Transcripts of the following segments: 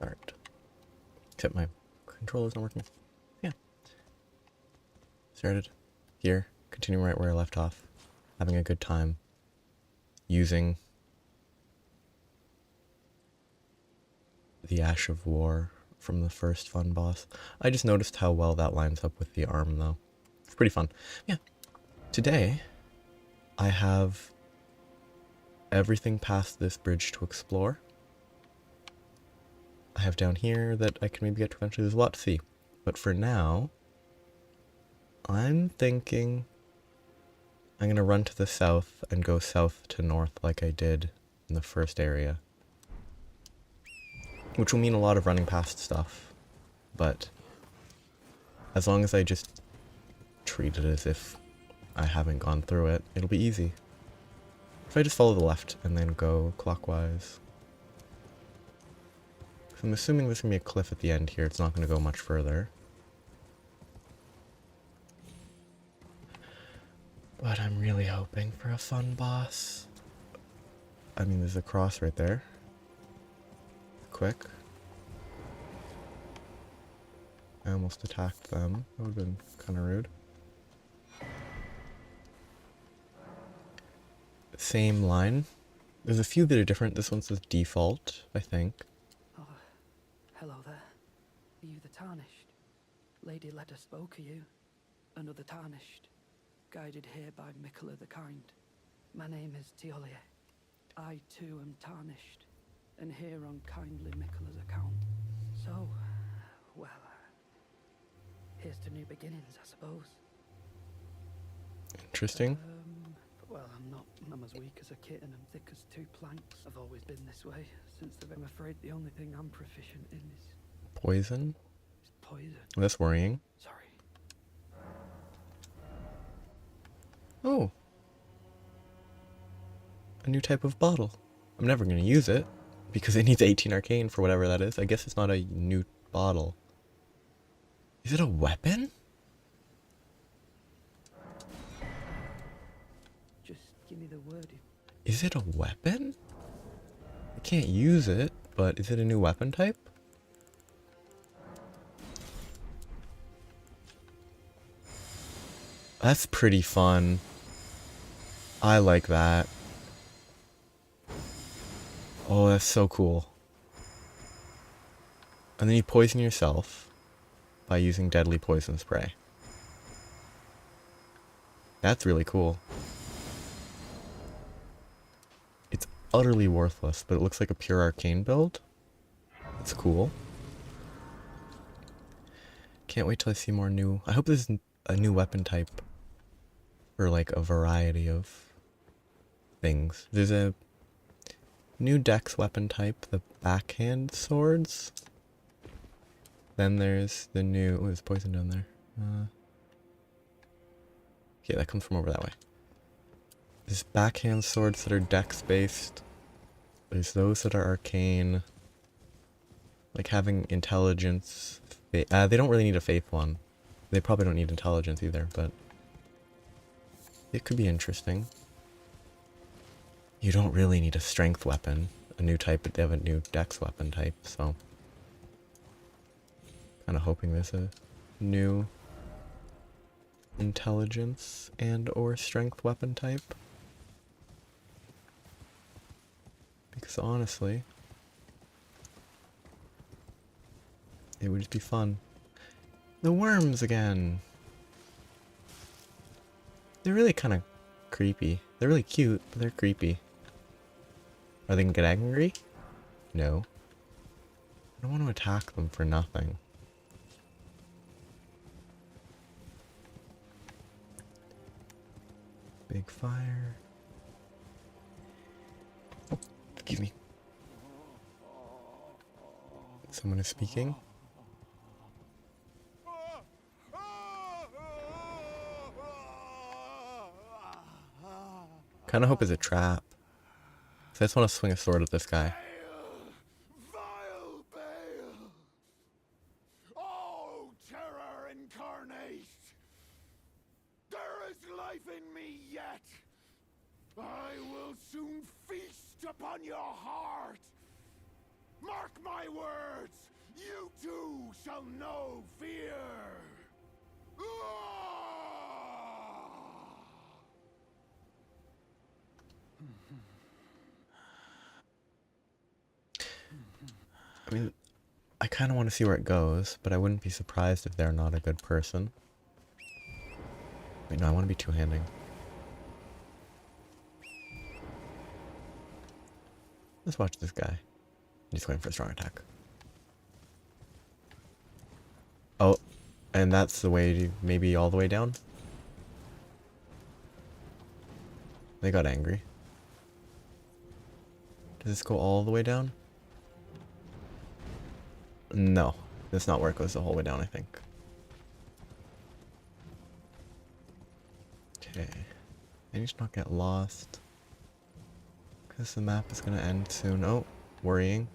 Alright. Except my controller's not working. Yeah. Started here. Continuing right where I left off. Having a good time. Using the Ash of War from the first fun boss. I just noticed how well that lines up with the arm though. It's pretty fun. Yeah. Today, I have everything past this bridge to explore. I have down here that I can maybe get to eventually. There's a lot to see. But for now, I'm thinking I'm going to run to the south and go south to north like I did in the first area. Which will mean a lot of running past stuff. But as long as I just treat it as if I haven't gone through it, it'll be easy. If I just follow the left and then go clockwise. I'm assuming there's going to be a cliff at the end here. It's not going to go much further. But I'm really hoping for a fun boss. I mean, there's a cross right there. Quick. I almost attacked them. That would have been kind of rude. Same line. There's a few that are different. This one says default, I think. Oh, hello there. Are you the Tarnished? Lady Leda spoke of you. Another Tarnished. Guided here by Mikola the Kind. My name is Teolia. I too am Tarnished, and here on kindly Mikola's account. So, well, here's to new beginnings, I suppose. Interesting. Well, I'm as weak as a kitten and thick as two planks. I've always been this way, since I'm afraid the only thing I'm proficient in is Poison? poison. That's worrying. Sorry. Oh. A new type of bottle. I'm never going to use it, because it needs 18 arcane for whatever that is. I guess it's not a new bottle. Is it a weapon? Just give me the word. Is it a weapon? I can't use it, but is it a new weapon type? That's pretty fun. I like that. Oh, that's so cool. And then you poison yourself by using deadly poison spray. That's really cool. It's utterly worthless, but it looks like a pure arcane build. It's cool. Can't wait till I see more new... I hope there's a new weapon type. Or like a variety of things. There's a new dex weapon type, the backhand swords. Then there's the new... Oh, there's poison down there. Okay, that comes from over that way. There's backhand swords that are dex based. There's those that are arcane. Like having intelligence. They don't really need a faith one. They probably don't need intelligence either, but it could be interesting. You don't really need a strength weapon. A new type, but they have a new dex weapon type, so kind of hoping there's a new intelligence and or strength weapon type. Because honestly, it would just be fun. The worms again. They're really kind of creepy. They're really cute, but they're creepy. Are they gonna get angry? No. I don't want to attack them for nothing. Big fire. Oh, excuse me. Someone is speaking. Kind of hope it's a trap. So I just want to swing a sword at this guy. Vile Bale! Oh, terror incarnate! There is life in me yet! I will soon feast upon your heart! Mark my words! shall know fear. I mean, I kind of want to see where it goes, but I wouldn't be surprised if they're not a good person. Wait, no, I want to be two-handing. Let's watch this guy. He's going for a strong attack. Oh, and that's the way to maybe all the way down? They got angry. Does this go all the way down? No, that's not where it goes the whole way down, I think. Okay. I need to not get lost. Because the map is going to end soon. Oh, worrying.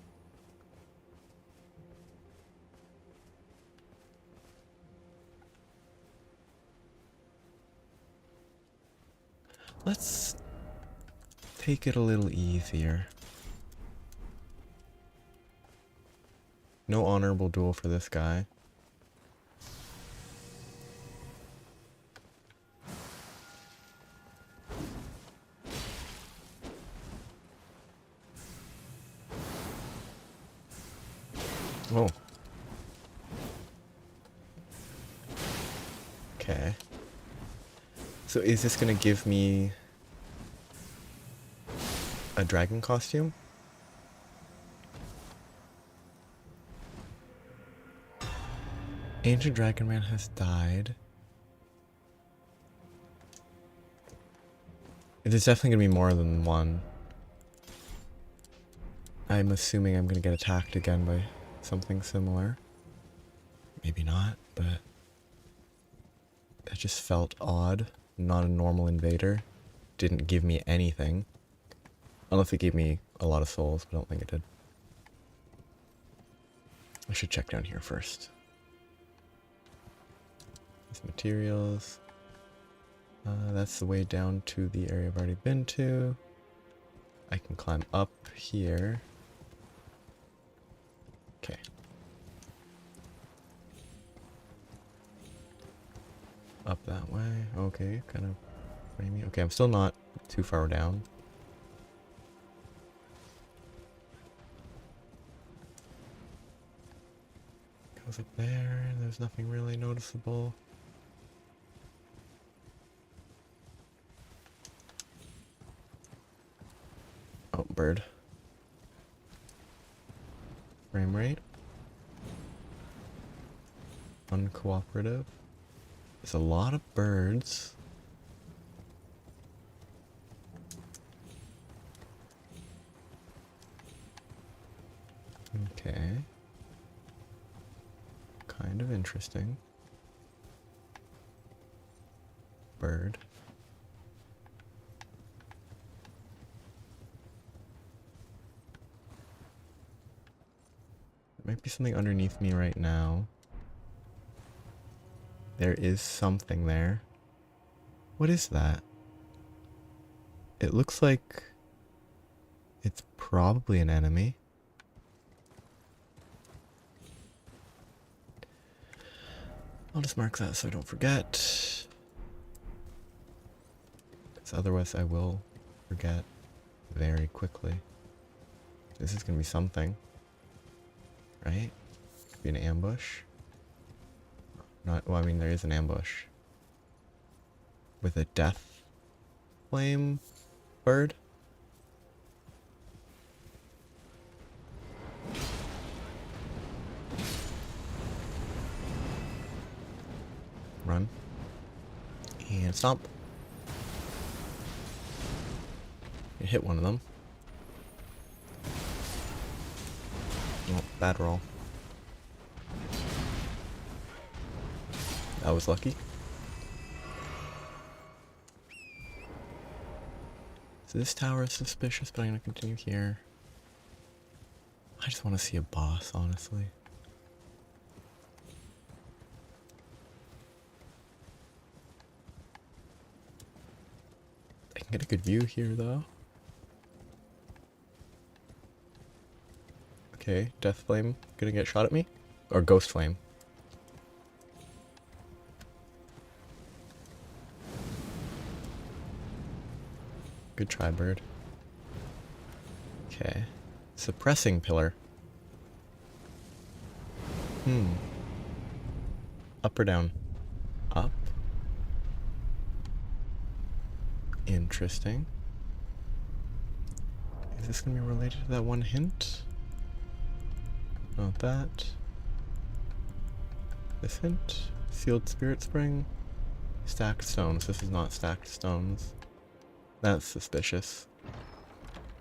Let's take it a little easier. No honorable duel for this guy. Whoa. Okay. So is this gonna give me a dragon costume? Ancient Dragon Man has died. There's definitely gonna be more than one. I'm assuming I'm gonna get attacked again by something similar. Maybe not, but it just felt odd. Not a normal invader. Didn't give me anything. Unless it gave me a lot of souls, but I don't think it did. I should check down here first. These materials. That's the way down to the area I've already been to. I can climb up here. Okay. Up that way. Okay, kind of framey. Okay, I'm still not too far down. Goes up there. There's nothing really noticeable. Oh, bird. Frame rate. Uncooperative. There's a lot of birds. Okay. Kind of interesting. Bird. There might be something underneath me right now. There is something there. What is that? It looks like it's probably an enemy. I'll just mark that so I don't forget. Because otherwise I will forget very quickly. This is gonna be something. Right? Could be an ambush. Not, well, I mean, there is an ambush. With a death flame bird? Run. And stomp. You hit one of them. Oh, bad roll. That was lucky. So this tower is suspicious, but I'm gonna continue here. I just want to see a boss, honestly. I can get a good view here, though. Okay, Death Flame gonna get shot at me. Or Ghost Flame. Good try, bird. Okay. Suppressing pillar. Up or down? Up. Interesting. Is this gonna be related to that one hint? Not that. This hint? Sealed Spirit Spring? Stacked stones. This is not stacked stones. That's suspicious.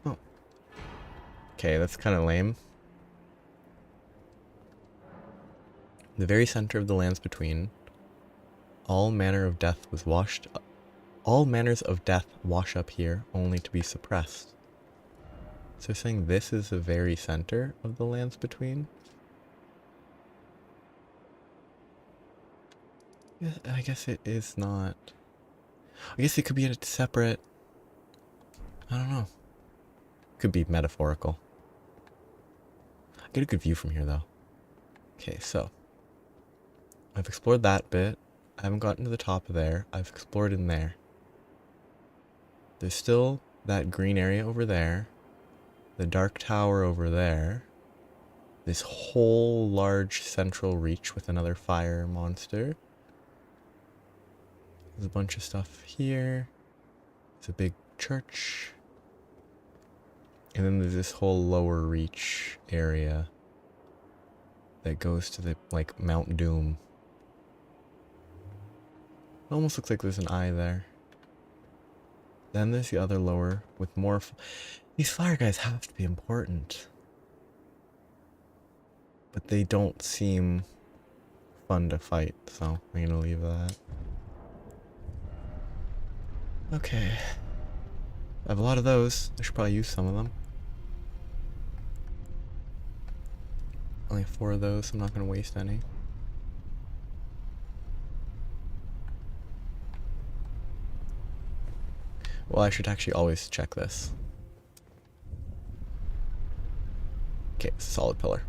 Oh. Okay, that's kind of lame. The very center of the lands between, all manner of death was washed up. All manners of death wash up here, only to be suppressed. So saying this is the very center of the lands between? Yeah, I guess it is not. I guess it could be a separate... I don't know. Could be metaphorical. I get a good view from here, though. Okay, so. I've explored that bit. I haven't gotten to the top of there. I've explored in there. There's still that green area over there. The dark tower over there. This whole large central reach with another fire monster. There's a bunch of stuff here. There's a big church. And then there's this whole lower reach area that goes to the, like, Mount Doom. It almost looks like there's an eye there. Then there's the other lower with more... These fire guys have to be important. But they don't seem fun to fight, so I'm gonna leave that. Okay. I have a lot of those. I should probably use some of them. Only 4 of those, so I'm not gonna waste any. Well, I should actually always check this. Okay, solid pillar.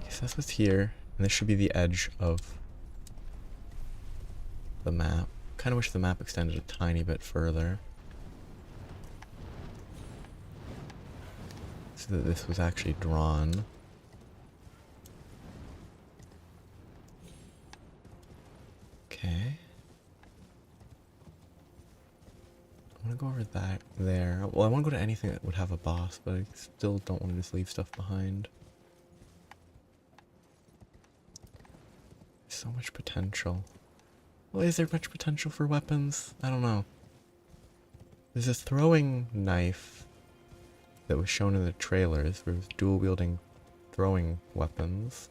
Okay, so that's what's here, and this should be the edge of the map. Kind of wish the map extended a tiny bit further, so that this was actually drawn. Okay. I want to go over that there. Well, I want to go to anything that would have a boss, but I still don't want to just leave stuff behind. So much potential. Well, is there much potential for weapons? I don't know. There's a throwing knife that was shown in the trailers where it was dual wielding throwing weapons.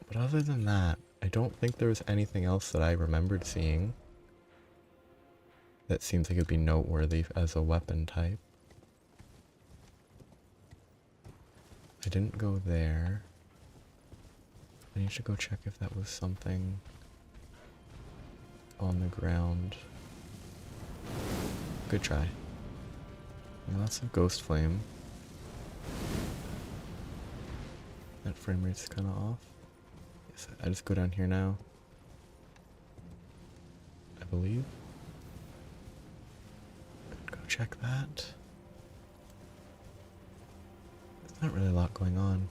But other than that, I don't think there was anything else that I remembered seeing that seems like it would be noteworthy as a weapon type. I didn't go there. I need to go check if that was something on the ground. Good try. Lots of ghost flame. That frame rate's kind of off. Yes, I just go down here now. I believe. Go check that. There's not really a lot going on.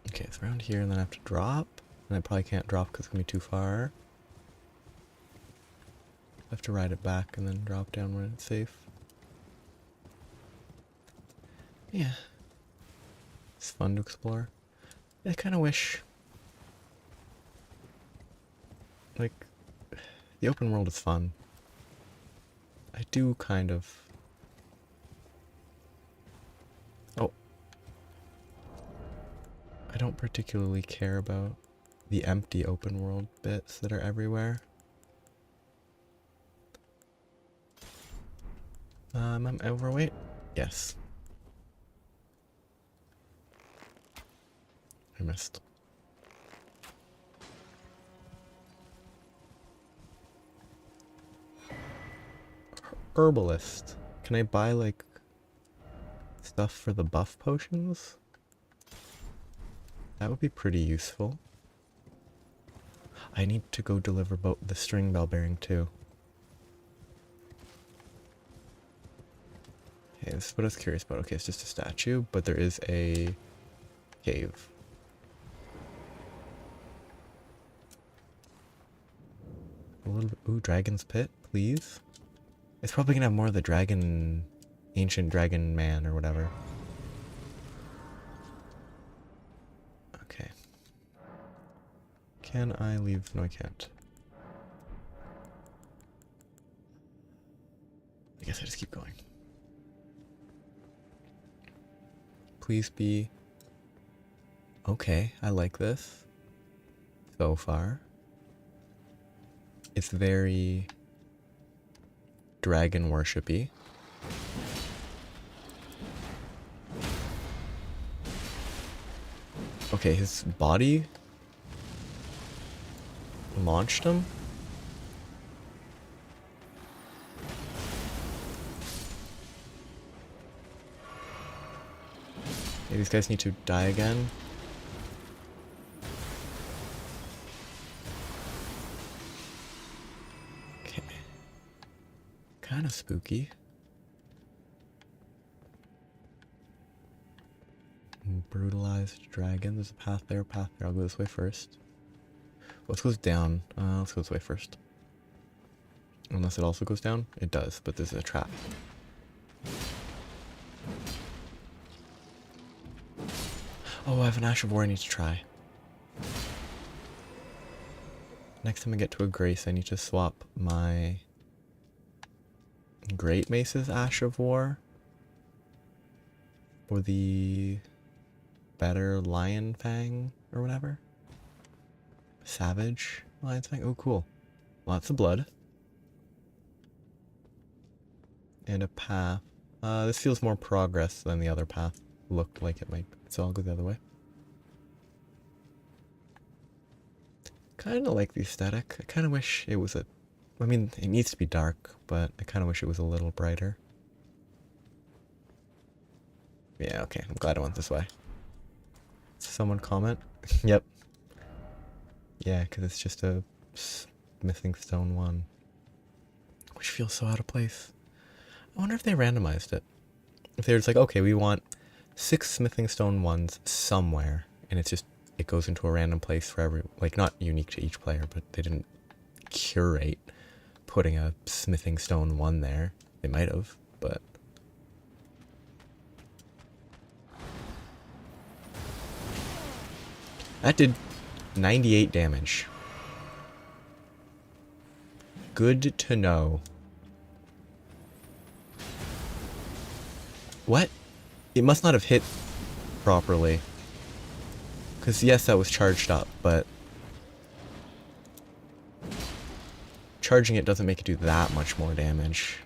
Okay, it's around here and then I have to drop. And I probably can't drop because it's going to be too far. I have to ride it back and then drop down when it's safe. Yeah. It's fun to explore. I kind of wish... like, the open world is fun. I do kind of... Oh. I don't particularly care about the empty open world bits that are everywhere. I'm overweight? Yes. I missed. herbalist. Can I buy, like, stuff for the buff potions? That would be pretty useful. I need to go deliver the string bell bearing too. Okay, this is what I was curious about. Okay, it's just a statue, but there is a cave. A little bit. Ooh, Dragon's Pit, please. It's probably gonna have more of the dragon, ancient dragon man or whatever. Okay. Can I leave? No, I can't. I guess I just keep going. Please be... Okay, I like this. So far. It's very... dragon worshipy. Okay, his body... launched him? Okay, these guys need to die again. Okay. Kind of spooky. Brutalized dragon. There's a path there, path there. I'll go this way first. Let's go down. Let's go this way first. Unless it also goes down? It does, but there's a trap. Oh, I have an Ash of War I need to try. Next time I get to a Grace, I need to swap my Great Mace's Ash of War for the better Lion Fang or whatever. Savage Lion's Fang. Oh, cool. Lots of blood. And a path. This feels more progress than the other path looked like it might. So I'll go the other way. Kind of like the aesthetic. I kind of wish it was I mean, it needs to be dark, but I kind of wish it was a little brighter. Yeah, okay. I'm glad I went this way. Someone comment? Yep. Yeah, because it's just a smithing stone one. Which feels so out of place. I wonder if they randomized it. If they're just like, okay, we want 6 smithing stone ones somewhere, and it's just, it goes into a random place for every, like, not unique to each player, but they didn't curate putting a smithing stone one there. They might have, but... That did 98 damage. Good to know. What? It must not have hit properly. Because yes, that was charged up, but... charging it doesn't make it do that much more damage.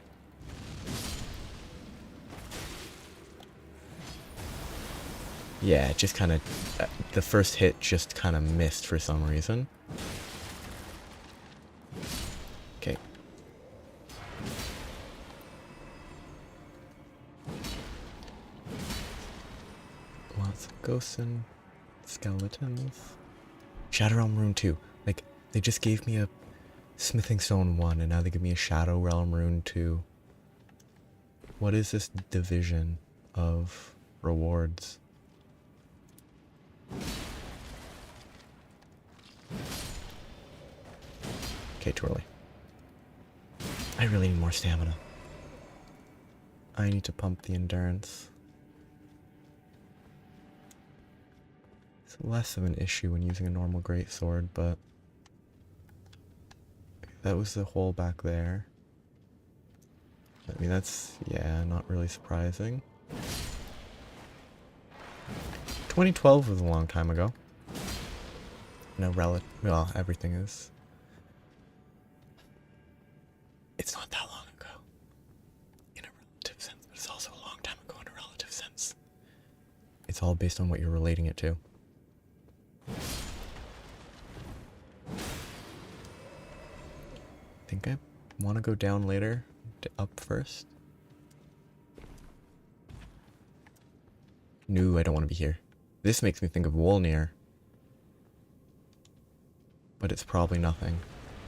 Yeah, it just kind of... the first hit just kind of missed for some reason. Okay. Lots of ghosts and skeletons. Shadow Realm Rune 2. Like, they just gave me a Smithing Stone 1, and now they give me a Shadow Realm Rune 2. What is this division of rewards? Okay, too early. I really need more stamina. I need to pump the endurance. It's less of an issue when using a normal greatsword, but... that was the hole back there. I mean, that's, yeah, not really surprising. 2012 was a long time ago. No well, everything is. It's not that long ago. In a relative sense, but it's also a long time ago in a relative sense. It's all based on what you're relating it to. I think I want to go down later, up first? No, I don't want to be here. This makes me think of Wolnir. But it's probably nothing.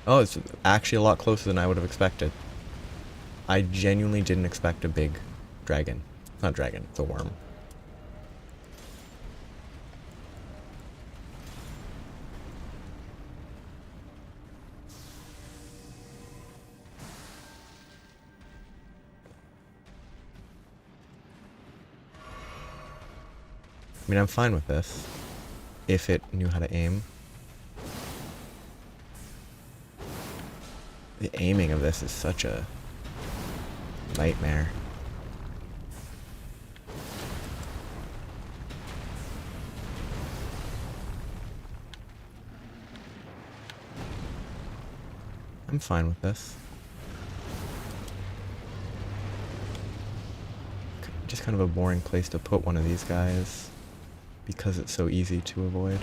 Oh, it's actually a lot closer than I would have expected. I genuinely didn't expect a big dragon. It's not dragon, it's a worm. I mean, I'm fine with this, if it knew how to aim. The aiming of this is such a nightmare. I'm fine with this. Just kind of a boring place to put one of these guys, because it's so easy to avoid.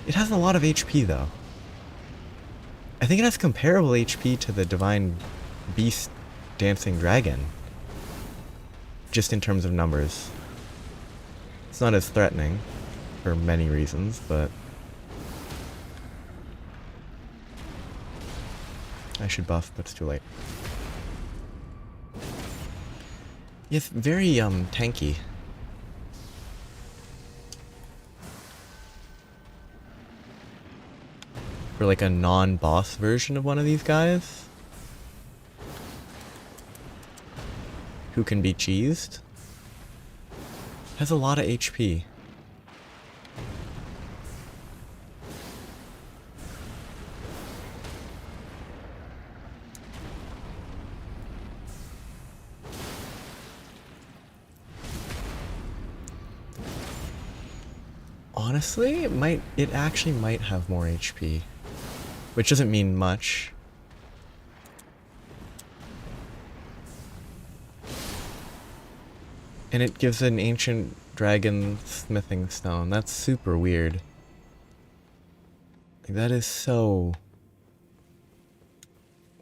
It has a lot of HP though. I think it has comparable HP to the Divine Beast Dancing Dragon. Just in terms of numbers. It's not as threatening, for many reasons, but... I should buff, but it's too late. It's very, tanky. For like a non-boss version of one of these guys. Who can be cheesed. Has a lot of HP. Honestly, it actually might have more HP. Which doesn't mean much. And it gives an ancient dragon smithing stone. That's super weird. Like, that is so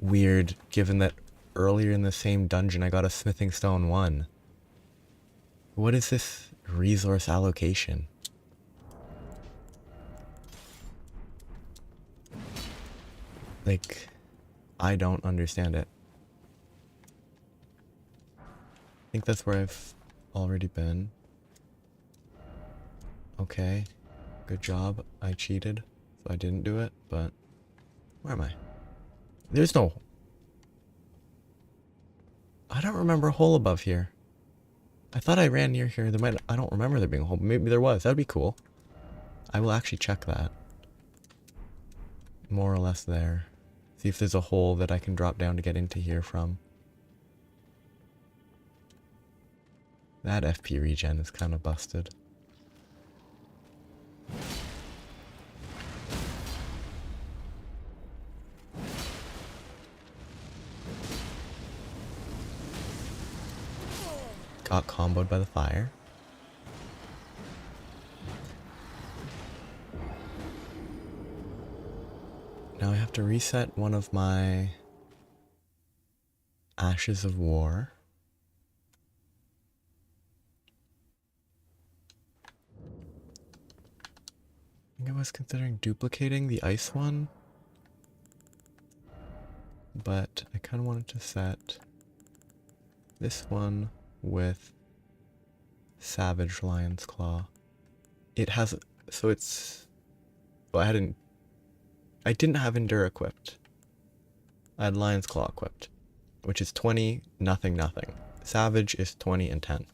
weird, given that earlier in the same dungeon I got a smithing stone 1. What is this resource allocation? Like, I don't understand it. I think that's where I've already been. Okay, good job. I cheated, so I didn't do it, but... Where am I? There's no... I don't remember a hole above here. I thought I ran near here. I don't remember there being a hole. Maybe there was. That'd be cool. I will actually check that. More or less there. See if there's a hole that I can drop down to get into here from. That FP regen is kind of busted. Got comboed by the fire. Now I have to reset one of my Ashes of War. I think I was considering duplicating the ice one, but I kind of wanted to set this one with Savage Lion's Claw. It has, so it's, well, I didn't have Endure equipped. I had Lion's Claw equipped, which is 20, nothing, nothing. Savage is 20 and 10.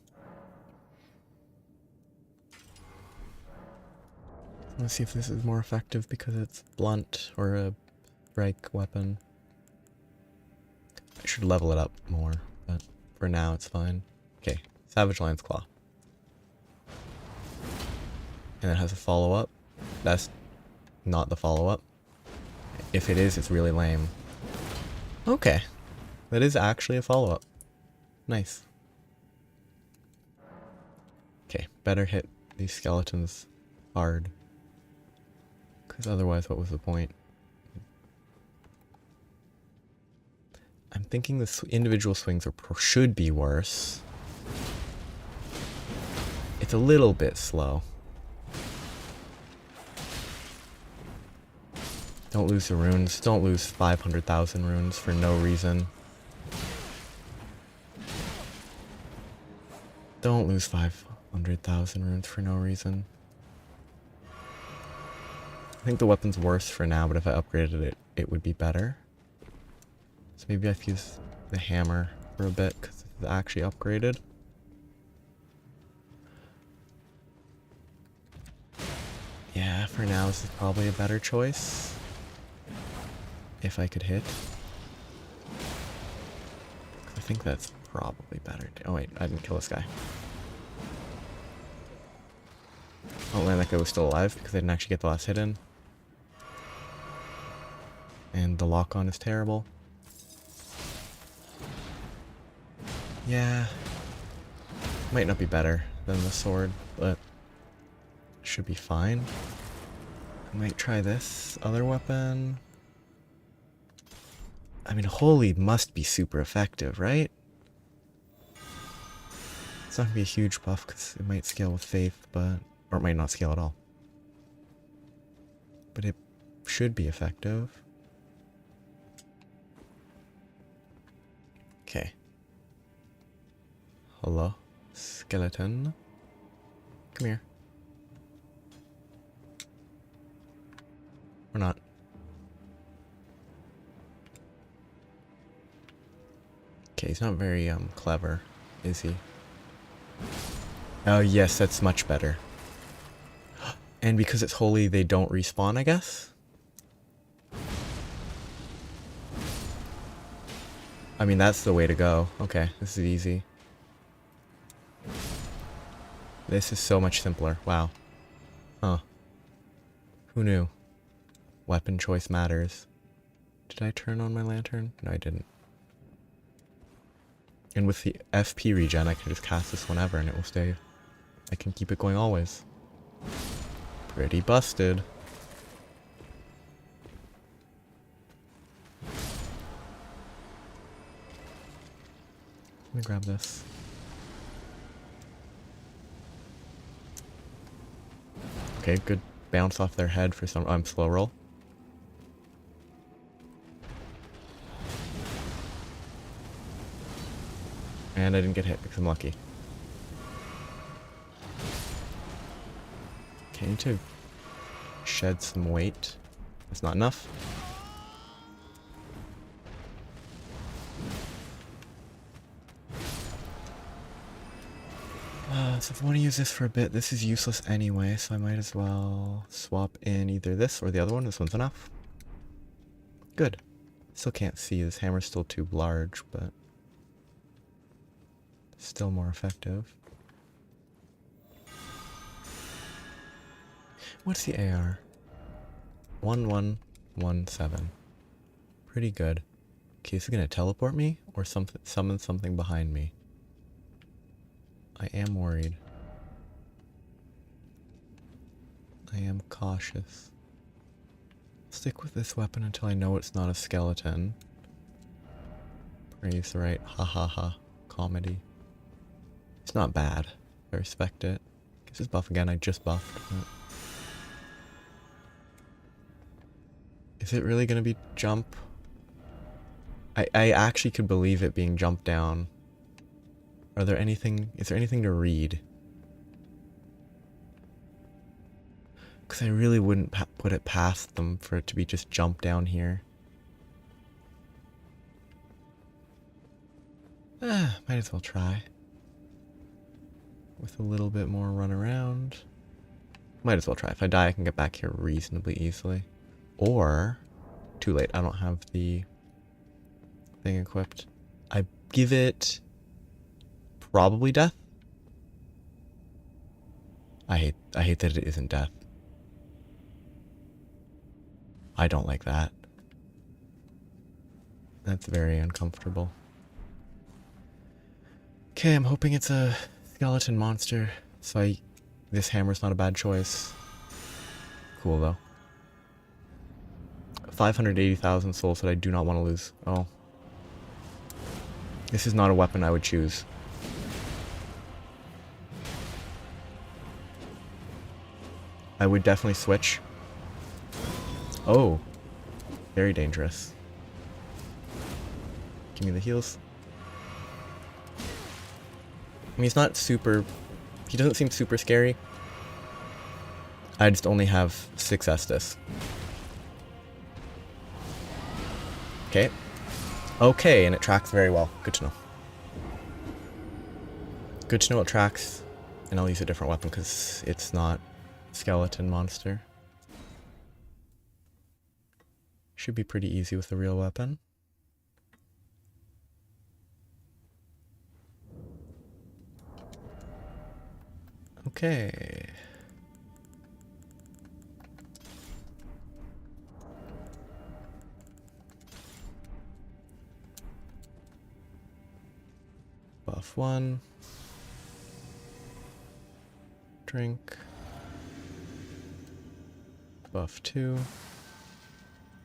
Let's see if this is more effective because it's blunt or a strike weapon. I should level it up more, but for now it's fine. Okay, Savage Lion's Claw. And it has a follow-up. That's not the follow-up. If it is, it's really lame. Okay. That is actually a follow-up. Nice. Okay, better hit these skeletons hard. Because otherwise, what was the point? thinking the individual swings should be worse. It's a little bit slow. Don't lose the runes. Don't lose 500,000 runes for no reason. Don't lose 500,000 runes for no reason. I think the weapon's worse for now, but if I upgraded it, it would be better. So maybe I have to use the hammer for a bit, because it's actually upgraded. Yeah, for now this is probably a better choice. If I could hit. I think that's probably better. Oh wait, I didn't kill this guy. Oh man, that guy was still alive because I didn't actually get the last hit in. And the lock-on is terrible. Yeah. Might not be better than the sword, but should be fine. I might try this other weapon. I mean, holy must be super effective, right? It's not gonna be a huge buff because it might scale with faith, but or it might not scale at all. But it should be effective. Okay. Hello, skeleton. Come here. Or not. Okay, he's not very clever, is he? Oh yes, that's much better. And because it's holy, they don't respawn, I guess? I mean, that's the way to go. Okay, this is easy. This is so much simpler. Wow. Huh. Who knew? Weapon choice matters. Did I turn on my lantern? No, I didn't. And with the FP regen, I can just cast this whenever and it will stay. I can keep it going always. Pretty busted. Let me grab this. Okay, good bounce off their head for some. Slow roll. And I didn't get hit because I'm lucky. Okay, I need to shed some weight. That's not enough. So if I want to use this for a bit, this is useless anyway, so I might as well swap in either this or the other one. This one's enough. Good. Still can't see. This hammer's still too large, but still more effective. What's the AR? 1117. Pretty good. Okay, is it gonna teleport me or summon something behind me? I am worried. I am cautious. Stick with this weapon until I know it's not a skeleton. Praise the right ha ha ha comedy. It's not bad. I respect it. Guess it's buff again. I just buffed. Is it really gonna be jump? I actually could believe it being jump down. Is there anything to read? Because I really wouldn't put it past them for it to be just jump down here. Might as well try. With a little bit more run around. Might as well try. If I die, I can get back here reasonably easily. Or, too late. I don't have the thing equipped. I give it probably death. I hate that it isn't death. I don't like that. That's very uncomfortable. Okay, I'm hoping it's a skeleton monster, so this hammer's not a bad choice. Cool though. 580,000 souls that I do not want to lose. Oh. This is not a weapon I would choose. I would definitely switch. Oh. Very dangerous. Give me the heals. I mean, he's not super... He doesn't seem super scary. I just only have 6 Estus. Okay. Okay, and it tracks very well. Good to know. Good to know it tracks. And I'll use a different weapon because it's not skeleton monster. Should be pretty easy with the real weapon. Okay. Buff 1. Drink. Buff 2.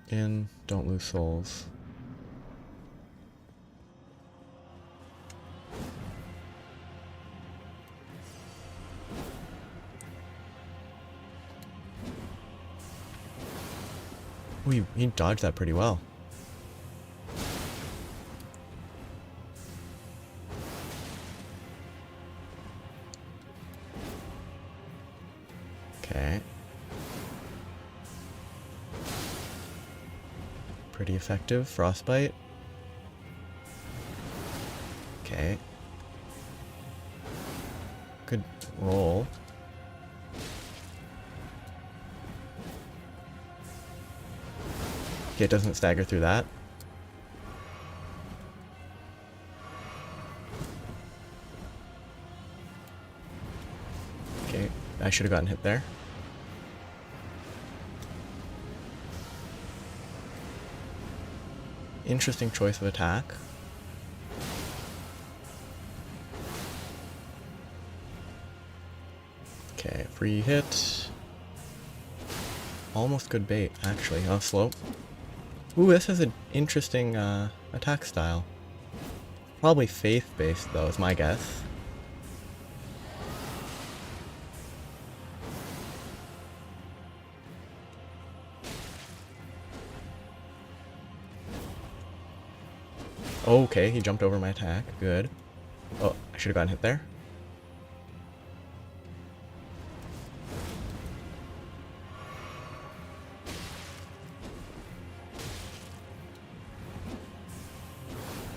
In. Don't lose souls. Ooh, he dodged that pretty well. Okay. Pretty effective. Frostbite. Okay. Good roll. Okay, it doesn't stagger through that. Okay, I should have gotten hit there. Interesting choice of attack. Okay, free hit. Almost good bait, actually. Oh, slow. Ooh, this is an interesting attack style. Probably faith-based, though, is my guess. Okay, he jumped over my attack. Good. Oh, I should have gotten hit there.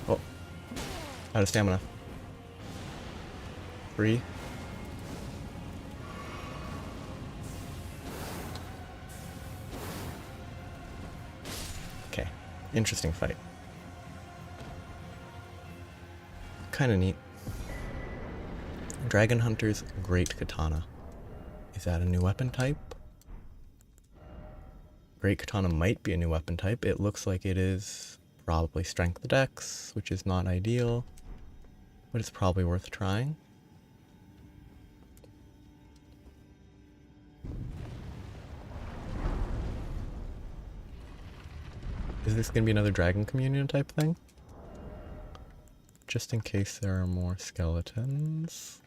Oh. Out of stamina. 3. Okay. Interesting fight. Kinda neat. Dragon Hunter's Great Katana. Is that a new weapon type? Great Katana might be a new weapon type. It looks like it is probably Strength Dex, which is not ideal, but it's probably worth trying. Is this gonna be another Dragon Communion type thing? Just in case there are more skeletons.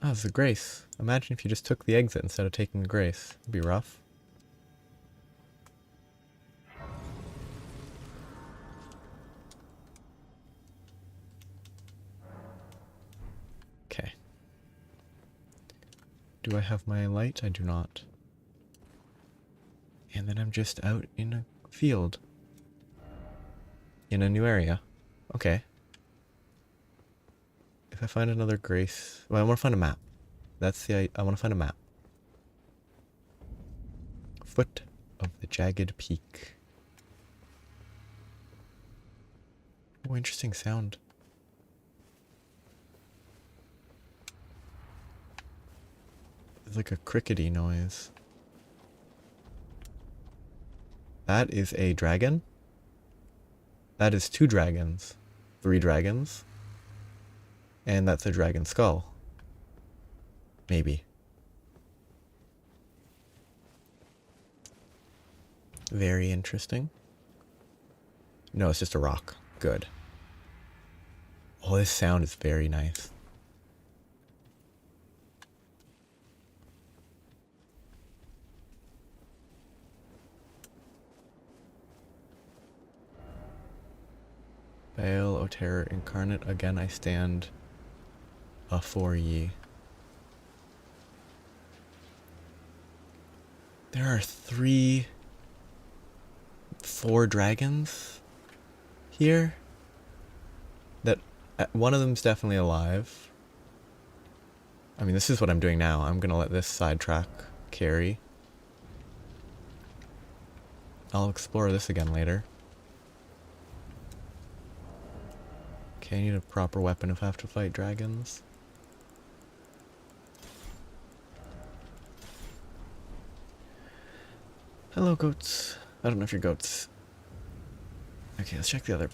Ah, it's a Grace. Imagine if you just took the exit instead of taking the Grace. It'd be rough. Okay. Do I have my light? I do not. And then I'm just out in a field. In a new area. Okay. If I find another Grace... Well, I want to find a map. That's the... I want to find a map. Foot of the Jagged Peak. Oh, interesting sound. It's like a crickety noise. That is a dragon. That is 2 dragons. 3 dragons. And that's a dragon skull. Maybe. Very interesting. No, it's just a rock. Good. Oh, this sound is very nice. Baal, O terror incarnate, again I stand afore ye. There are 4 dragons here. That one of them's definitely alive. I mean, this is what I'm doing now. I'm gonna let this sidetrack carry. I'll explore this again later. Okay, I need a proper weapon if I have to fight dragons. Hello, goats. I don't know if you're goats. Okay, let's check the other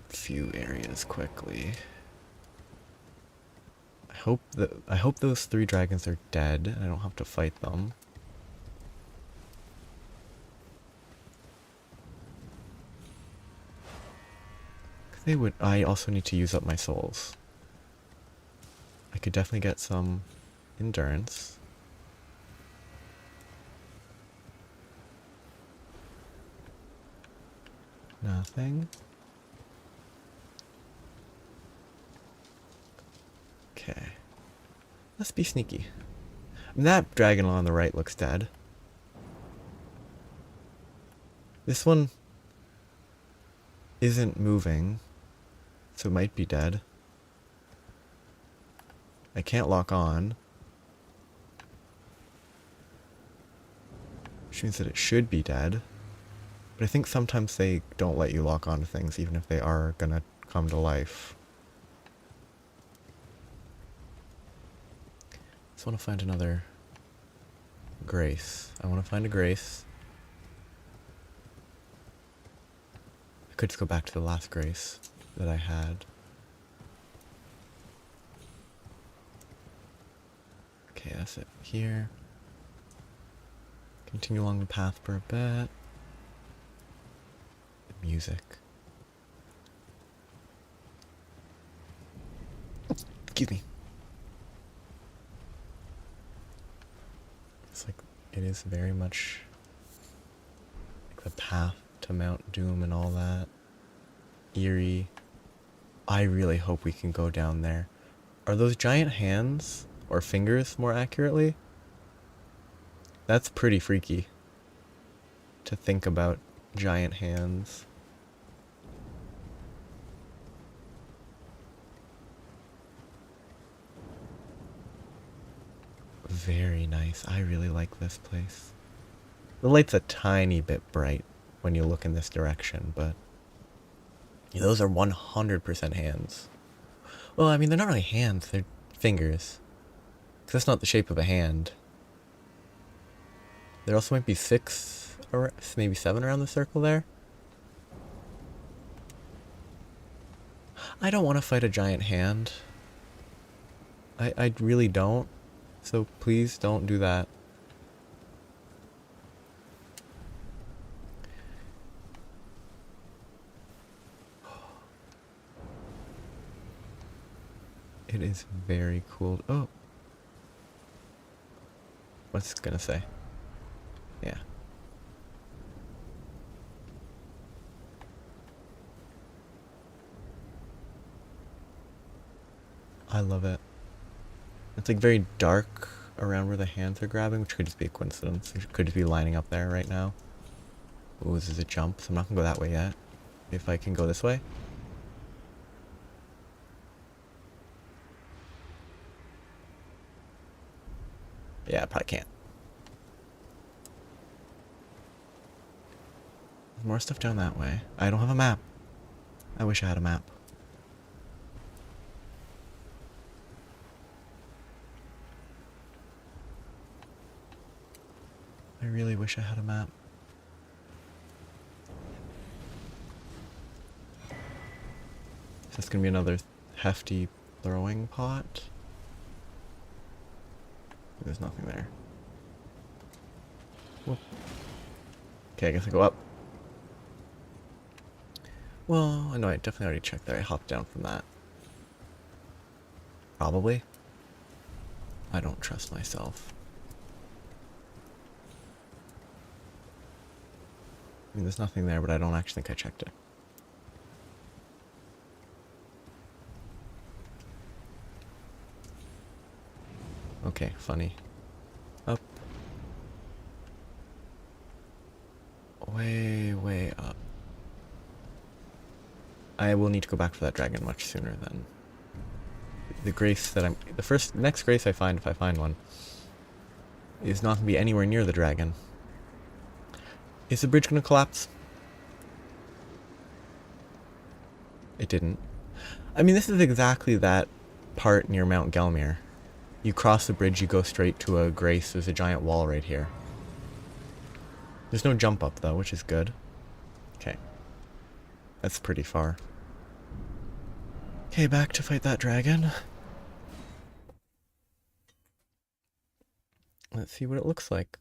few areas quickly. I hope those 3 dragons are dead and I don't have to fight them. I also need to use up my souls. I could definitely get some endurance. Nothing. Okay. Let's be sneaky. That dragon on the right looks dead. This one isn't moving, so it might be dead. I can't lock on, which means that it should be dead. But I think sometimes they don't let you lock on to things, even if they are gonna come to life. Just want to find another grace. I want to find a grace. I could just go back to the last grace that I had. Okay, that's it here. Continue along the path for a bit. The music. Excuse me. It's like, it is very much like the path to Mount Doom and all that. Eerie. I really hope we can go down there. Are those giant hands, or fingers more accurately? That's pretty freaky to think about giant hands. Very nice. I really like this place. The light's a tiny bit bright when you look in this direction, but those are 100% hands. Well, I mean, they're not really hands, they're fingers. 'Cause that's not the shape of a hand. There also might be 6, or maybe 7 around the circle there. I don't want to fight a giant hand. I really don't. So please don't do that. It is very cool. Oh. What's it gonna say? Yeah. I love it. It's like very dark around where the hands are grabbing, which could just be a coincidence. It could just be lining up there right now. Ooh, this is a jump, so I'm not gonna go that way yet. If I can go this way. Yeah, I probably can't. There's more stuff down that way. I don't have a map. I wish I had a map. I really wish I had a map. Is this gonna be another hefty throwing pot? There's nothing there. Whoop. Okay, I guess I go up. Well, I know I definitely already checked that. I hopped down from that. Probably. I don't trust myself. I mean, there's nothing there, but I don't actually think I checked it. Okay, funny. Up. Way, way up. I will need to go back for that dragon much sooner than the grace that I'm... The next grace I find, if I find one, is not going to be anywhere near the dragon. Is the bridge going to collapse? It didn't. I mean, this is exactly that part near Mount Gelmir. You cross the bridge, you go straight to a grace. There's a giant wall right here. There's no jump up, though, which is good. Okay. That's pretty far. Okay, back to fight that dragon. Let's see what it looks like.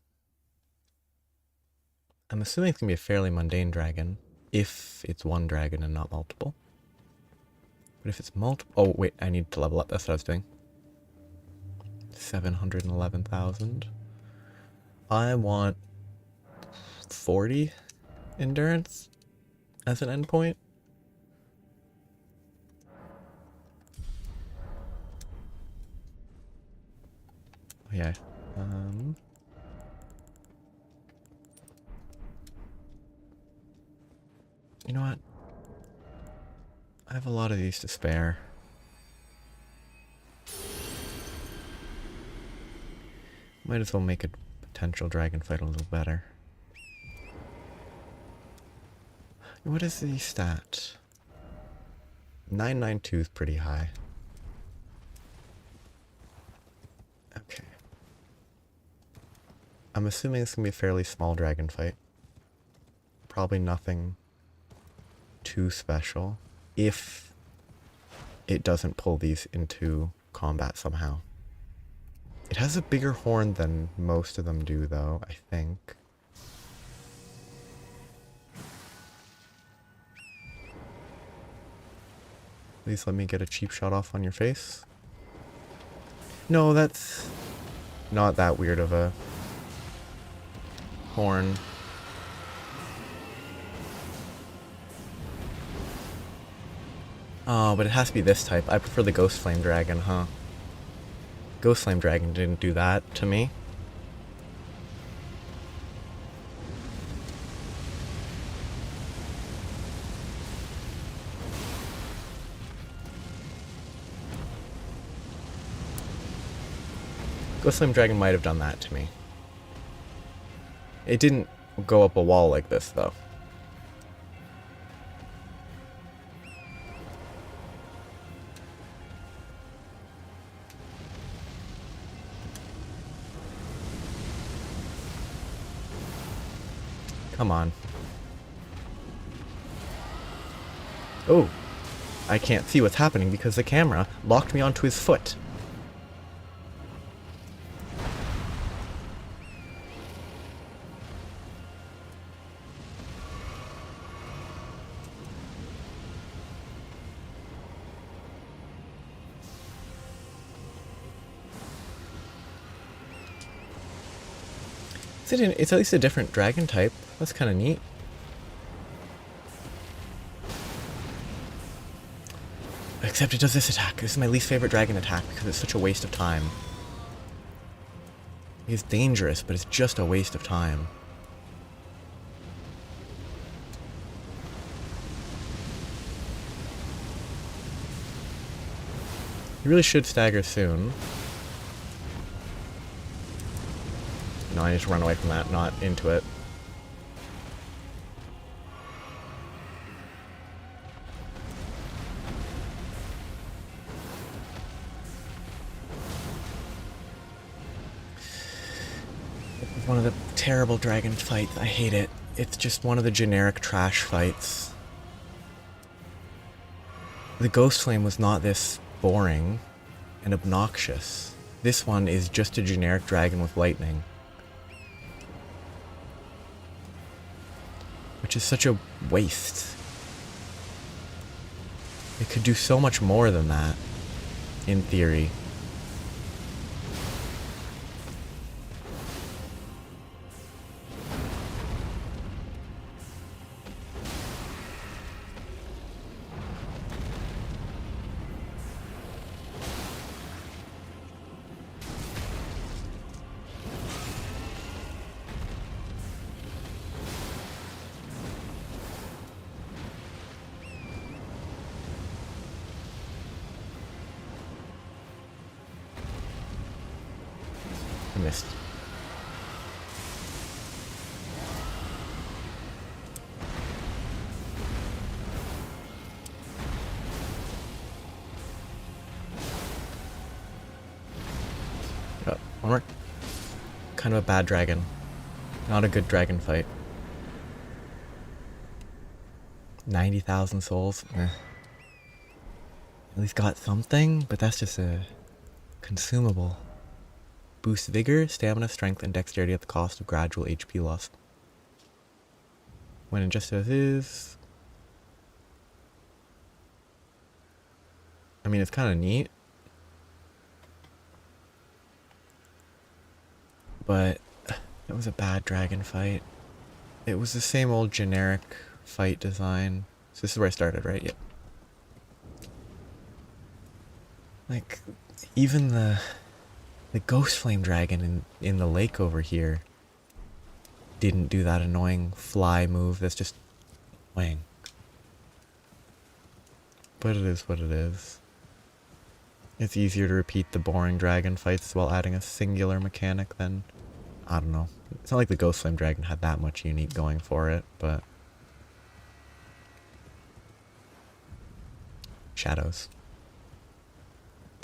I'm assuming it's going to be a fairly mundane dragon, if it's one dragon and not multiple. But if it's multiple... Oh, wait, I need to level up. That's what I was doing. 711,000. I want 40 endurance as an endpoint. Oh, yeah. You know what? I have a lot of these to spare. Might as well make a potential dragon fight a little better. What is the stat? 992 is pretty high. Okay. I'm assuming it's going to be a fairly small dragon fight. Probably nothing too special. If it doesn't pull these into combat somehow. It has a bigger horn than most of them do, though, I think. Please let me get a cheap shot off on your face. No, that's not that weird of a horn. Oh, but it has to be this type. I prefer the Ghost Flame Dragon, huh? Ghost Flame Dragon didn't do that to me. Ghost Flame Dragon might have done that to me. It didn't go up a wall like this, though. Come on. Oh, I can't see what's happening because the camera locked me onto his foot. It's at least a different dragon type. That's kind of neat. Except it does this attack. This is my least favorite dragon attack because it's such a waste of time. It's dangerous, but it's just a waste of time. You really should stagger soon. No, I need to run away from that, not into it. It's one of the terrible dragon fights. I hate it. It's just one of the generic trash fights. The Ghost Flame was not this boring and obnoxious. This one is just a generic dragon with lightning. which is such a waste. It could do so much more than that, in theory. I missed. Oh, one more. Kind of a bad dragon. Not a good dragon fight. 90,000 souls. At least got something, but that's just a consumable. Boost vigor, stamina, strength, and dexterity at the cost of gradual HP loss. When it just as is. I mean, it's kind of neat. But it was a bad dragon fight. It was the same old generic fight design. So this is where I started, right? Yep. Like, even the ghost flame dragon in the lake over here didn't do that annoying fly move that's just annoying. But it is what it is. It's easier to repeat the boring dragon fights while adding a singular mechanic than, I don't know. It's not like the ghost flame dragon had that much unique going for it, but shadows.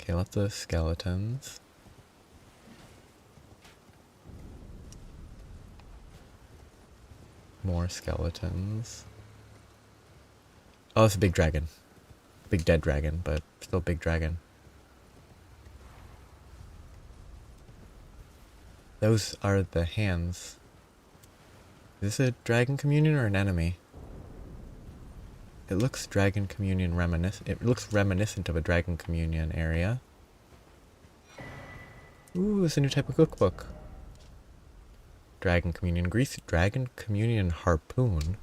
Okay, lots of skeletons. More skeletons. Oh, it's a big dragon. Big dead dragon, but still big dragon. Those are the hands. Is this a dragon communion or an enemy? It looks dragon communion reminiscent. It looks reminiscent of a dragon communion area. Ooh, it's a new type of cookbook. Dragon communion grease. Dragon communion harpoon.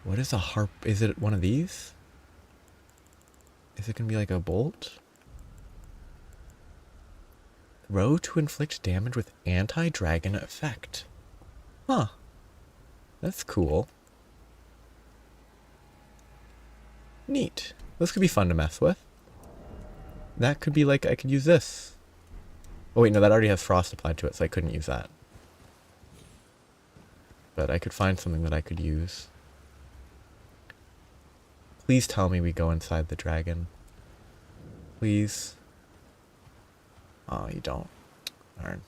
What is a harp? Is it one of these? Is it gonna be like a bolt? Row to inflict damage with anti-dragon effect. Huh. That's cool. Neat. This could be fun to mess with. That could be like, I could use this. Oh wait, no, that already has frost applied to it, so I couldn't use that. But I could find something that I could use. Please tell me we go inside the dragon. Please. Oh, you don't. Darn.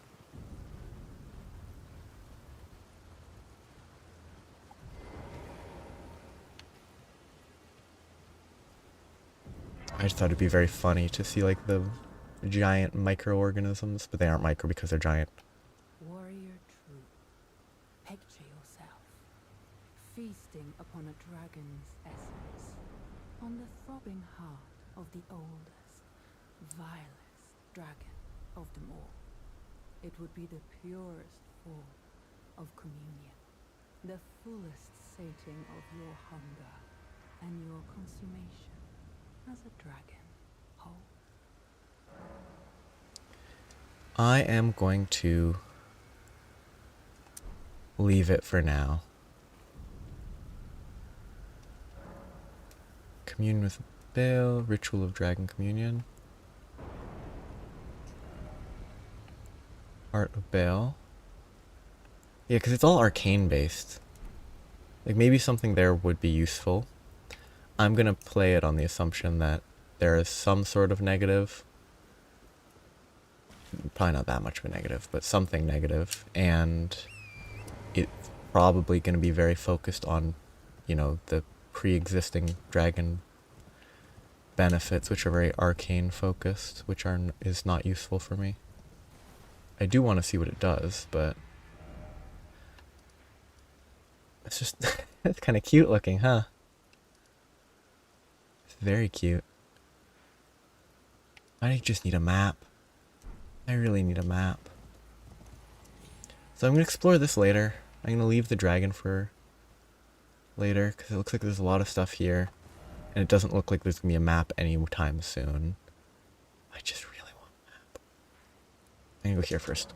I just thought it'd be very funny to see like the giant microorganisms, but they aren't micro because they're giant. Warrior true, picture yourself feasting upon a dragon's essence, on the throbbing heart of the oldest, vilest dragon of them all. It would be the purest form of communion, the fullest sating of your hunger and your consummation as a dragon whole. I am going to leave it for now. Commune with Baal, Ritual of Dragon Communion. Art of Baal. Yeah, because it's all arcane based. Like maybe something there would be useful. I'm going to play it on the assumption that there is some sort of negative. Probably not that much of a negative, but something negative. And it's probably going to be very focused on, you know, the pre-existing dragon benefits, which are very arcane focused, which is not useful for me. I do want to see what it does, but It's just, it's kind of cute looking, huh? It's very cute. I just need a map. I really need a map. So I'm gonna explore this later. I'm gonna leave the dragon for later, because it looks like there's a lot of stuff here. And it doesn't look like there's gonna be a map anytime soon. I just really want a map. I'm gonna go here first.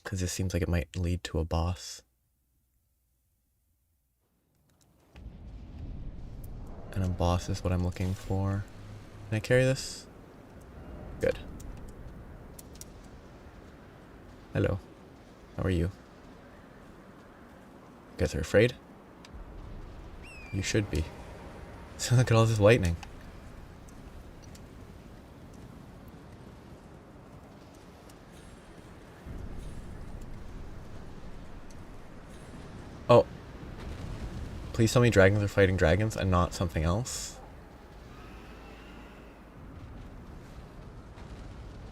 Because this seems like it might lead to a boss. And a boss is what I'm looking for. Can I carry this? Good. Hello. How are you? You guys are afraid? You should be. So look at all this lightning. Oh. Please tell me dragons are fighting dragons and not something else.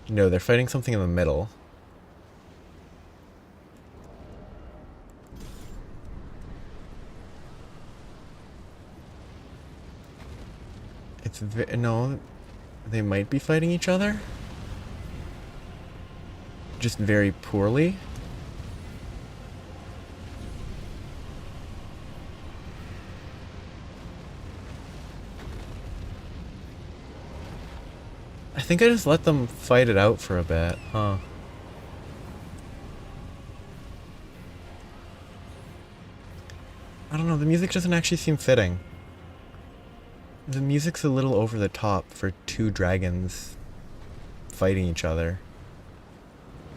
No, they're fighting something in the middle. It's no, they might be fighting each other. Just very poorly. I think I just let them fight it out for a bit, huh? I don't know, the music doesn't actually seem fitting. The music's a little over the top for two dragons fighting each other.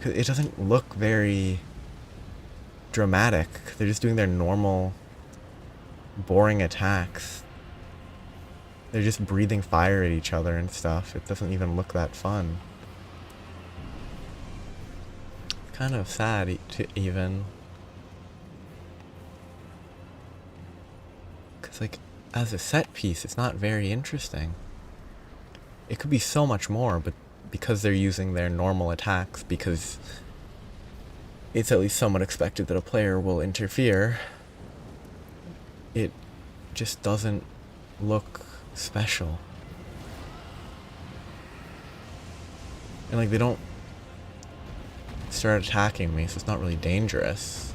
It doesn't look very dramatic. They're just doing their normal, boring attacks. They're just breathing fire at each other and stuff. It doesn't even look that fun. Kind of sad to even. Because, like, as a set piece, it's not very interesting. It could be so much more, but because they're using their normal attacks, because it's at least somewhat expected that a player will interfere, it just doesn't look special. And like, they don't start attacking me, so it's not really dangerous.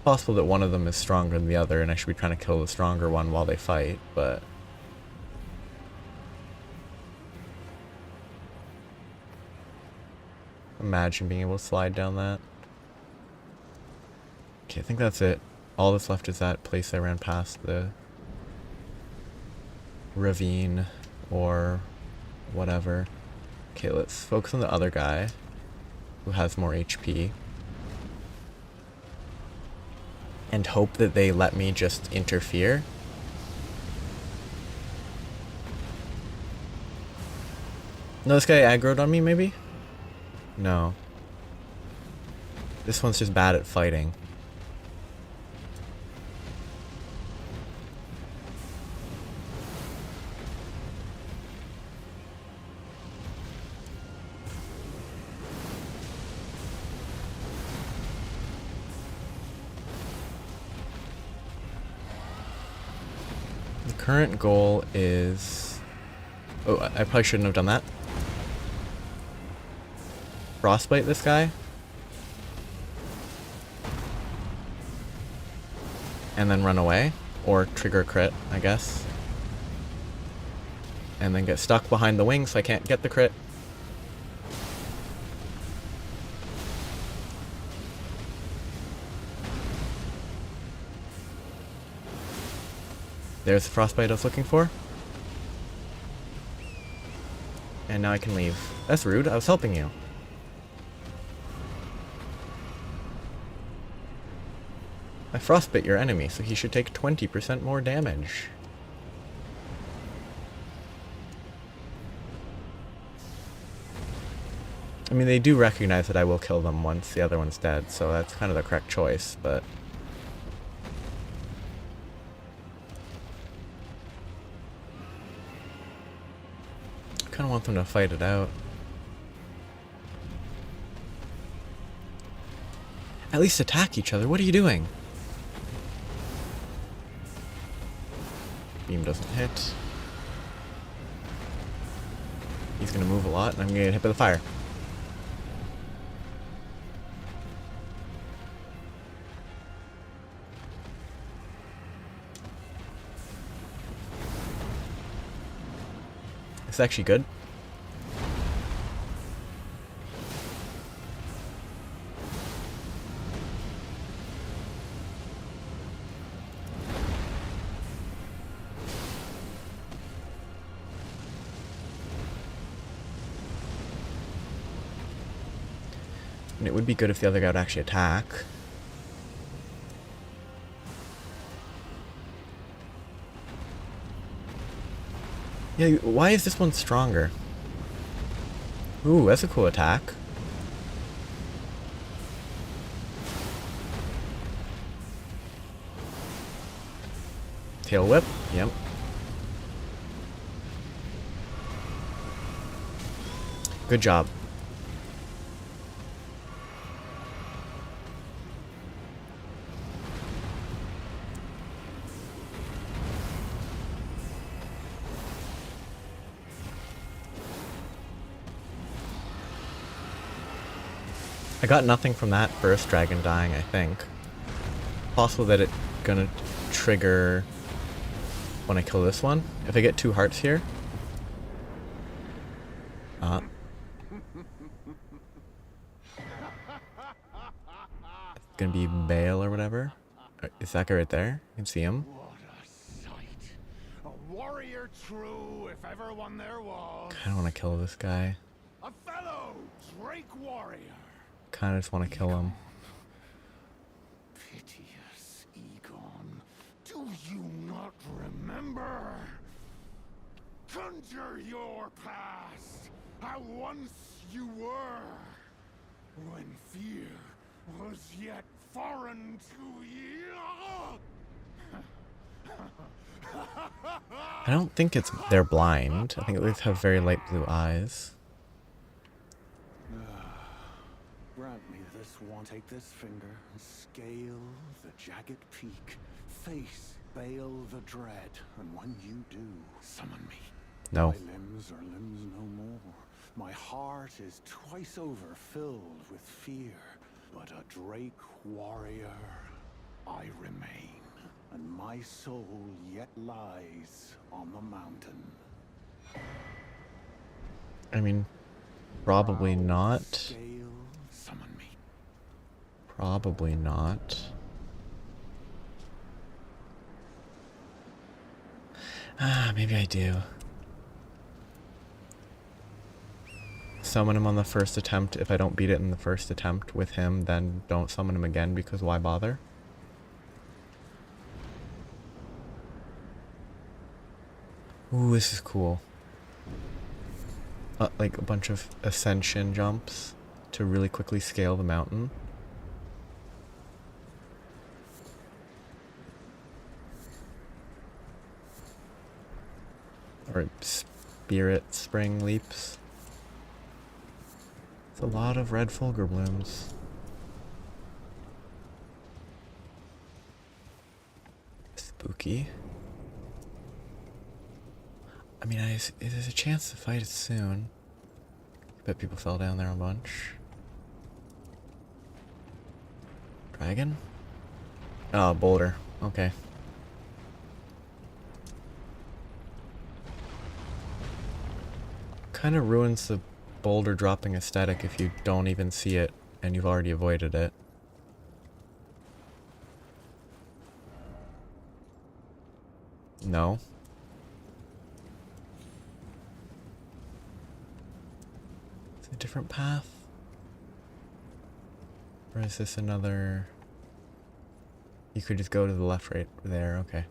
Possible that one of them is stronger than the other and I should be trying to kill the stronger one while they fight, but imagine being able to slide down that. Okay, I think that's it. All that's left is that place I ran past, the ravine or whatever. Okay, let's focus on the other guy who has more HP. And hope that they let me just interfere. No, this guy aggroed on me, maybe? No. This one's just bad at fighting. The current goal is... Oh, I probably shouldn't have done that. Frostbite this guy. And then run away. Or trigger a crit, I guess. And then get stuck behind the wing so I can't get the crit. There's the frostbite I was looking for. And now I can leave. That's rude, I was helping you. I frostbit your enemy, so he should take 20% more damage. I mean, they do recognize that I will kill them once the other one's dead, so that's kind of the correct choice, but... I kind of want them to fight it out. At least attack each other. What are you doing? Beam doesn't hit. He's gonna move a lot, and I'm gonna get hit by the fire. It's actually good. And it would be good if the other guy would actually attack. Yeah, why is this one stronger? Ooh, that's a cool attack. Tail whip, yep. Good job. I got nothing from that first dragon dying, I think. Possible that it's gonna trigger when I kill this one. If I get 2 hearts here. It's gonna be Bale or whatever. Is that guy right there? You can see him. What a sight. A warrior true, if ever one there was. Kinda wanna kill this guy. A fellow Drake warrior. Kinda just wanna kill him. Piteous Egon, do you not remember? Conjure your past, how once you were, when fear was yet foreign to you. I don't think they're blind. I think they have very light blue eyes. Grant me this one. Take this finger and scale the jagged peak. Face Bale the Dread. And when you do, summon me. No. My limbs are limbs no more. My heart is twice over filled with fear. But a Drake warrior I remain. And my soul yet lies on the mountain. I mean, probably not. Scale, summon me. Probably not. Maybe I do. Summon him on the first attempt. If I don't beat it in the first attempt with him, then don't summon him again, because why bother? Ooh, this is cool. Like a bunch of ascension jumps to really quickly scale the mountain. Or spirit spring leaps. It's a lot of red fulgur blooms. Spooky. I mean, there's a chance to fight it soon. I bet people fell down there a bunch. Dragon? Oh, boulder. Okay. Kind of ruins the boulder dropping aesthetic if you don't even see it and you've already avoided it. No. It's a different path? Or is this another... You could just go to the left right there, okay.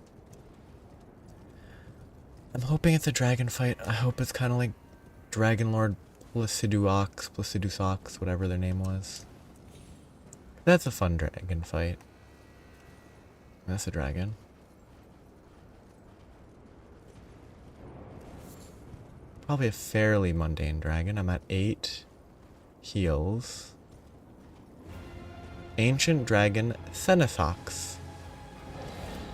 I'm hoping it's a dragon fight. I hope it's kind of like Dragon Lord Placidusox, whatever their name was. That's a fun dragon fight. That's a dragon. Probably a fairly mundane dragon. I'm at 8 heals. Ancient Dragon Senesox.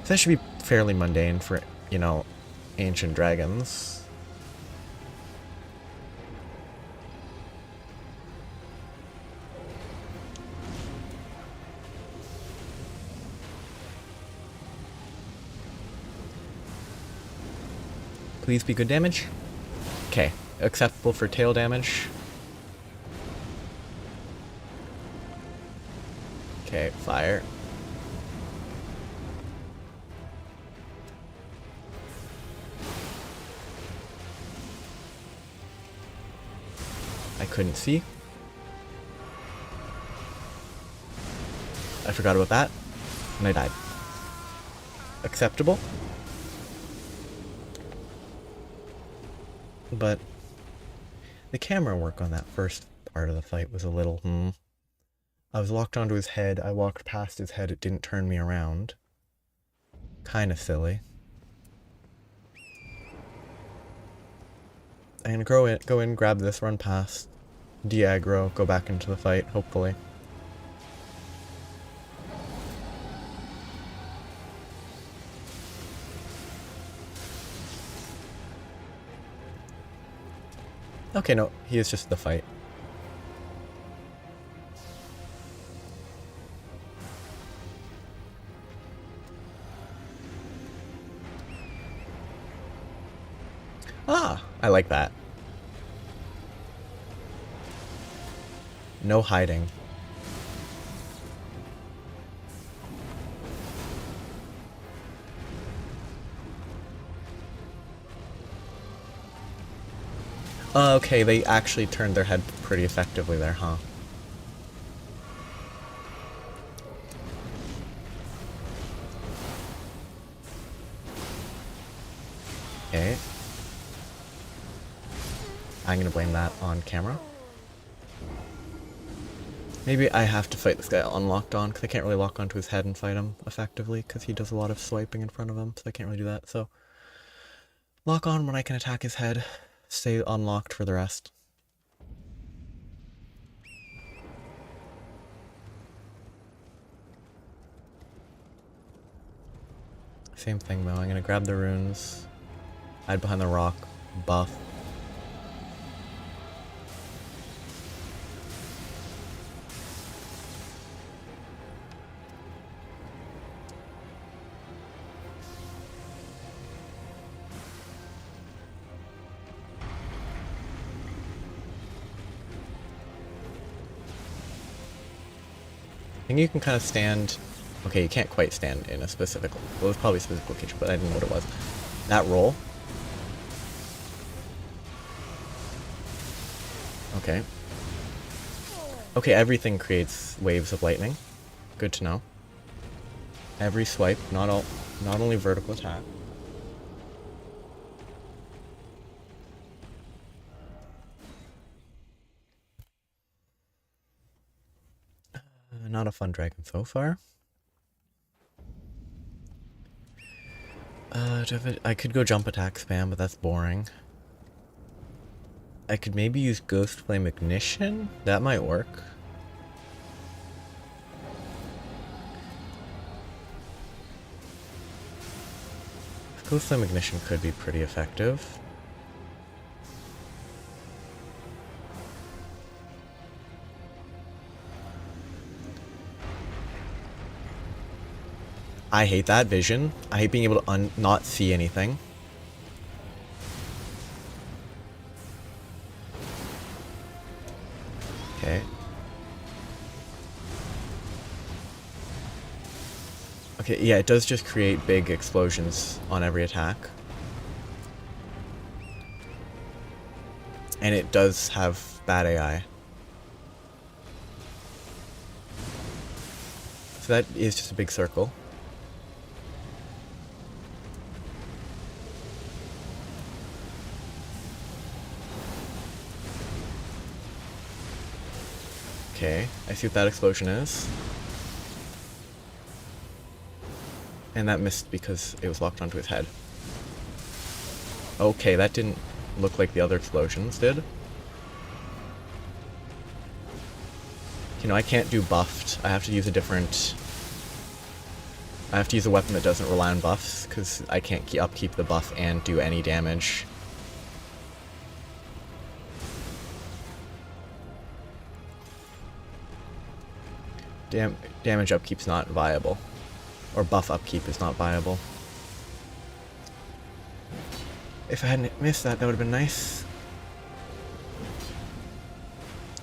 So that should be fairly mundane for, you know, ancient dragons. Please be good damage. Okay, acceptable for tail damage. Okay, fire. I couldn't see. I forgot about that, and I died. Acceptable. But the camera work on that first part of the fight was a little, I was locked onto his head, I walked past his head, it didn't turn me around. Kinda silly. I'm gonna go in, grab this, run past, de-aggro, go back into the fight, hopefully. Okay, no, he is just the fight. Ah, I like that. No hiding. Okay, they actually turned their head pretty effectively there, huh? Okay. I'm gonna blame that on camera. Maybe I have to fight this guy unlocked on, because I can't really lock onto his head and fight him effectively, because he does a lot of swiping in front of him, so I can't really do that, so... Lock on when I can attack his head, stay unlocked for the rest. Same thing though, I'm gonna grab the runes, hide behind the rock, buff. I think you can kind of stand... Okay, you can't quite stand in a specific... Well, it was probably a specific location, but I didn't know what it was. That roll. Okay. Okay, everything creates waves of lightning. Good to know. Every swipe, not only vertical attack. Not a fun dragon so far. I could go jump attack spam, but that's boring. I could maybe use Ghost Flame Ignition? That might work. Ghost Flame Ignition could be pretty effective. I hate that vision. I hate being able to not see anything. Okay. Okay, yeah, it does just create big explosions on every attack. And it does have bad AI. So that is just a big circle. Okay, I see what that explosion is. And that missed because it was locked onto his head. Okay, that didn't look like the other explosions did. You know, I can't do buffed. I have to use a different... I have to use a weapon that doesn't rely on buffs, because I can't upkeep the buff and do any damage. Damage upkeep's not viable. Or buff upkeep is not viable. If I hadn't missed that, that would have been nice.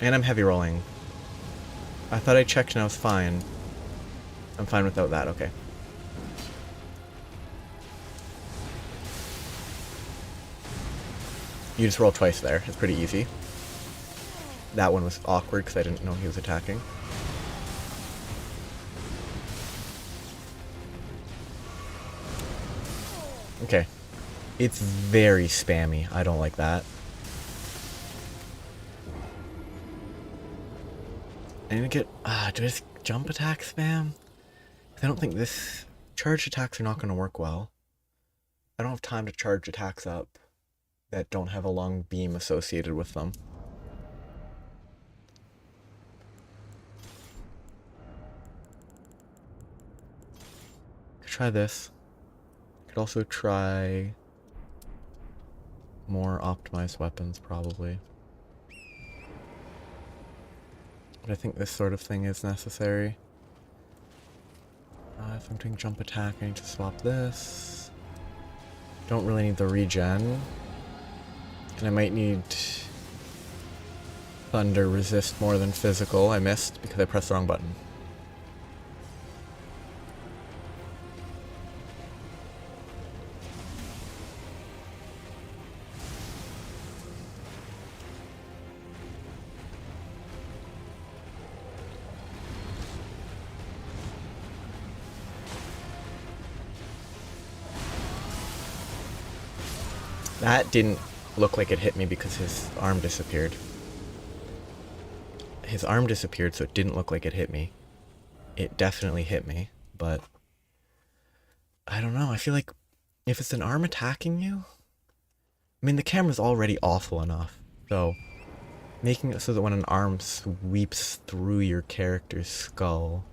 And I'm heavy rolling. I thought I checked and I was fine. I'm fine without that, okay. You just roll twice there. It's pretty easy. That one was awkward because I didn't know he was attacking. Okay. It's very spammy. I don't like that. I need to get... do I just jump attack spam? I don't think this... Charged attacks are not going to work well. I don't have time to charge attacks up that don't have a long beam associated with them. Could try this. Could also try more optimized weapons, probably. But I think this sort of thing is necessary. If I'm doing jump attack, I need to swap this. Don't really need the regen. And I might need thunder resist more than physical. I missed because I pressed the wrong button. That didn't look like it hit me because his arm disappeared. His arm disappeared, so it didn't look like it hit me. It definitely hit me, but... I don't know, I feel like if it's an arm attacking you... I mean, the camera's already awful enough, so... Making it so that when an arm sweeps through your character's skull...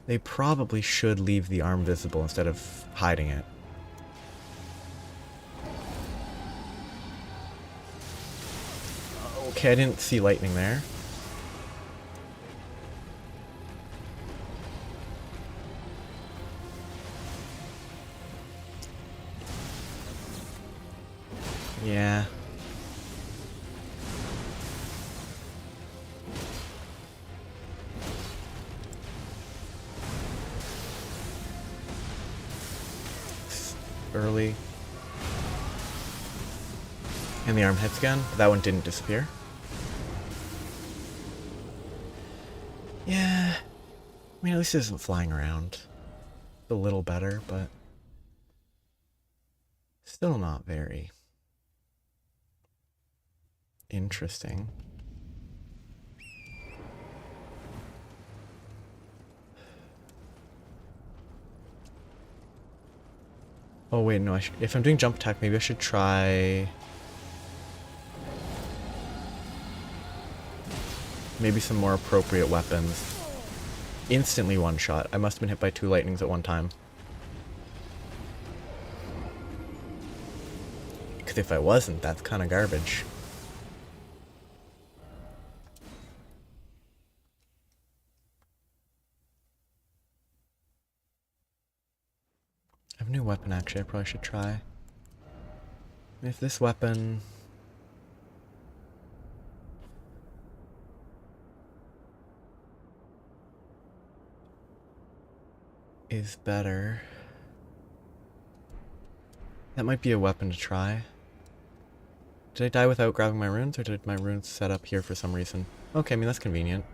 They probably should leave the arm visible instead of hiding it. Okay, I didn't see lightning there. Yeah. Early. And the arm hits again, but that one didn't disappear. Yeah, I mean, at least it isn't flying around. A little better, but still not very interesting. Oh wait, no, if I'm doing jump attack, maybe I should try... Maybe some more appropriate weapons. Instantly one shot. I must have been hit by 2 lightnings at one time. Because if I wasn't, that's kind of garbage. I have a new weapon actually I probably should try. If this weapon... is better. That might be a weapon to try. Did I die without grabbing my runes, or did my runes set up here for some reason? Okay, I mean, that's convenient.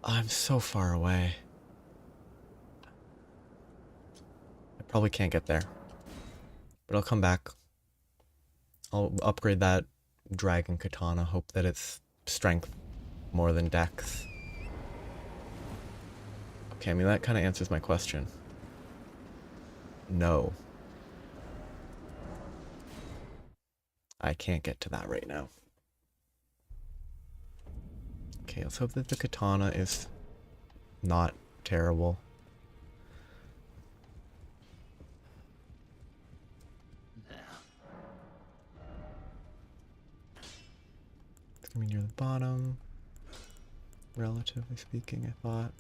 I'm so far away. I probably can't get there. But I'll come back. I'll upgrade that dragon katana, hope that it's strength more than dex. Okay, I mean, that kind of answers my question. No. I can't get to that right now. Okay, let's hope that the katana is not terrible. It's gonna be near the bottom, relatively speaking, I thought.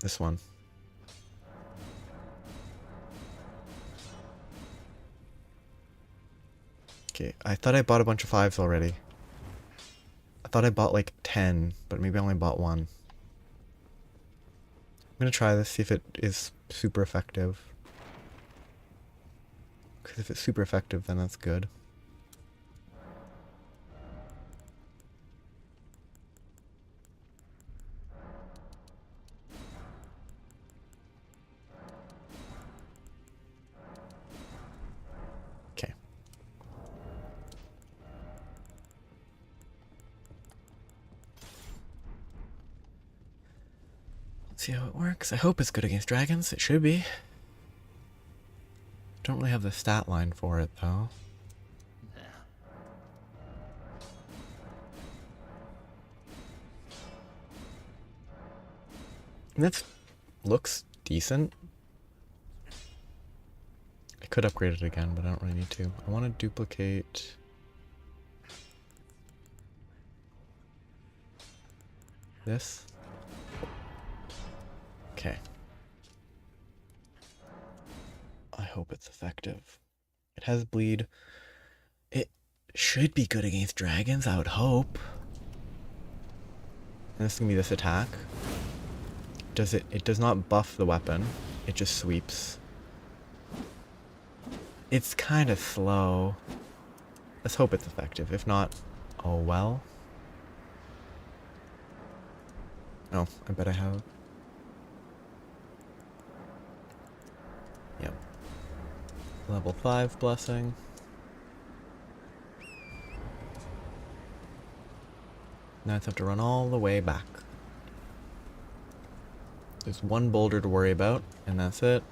This one. Okay, I thought I bought a bunch of 5s already. I thought I bought like 10, but maybe I only bought 1. I'm gonna try this, see if it is super effective. Because if it's super effective, then that's good. Okay. Let's see how it works. I hope it's good against dragons. It should be. Don't really have the stat line for it, though. This looks decent. I could upgrade it again, but I don't really need to. I want to duplicate this. Okay. I hope it's effective. It has bleed. It should be good against dragons, I would hope. And this is gonna be this attack. It does not buff the weapon, it just sweeps. It's kind of slow. Let's hope it's effective. If not, oh well. Oh, I bet I have. Yep. Level 5 blessing. Now I have to run all the way back. There's one boulder to worry about, and that's it.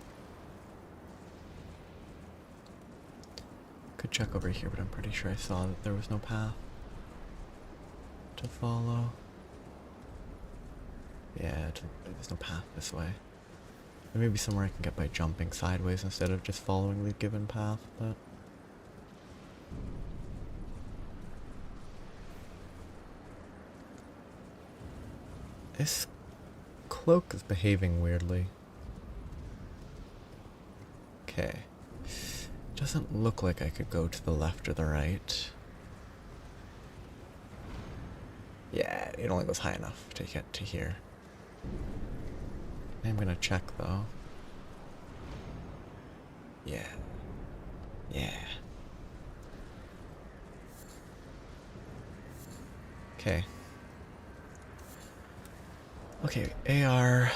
Could check over here, but I'm pretty sure I saw that there was no path to follow. Yeah, there's no path this way. There may be somewhere I can get by jumping sideways instead of just following the given path, but... This cloak is behaving weirdly. Okay. Doesn't look like I could go to the left or the right. Yeah, it only goes high enough to get to here. I'm gonna check though. Yeah. Yeah. Okay. Okay, AR.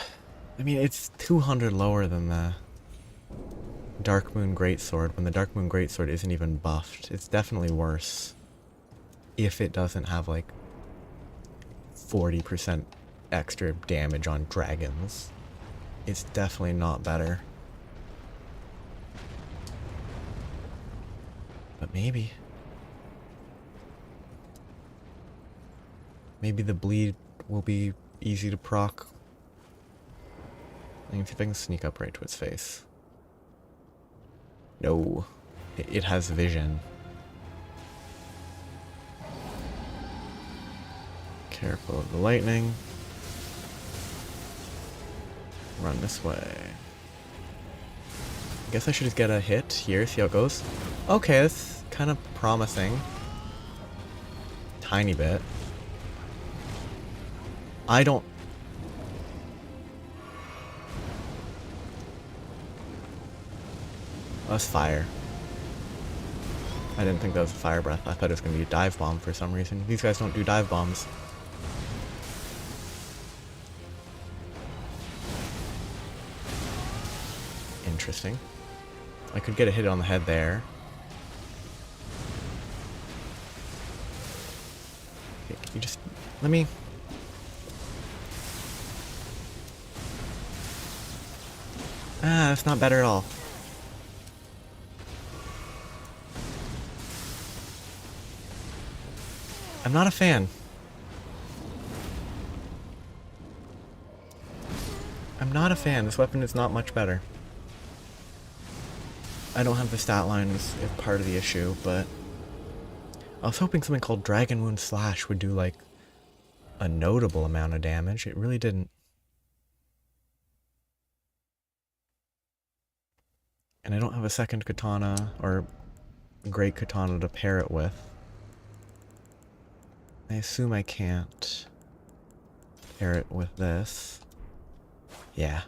I mean, it's 200 lower than the Dark Moon Greatsword, when the Dark Moon Greatsword isn't even buffed. It's definitely worse. If it doesn't have, like, 40% extra damage on dragons. It's definitely not better. But maybe. Maybe the bleed will be easy to proc. I can see if I can sneak up right to its face. No. It has vision. Careful of the lightning. Run this way. I guess I should just get a hit here, see how it goes. Okay, that's kind of promising. Tiny bit. I don't... That's fire. I didn't think that was a fire breath. I thought it was going to be a dive bomb for some reason. These guys don't do dive bombs. Interesting. I could get a hit on the head there. Okay, can you just... Let me... Ah, that's not better at all. I'm not a fan. I'm not a fan. This weapon is not much better. I don't have the stat line as part of the issue, but I was hoping something called Dragon Wound Slash would do like a notable amount of damage. It really didn't. And I don't have a second katana or great katana to pair it with. I assume I can't pair it with this. Yeah.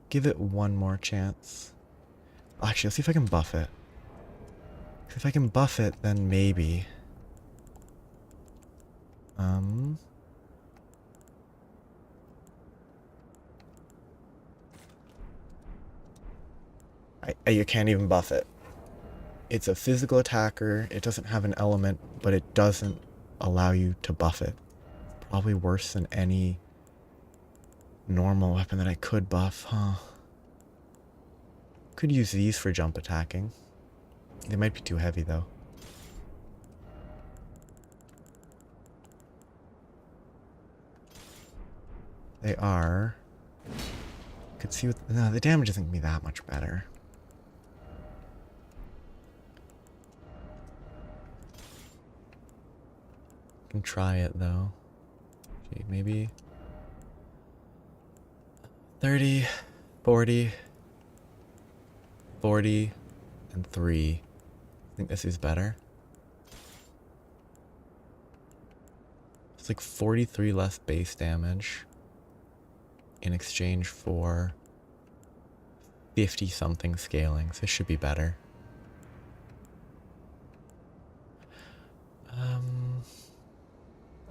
Give it one more chance. Actually, let's see if I can buff it. If I can buff it, then maybe. You can't even buff it. It's a physical attacker. It doesn't have an element, but it doesn't allow you to buff it. Probably worse than any normal weapon that I could buff, huh? Could use these for jump attacking. They might be too heavy though. They are. Could see what. No, the damage isn't gonna be that much better. Can try it though. Okay, maybe 30, 40, 40, and 3. I think this is better. It's like 43 less base damage in exchange for 50 something scaling. So this should be better.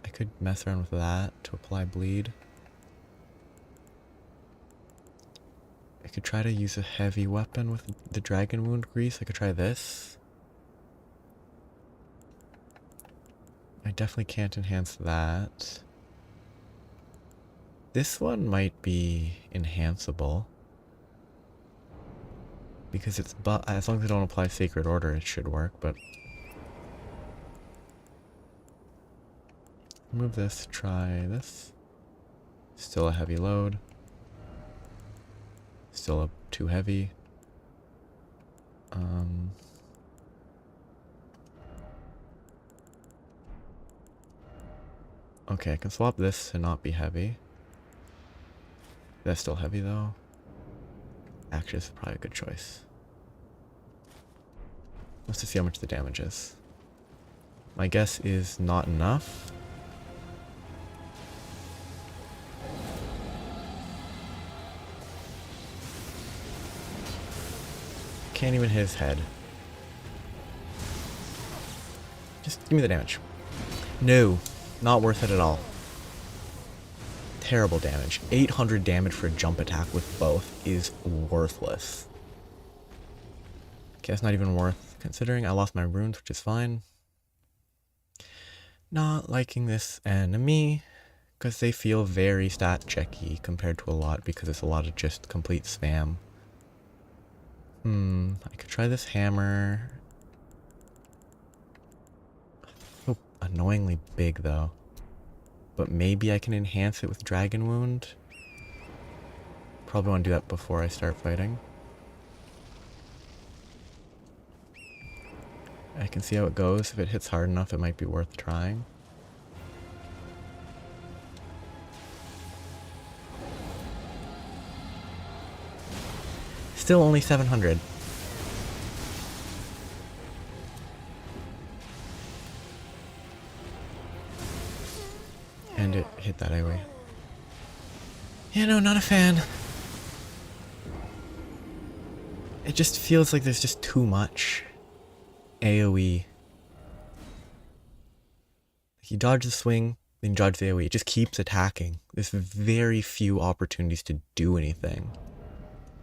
I could mess around with that to apply bleed. I could try to use a heavy weapon with the dragon wound grease. I could try this. I definitely can't enhance that. This one might be enhanceable. Because it's as long as I don't apply Sacred Order, it should work, but remove this, try this. Still a heavy load. Still too heavy. Okay, I can swap this to not be heavy. That's still heavy though. Actually, this is probably a good choice. Let's just see how much the damage is. My guess is not enough. Can't even hit his head. Just give me the damage. No, not worth it at all. Terrible damage. 800 damage for a jump attack with both is worthless. Okay, that's not even worth considering. I lost my runes, which is fine. Not liking this enemy because they feel very stat checky compared to a lot because it's a lot of just complete spam. I could try this hammer. So annoyingly big though. But maybe I can enhance it with Dragon Wound. Probably want to do that before I start fighting. I can see how it goes. If it hits hard enough, it might be worth trying. Still only 700. And it hit that anyway. Yeah, no, not a fan. It just feels like there's just too much AoE. You dodge the swing, then dodge the AoE. It just keeps attacking. There's very few opportunities to do anything.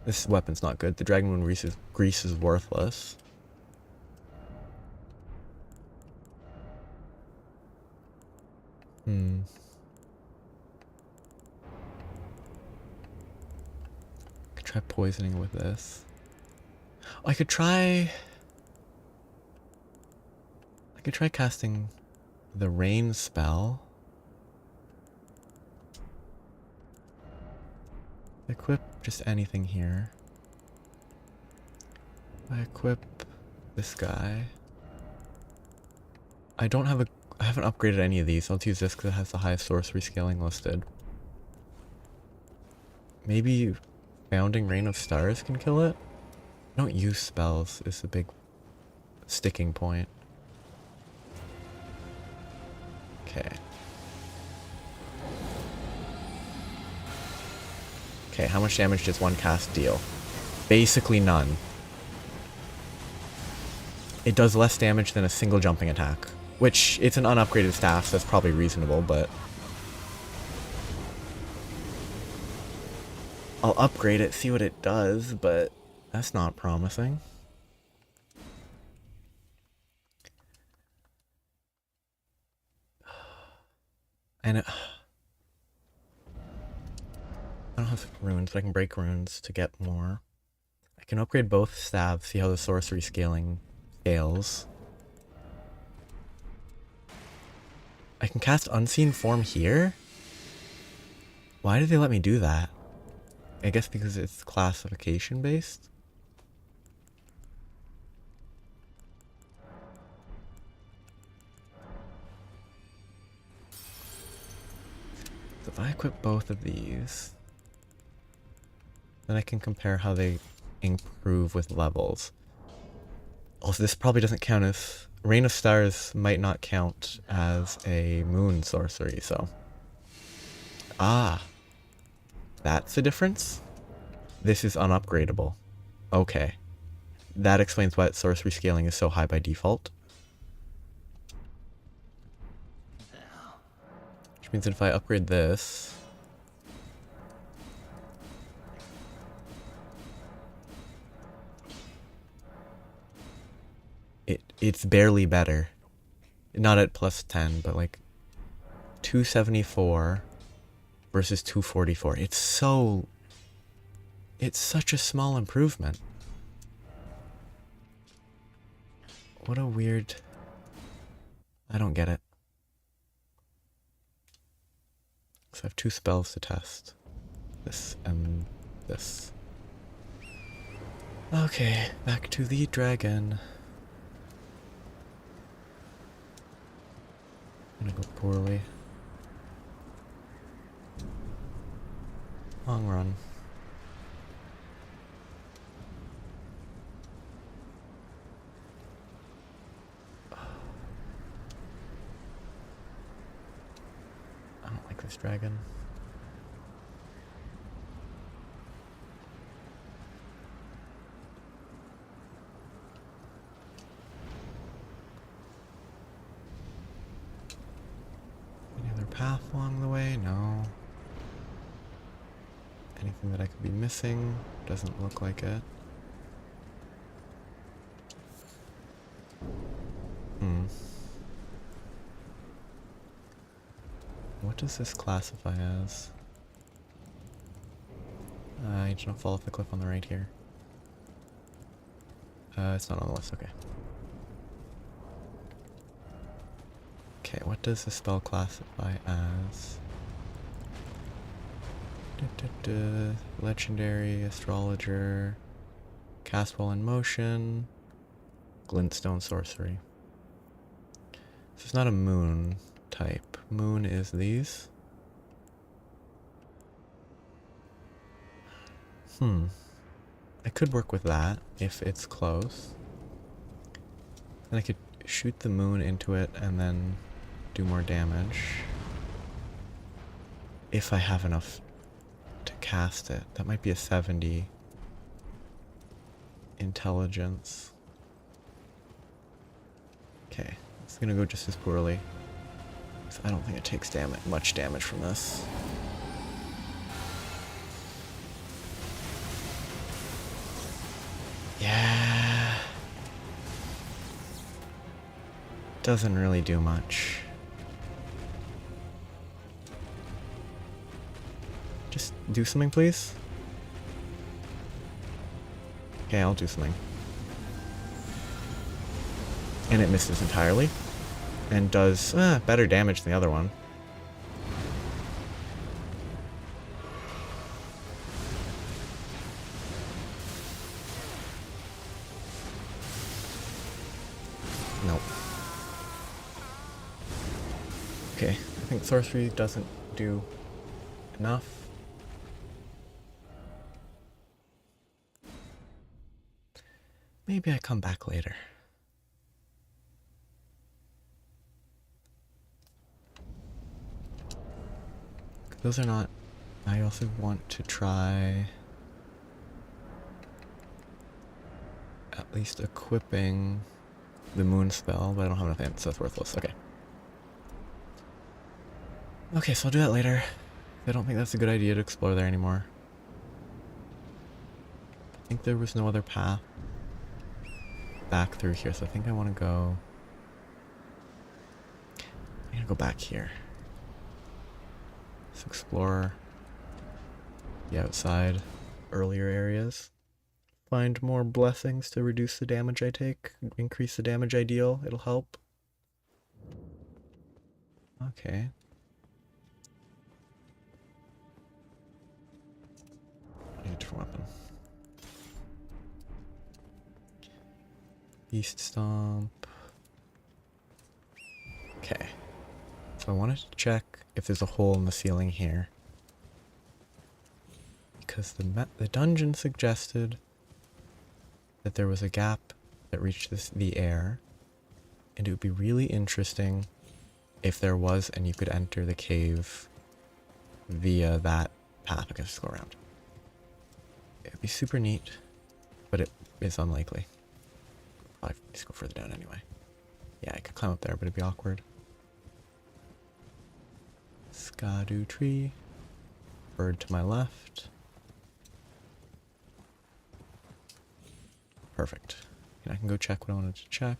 This weapon's not good. The Dragon Moon grease is worthless. Could try poisoning with this. Oh, I could try casting the rain spell. Equip just anything here. I equip this guy. I haven't upgraded any of these. I'll use this because it has the highest sorcery scaling listed. Maybe Founding Rain of Stars can kill it? I don't use spells is the big sticking point. Okay. Okay, how much damage does one cast deal? Basically none. It does less damage than a single jumping attack. Which, it's an unupgraded staff, so that's probably reasonable, but... I'll upgrade it, see what it does, but that's not promising. And I don't have runes, but I can break runes to get more. I can upgrade both stabs, see how the sorcery scaling scales. I can cast Unseen Form here? Why did they let me do that? I guess because it's classification based? So if I equip both of these, then I can compare how they improve with levels. Also, this probably doesn't count as... Rain of Stars might not count as a moon sorcery, so... Ah! That's the difference? This is unupgradable. Okay. That explains why sorcery scaling is so high by default. Which means that if I upgrade this... It's barely better. Not at plus 10, but like 274 versus 244. It's such a small improvement. What a weird... I don't get it. So I have two spells to test. This and this. Okay, back to the dragon. Gonna go poorly. Long run. I don't like this dragon. Path along the way? No. Anything that I could be missing? Doesn't look like it. What does this classify as? I need to fall off the cliff on the right here. It's not on the list, okay. Okay, what does the spell classify as? Legendary, Astrologer, Cast while in motion, Glintstone Sorcery. So it's not a moon type. Moon is these. I could work with that if it's close. Then I could shoot the moon into it and then do more damage. If I have enough to cast it. That might be a 70 intelligence. Okay, it's gonna go just as poorly. So I don't think it takes much damage from this. Yeah. Doesn't really do much. Just do something, please. Okay, I'll do something. And it misses entirely. And does better damage than the other one. Nope. Okay, I think sorcery doesn't do enough. Maybe I come back later. Those are not... I also want to try... at least equipping the moon spell, but I don't have enough ants, so it's worthless. Okay. Okay, so I'll do that later. I don't think that's a good idea to explore there anymore. I think there was no other path back through here, so I think I want to go... I'm gonna go back here. Let's explore the outside, earlier areas. Find more blessings to reduce the damage I take, increase the damage I deal, it'll help. Okay. I need a different weapon. Beast Stomp. Okay. So I wanted to check if there's a hole in the ceiling here. Because the dungeon suggested that there was a gap that reached the air. And it would be really interesting if there was and you could enter the cave via that path. Okay, let's go around. It'd be super neat, but it is unlikely. Probably just go further down anyway. Yeah, I could climb up there, but it'd be awkward. Erdtree. Bird to my left. Perfect. And I can go check what I wanted to check.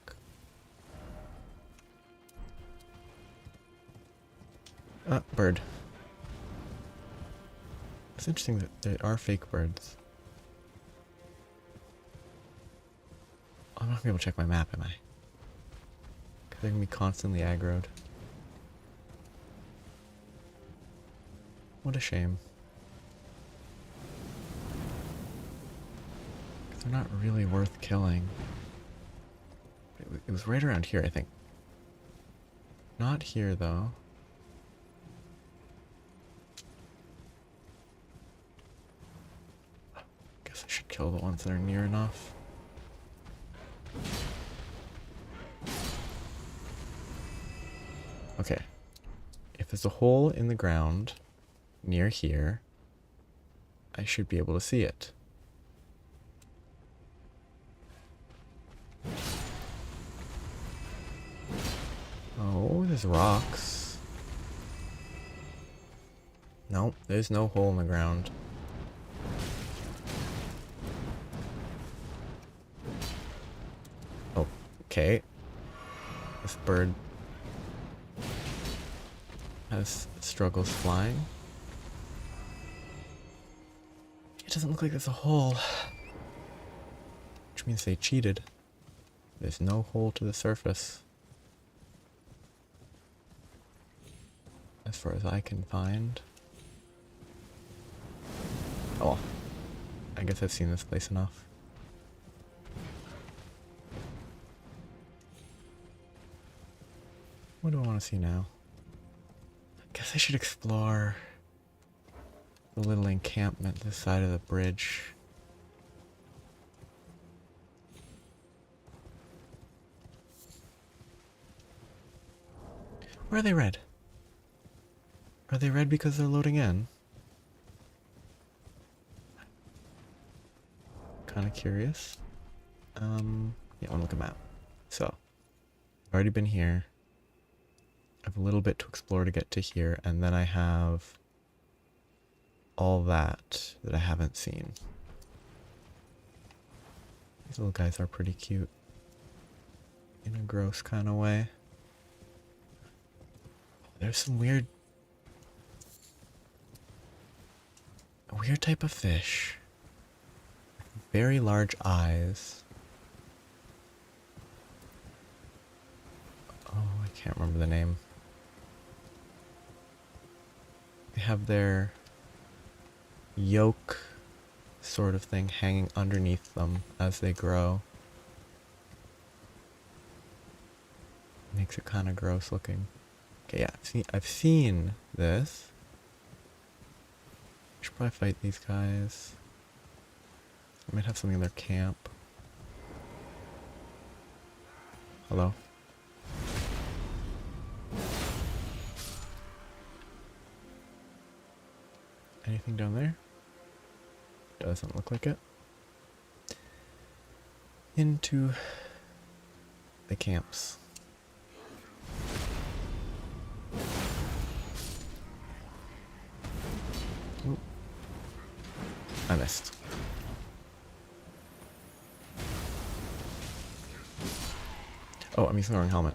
Bird. It's interesting that there are fake birds. I'm not gonna be able to check my map, am I? Because they're gonna be constantly aggroed. What a shame. Because they're not really worth killing. It was right around here, I think. Not here, though. Guess I should kill the ones that are near enough. Okay. If there's a hole in the ground near here, I should be able to see it. Oh, there's rocks. Nope, there's no hole in the ground. Okay. This bird has struggles flying. It doesn't look like there's a hole. Which means they cheated. There's no hole to the surface. As far as I can find. Oh well. I guess I've seen this place enough. What do I want to see now? I guess I should explore the little encampment this side of the bridge. Where are they red? Are they red because they're loading in? Kind of curious. Yeah, I want to look at a map. So, I've already been here. I have a little bit to explore to get to here, and then I have all that I haven't seen. These little guys are pretty cute. In a gross kind of way. There's some a weird type of fish. Very large eyes. Oh, I can't remember the name. They have their yolk sort of thing hanging underneath them as they grow. Makes it kind of gross looking. Okay, yeah, I've seen this. Should probably fight these guys. I might have something in their camp. Hello? Anything down there? Doesn't look like it. Into the camps. Ooh. I missed. Oh, I'm using the wrong helmet.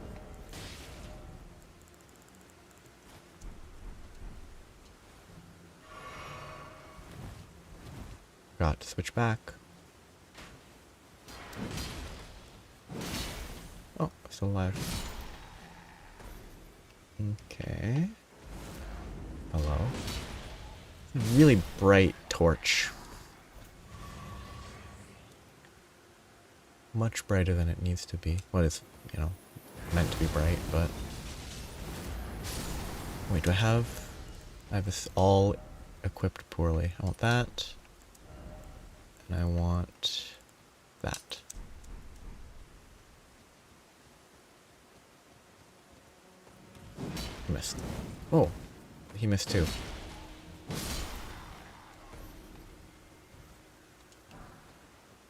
Got to switch back. Oh, still alive. Okay. Hello. Really bright torch. Much brighter than it needs to be. Well, it's, you know, meant to be bright, but... Wait, do I have... I have this all equipped poorly. I want that. And I want... that. Missed. Oh, he missed too.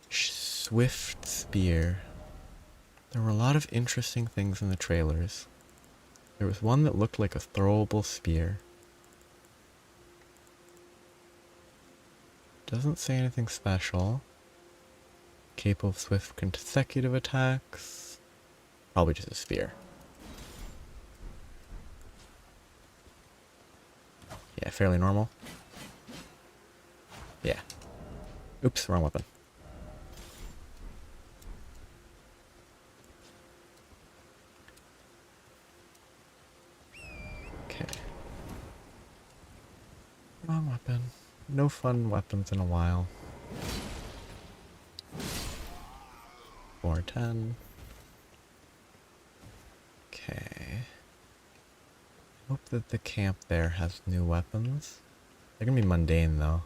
Swift spear. There were a lot of interesting things in the trailers. There was one that looked like a throwable spear. Doesn't say anything special. Capable of swift consecutive attacks. Probably just a spear. Yeah, fairly normal. Yeah. Oops, wrong weapon. Okay. Wrong weapon. No fun weapons in a while. 410. Okay. Hope that the camp there has new weapons. They're gonna be mundane though.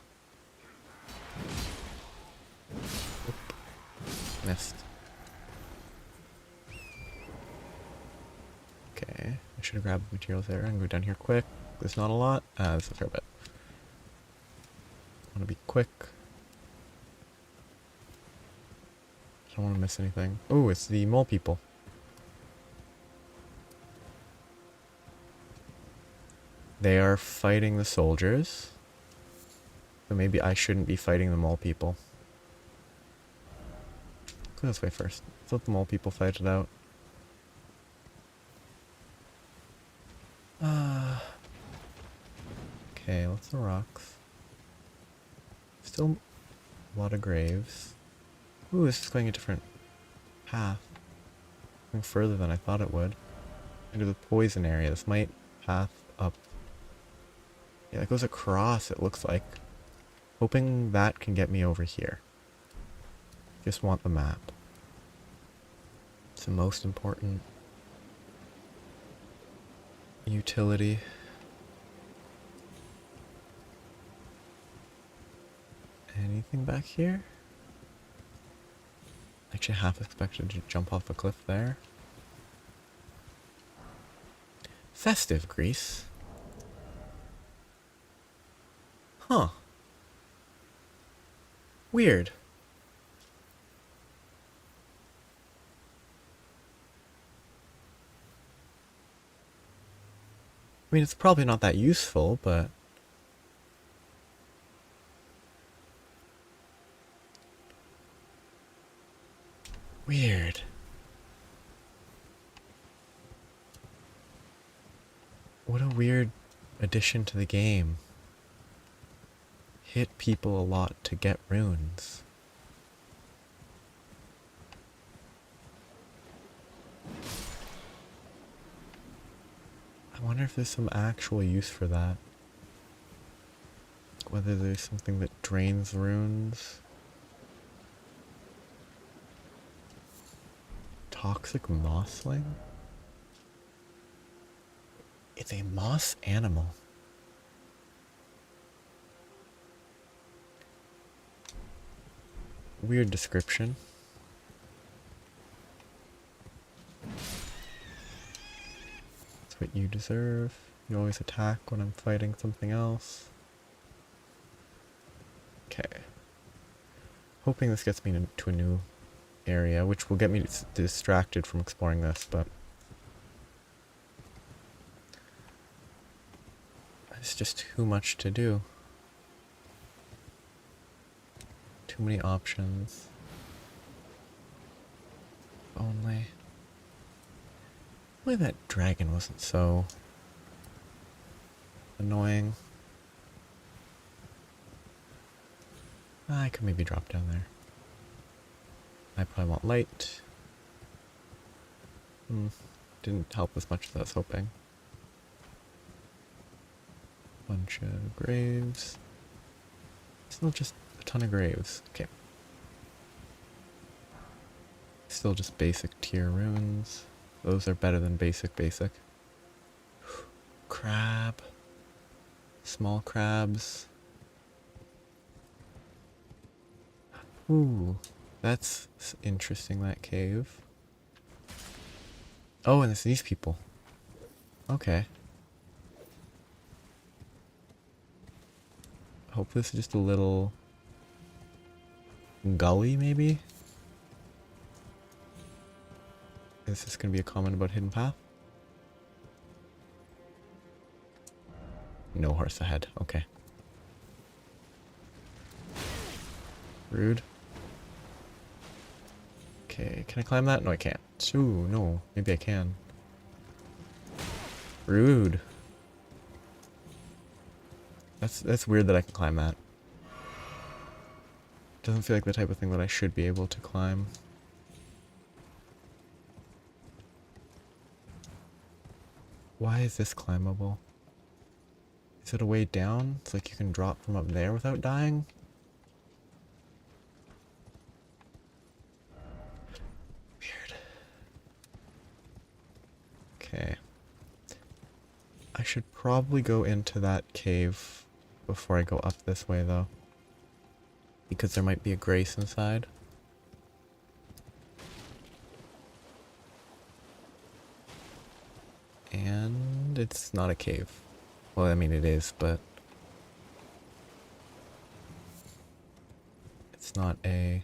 Oop. Missed. Okay, I should have grabbed materials there and go down here quick. There's not a lot. There's a fair bit. I want to be quick. Don't want to miss anything. Oh, it's the mole people. They are fighting the soldiers. So maybe I shouldn't be fighting the mole people. Go this way first. Let's let the mole people fight it out. Okay, lots of rocks. Still a lot of graves. Ooh, this is going a different path. Going further than I thought it would. Into the poison area. This might path up. Yeah, it goes across, it looks like. Hoping that can get me over here. Just want the map. It's the most important utility. Anything back here? Actually, half expected to jump off a cliff there. Festive Greece. Huh. Weird. I mean, it's probably not that useful, but... Weird. What a weird addition to the game. Hit people a lot to get runes. I wonder if there's some actual use for that. Whether there's something that drains runes. Toxic mossling? It's a moss animal. Weird description. That's what you deserve. You always attack when I'm fighting something else. Okay. Hoping this gets me to a new area, which will get me distracted from exploring this, but it's just too much to do. Too many options. Only that dragon wasn't so annoying. I could maybe drop down there. I probably want light. Didn't help as much as I was hoping. Bunch of graves. Still just a ton of graves. Okay. Still just basic tier runes. Those are better than basic. Crab. Small crabs. Ooh, that's interesting, that cave. Oh, and it's these people. Okay. Hope this is just a little gully, maybe? Is this going to be a comment about hidden path? No horse ahead. Okay. Rude. Okay, can I climb that? No, I can't. Ooh, no. Maybe I can. Rude. That's weird that I can climb that. Doesn't feel like the type of thing that I should be able to climb. Why is this climbable? Is it a way down? It's like you can drop from up there without dying? Weird. Okay. I should probably go into that cave before I go up this way, though. Because there might be a grace inside. And it's not a cave. Well, I mean it is, but it's not a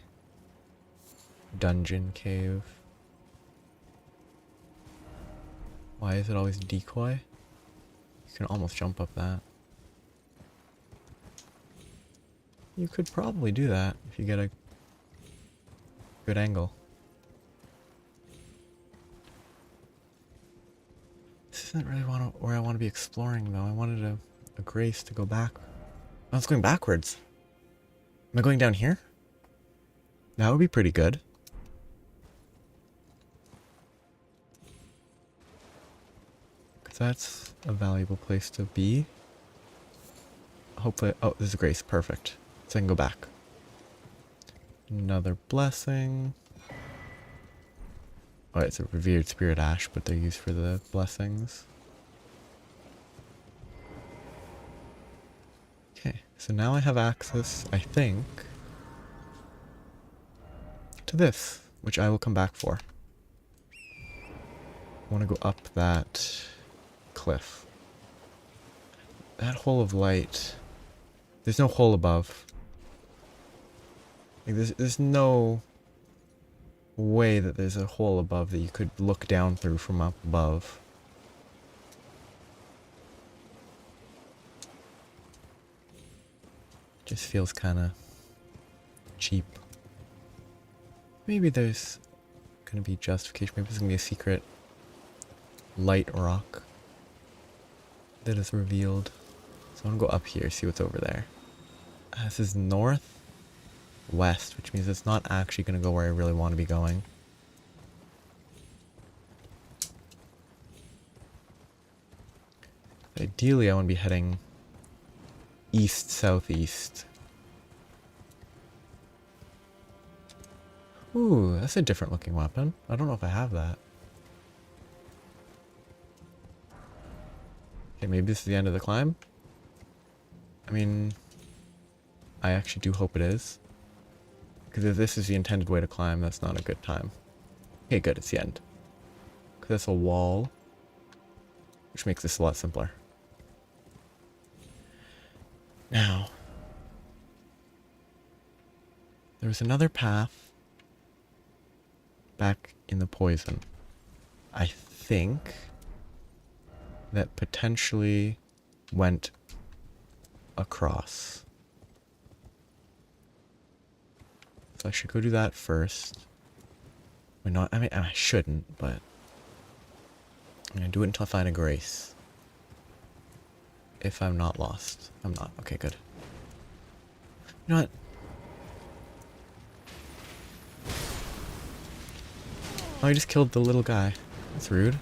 dungeon cave. Why is it always decoy? You can almost jump up that. You could probably do that if you get a good angle. This isn't really where I want to be exploring, though. I wanted a grace to go back. Oh, it's going backwards. Am I going down here? That would be pretty good. Because that's a valuable place to be. Hopefully... Oh, this is a grace. Perfect. So I can go back. Another blessing. Oh, it's a revered spirit ash, but they're used for the blessings. Okay, so now I have access, I think, to this, which I will come back for. I want to go up that cliff. That hole of light. There's no hole above. Like, there's no way that there's a hole above that you could look down through from up above. Just feels kind of cheap. Maybe there's gonna be justification. Maybe there's gonna be a secret light rock that is revealed. So I want to go up here, see what's over there. This is north west, which means it's not actually going to go where I really want to be going. Ideally, I want to be heading east-southeast. Ooh, that's a different looking weapon. I don't know if I have that. Okay, maybe this is the end of the climb? I mean, I actually do hope it is. Because if this is the intended way to climb, that's not a good time. Okay, good, it's the end. Because that's a wall. Which makes this a lot simpler. Now, there was another path back in the poison. I think that potentially went across. So I should go do that first. I mean, I shouldn't, but I'm gonna do it until I find a grace. If I'm not lost. I'm not. Okay, good. You know what? Oh, I just killed the little guy. That's rude.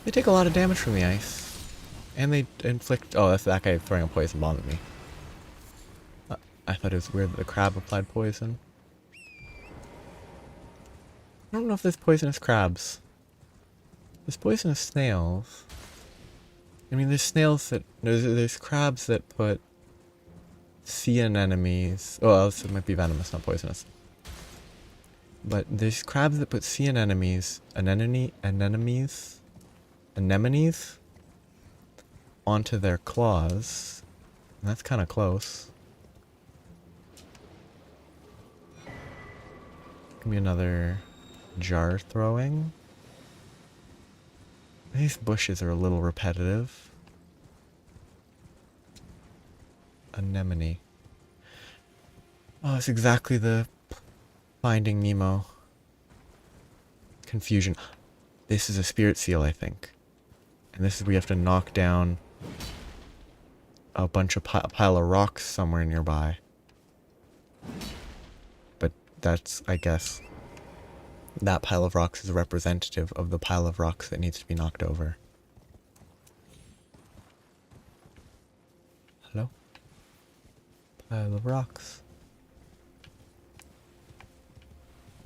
They take a lot of damage from the ice. And they inflict... Oh, that's that guy throwing a poison bomb at me. I thought it was weird that the crab applied poison. I don't know if there's poisonous crabs. There's poisonous snails. I mean, there's snails that... There's crabs that put sea anemones... Oh, else it might be venomous, not poisonous. But there's crabs that put sea anemones... Anemones? Onto their claws. And that's kind of close. Give me another jar throwing. These bushes are a little repetitive. Anemone. Oh, it's exactly the Finding Nemo confusion. This is a spirit seal, I think. And this is where you have to knock down a bunch of pile of rocks somewhere nearby. But that's, I guess, that pile of rocks is representative of the pile of rocks that needs to be knocked over. Hello? Pile of rocks.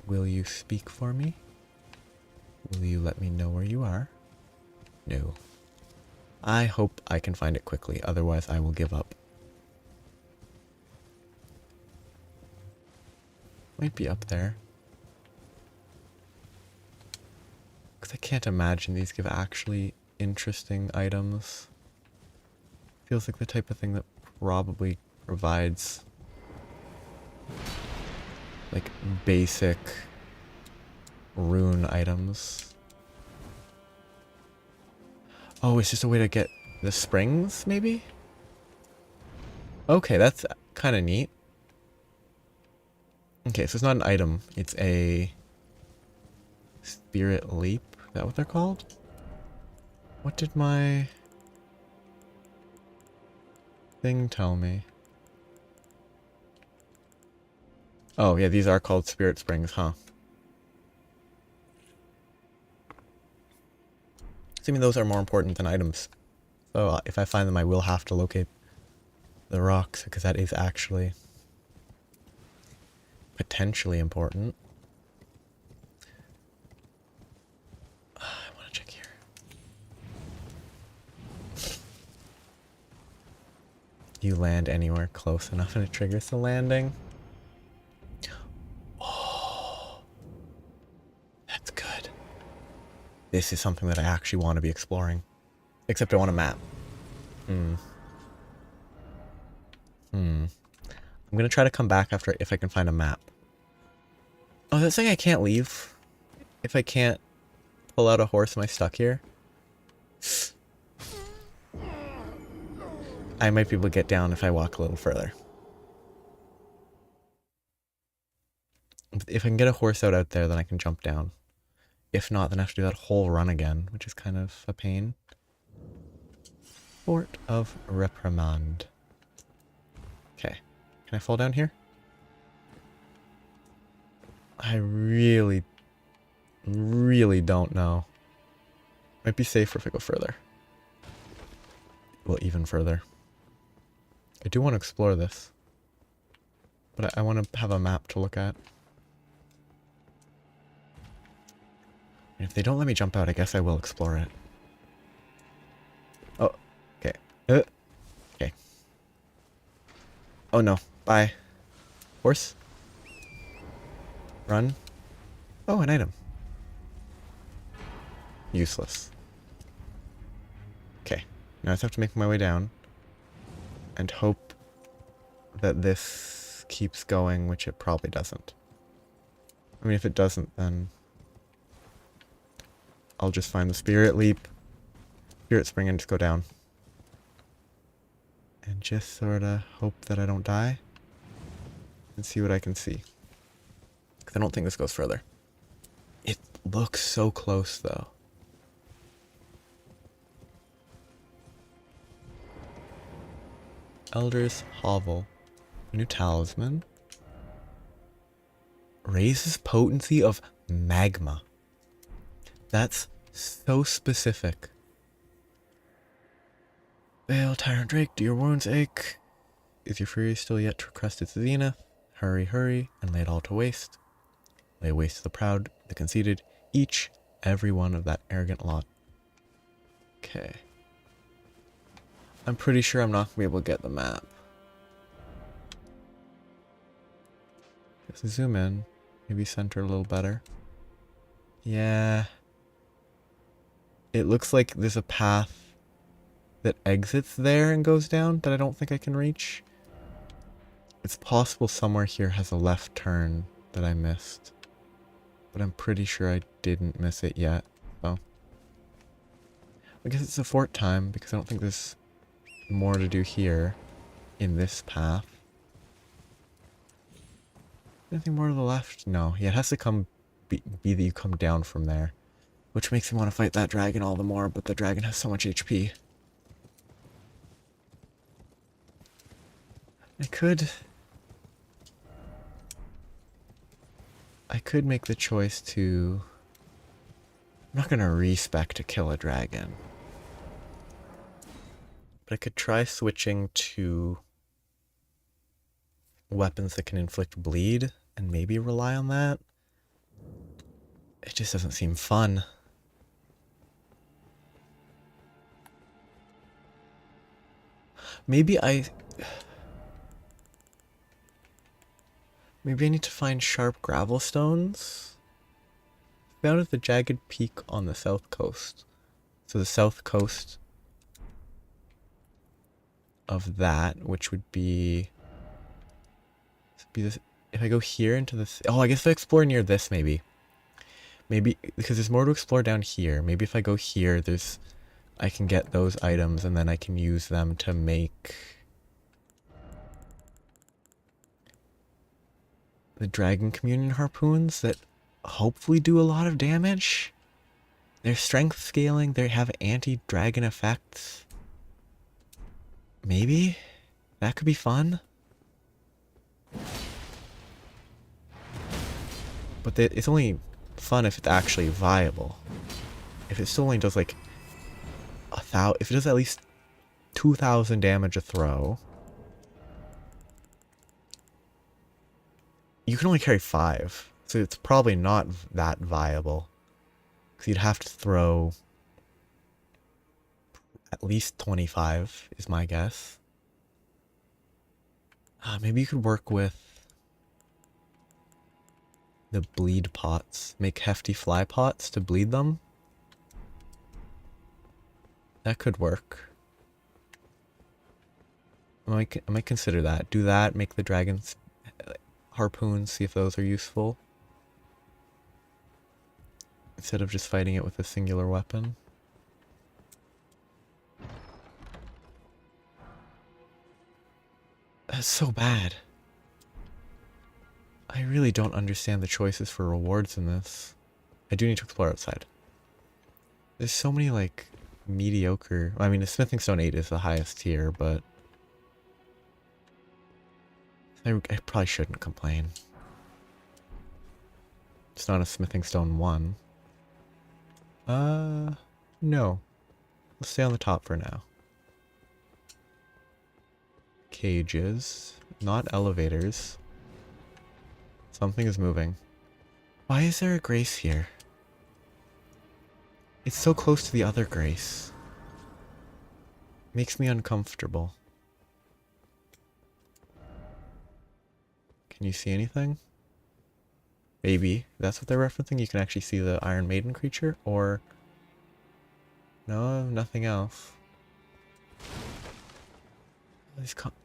Will you speak for me? Will you let me know where you are? No. I hope I can find it quickly, otherwise I will give up. Might be up there. Because I can't imagine these give actually interesting items. Feels like the type of thing that probably provides like basic rune items. Oh, it's just a way to get the springs, maybe? Okay, that's kind of neat. Okay, so it's not an item. It's a spirit leap. Is that what they're called? What did my thing tell me? Oh, yeah, these are called spirit springs, huh? Assuming those are more important than items. So if I find them, I will have to locate the rocks, because that is actually potentially important. I want to check here. You land anywhere close enough and it triggers the landing. Oh, that's good. This is something that I actually want to be exploring. Except I want a map. I'm gonna try to come back after if I can find a map. Oh, that's saying I can't leave? If I can't pull out a horse, am I stuck here? I might be able to get down if I walk a little further. If I can get a horse out there, then I can jump down. If not, then I have to do that whole run again, which is kind of a pain. Fort of Reprimand. Okay. Can I fall down here? I really don't know. Might be safer if I go further. Well, even further. I do want to explore this. But I want to have a map to look at. And if they don't let me jump out, I guess I will explore it. Oh, okay. Okay. Oh no. Bye. Horse? Run. Oh, an item. Useless. Okay. Now I just have to make my way down. And hope that this keeps going, which it probably doesn't. I mean, if it doesn't, then I'll just find the Spirit Leap, Spirit Spring, and just go down. And just sort of hope that I don't die. And see what I can see. Because I don't think this goes further. It looks so close, though. Elder's Hovel. New talisman. Raises potency of magma. That's so specific. Veil, Tyrant Drake, do your wounds ache? Is your fury still yet to crest its zenith? Hurry, hurry, and lay it all to waste. Lay waste to the proud, the conceited, each, every one of that arrogant lot. Okay. I'm pretty sure I'm not going to be able to get the map. Just zoom in. Maybe center a little better. Yeah. It looks like there's a path that exits there and goes down that I don't think I can reach. It's possible somewhere here has a left turn that I missed. But I'm pretty sure I didn't miss it yet. So I guess it's a fort time because I don't think there's more to do here in this path. Anything more to the left? No. Yeah, it has to come be that you come down from there. Which makes me want to fight that dragon all the more, but the dragon has so much HP. I could make the choice to... I'm not going to respec to kill a dragon. But I could try switching to weapons that can inflict bleed and maybe rely on that. It just doesn't seem fun. Maybe I need to find sharp gravel stones. Found at the jagged peak on the south coast. So the south coast of that, which would be this. If I go here into this, oh, I guess if I explore near this, maybe because there's more to explore down here. Maybe if I go here, I can get those items and then I can use them to make the Dragon Communion harpoons that hopefully do a lot of damage. They're strength scaling, they have anti-dragon effects. Maybe? That could be fun. But it's only fun if it's actually viable. If it still only does like if it does at least 2,000 damage a throw, you can only carry 5, so it's probably not that viable. Because you'd have to throw at least 25, is my guess. Maybe you could work with the bleed pots. Make hefty fly pots to bleed them. That could work. I might consider that. Do that, make the dragon's harpoons, see if those are useful. Instead of just fighting it with a singular weapon. That's so bad. I really don't understand the choices for rewards in this. I do need to explore outside. There's so many, like, mediocre... I mean, the Smithing Stone 8 is the highest tier, but... I probably shouldn't complain. It's not a Smithing Stone 1. No. Let's stay on the top for now. Cages. Not elevators. Something is moving. Why is there a grace here? It's so close to the other grace. Makes me uncomfortable. Can you see anything? Maybe. That's what they're referencing? You can actually see the Iron Maiden creature? Or... no, nothing else.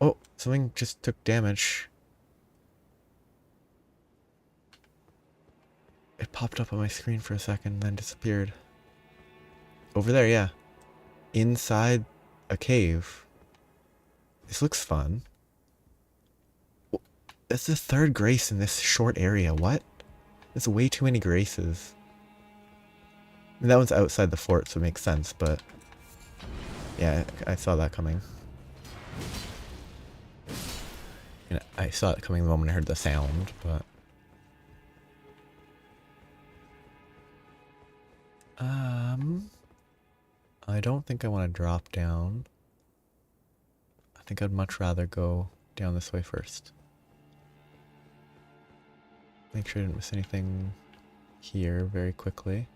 Oh, something just took damage. It popped up on my screen for a second, then disappeared. Over there, yeah. Inside a cave. This looks fun. That's the third grace in this short area. What? That's way too many graces. I mean, that one's outside the fort, so it makes sense, but... yeah, I saw that coming. And I saw it coming the moment I heard the sound, but... I don't think I want to drop down. I think I'd much rather go down this way first. Make sure I didn't miss anything here very quickly.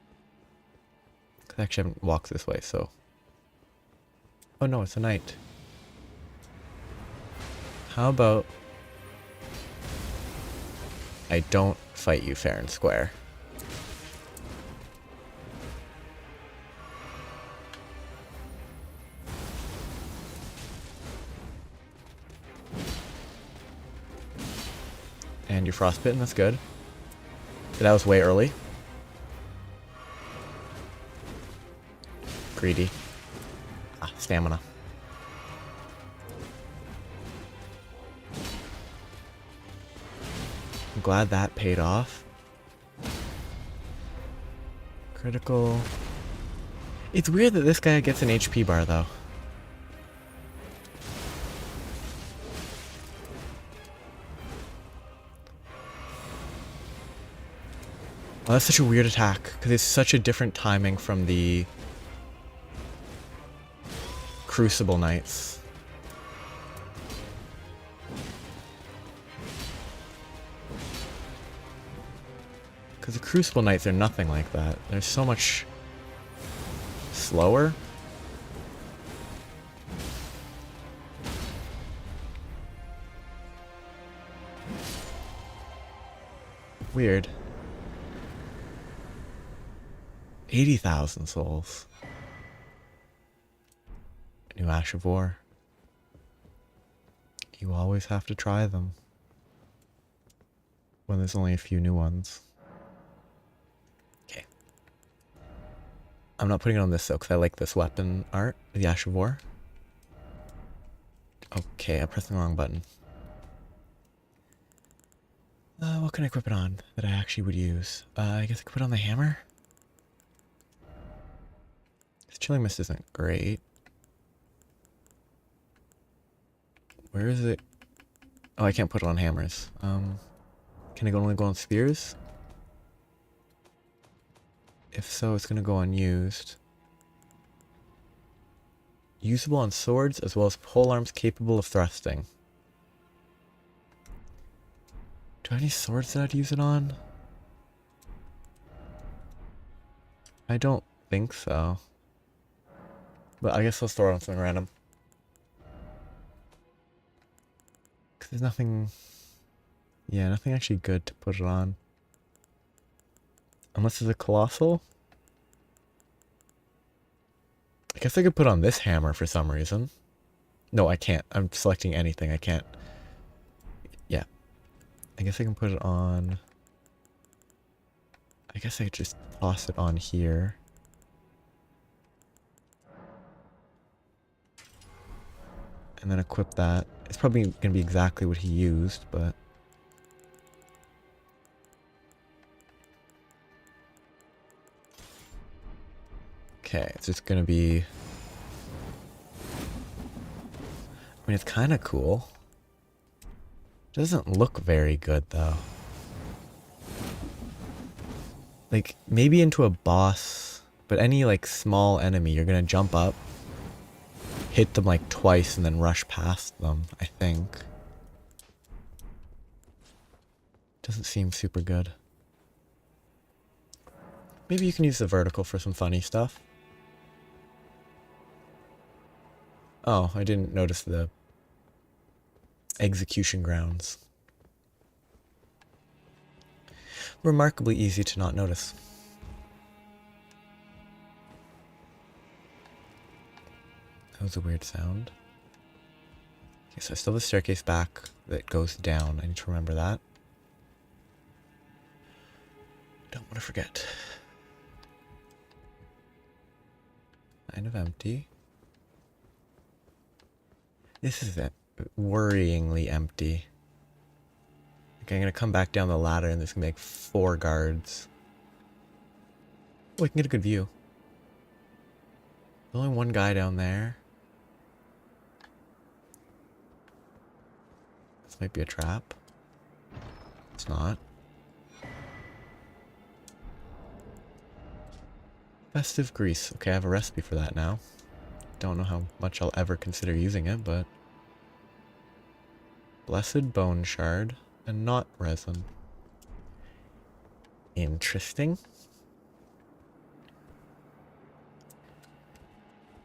I actually haven't walked this way, so... oh no, it's a knight. How about... I don't fight you fair and square. And you're frostbitten, that's good. That was way early. Greedy. Ah, stamina. I'm glad that paid off. Critical. It's weird that this guy gets an HP bar, though. Oh, that's such a weird attack, because it's such a different timing from the Crucible Knights. Because the Crucible Knights are nothing like that. They're so much slower. Weird. 80,000 souls. New Ash of War. You always have to try them. When there's only a few new ones. Okay. I'm not putting it on this though, because I like this weapon art, the Ash of War. Okay, I pressed the wrong button. What can I equip it on that I actually would use? I guess I could put on the hammer? This Chilling Mist isn't great. Where is it? Oh, I can't put it on hammers. Can I only go on spears? If so, it's gonna go unused. Usable on swords, as well as pole arms capable of thrusting. Do I have any swords that I'd use it on? I don't think so. But I guess I'll throw it on something random. Because there's nothing... yeah, nothing actually good to put it on. Unless it's a colossal? I guess I could put on this hammer for some reason. No, I can't. I'm selecting anything. I can't. Yeah. I guess I can put it on... I guess I could just toss it on here. And then equip that. It's probably going to be exactly what he used, but... okay, it's just going to be... I mean, it's kind of cool. Doesn't look very good, though. Like, maybe into a boss, but any, like, small enemy, you're going to jump up, hit them, like, twice, and then rush past them, I think. Doesn't seem super good. Maybe you can use the vertical for some funny stuff. Oh, I didn't notice the execution grounds. Remarkably easy to not notice. That was a weird sound. Okay, so I still have a staircase back that goes down. I need to remember that. Don't want to forget. Kind of empty. This is worryingly empty. Okay, I'm gonna come back down the ladder and this can make 4 guards. Oh, I can get a good view. There's only one guy down there. This might be a trap. It's not. Festive grease. Okay, I have a recipe for that now. Don't know how much I'll ever consider using it, but... Blessed bone shard and not resin. Interesting.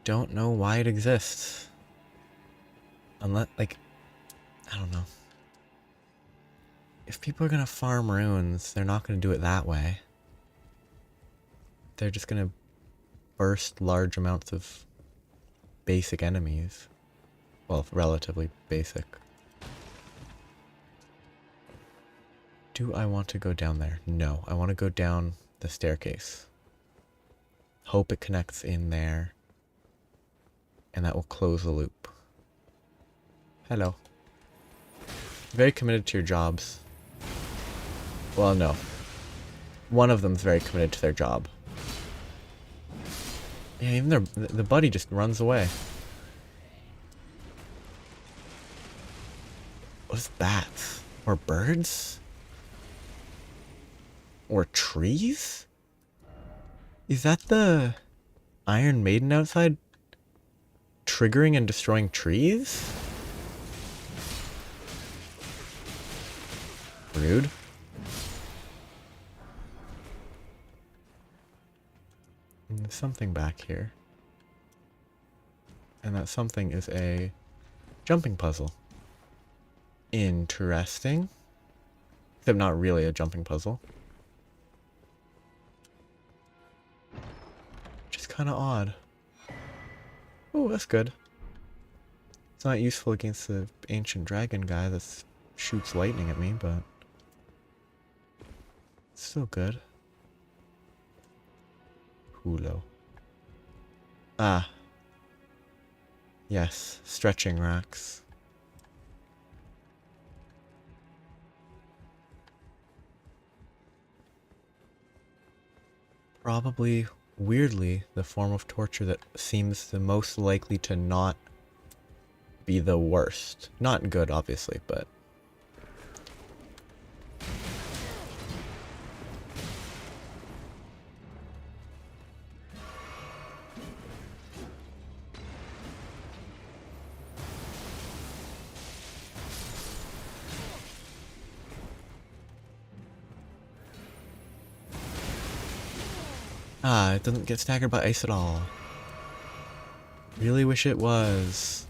Don't know why it exists. Unless, like, I don't know. If people are gonna farm runes, they're not gonna do it that way. They're just gonna burst large amounts of basic enemies. Well, relatively basic. Do I want to go down there? No, I want to go down the staircase. Hope it connects in there. And that will close the loop. Hello. Very committed to your jobs. Well, no. One of them's very committed to their job. Yeah, even the buddy just runs away. What is bats? Or birds? Or trees? Is that the Iron Maiden outside triggering and destroying trees? Rude. And there's something back here. And that something is a jumping puzzle. Interesting. Except not really a jumping puzzle. Which is kind of odd. Oh, that's good. It's not useful against the ancient dragon guy that shoots lightning at me, but it's still good. Hulo. Ah. Yes, stretching racks. Probably, weirdly, the form of torture that seems the most likely to not be the worst. Not good, obviously, but... Ah, it doesn't get staggered by ice at all. Really wish it was.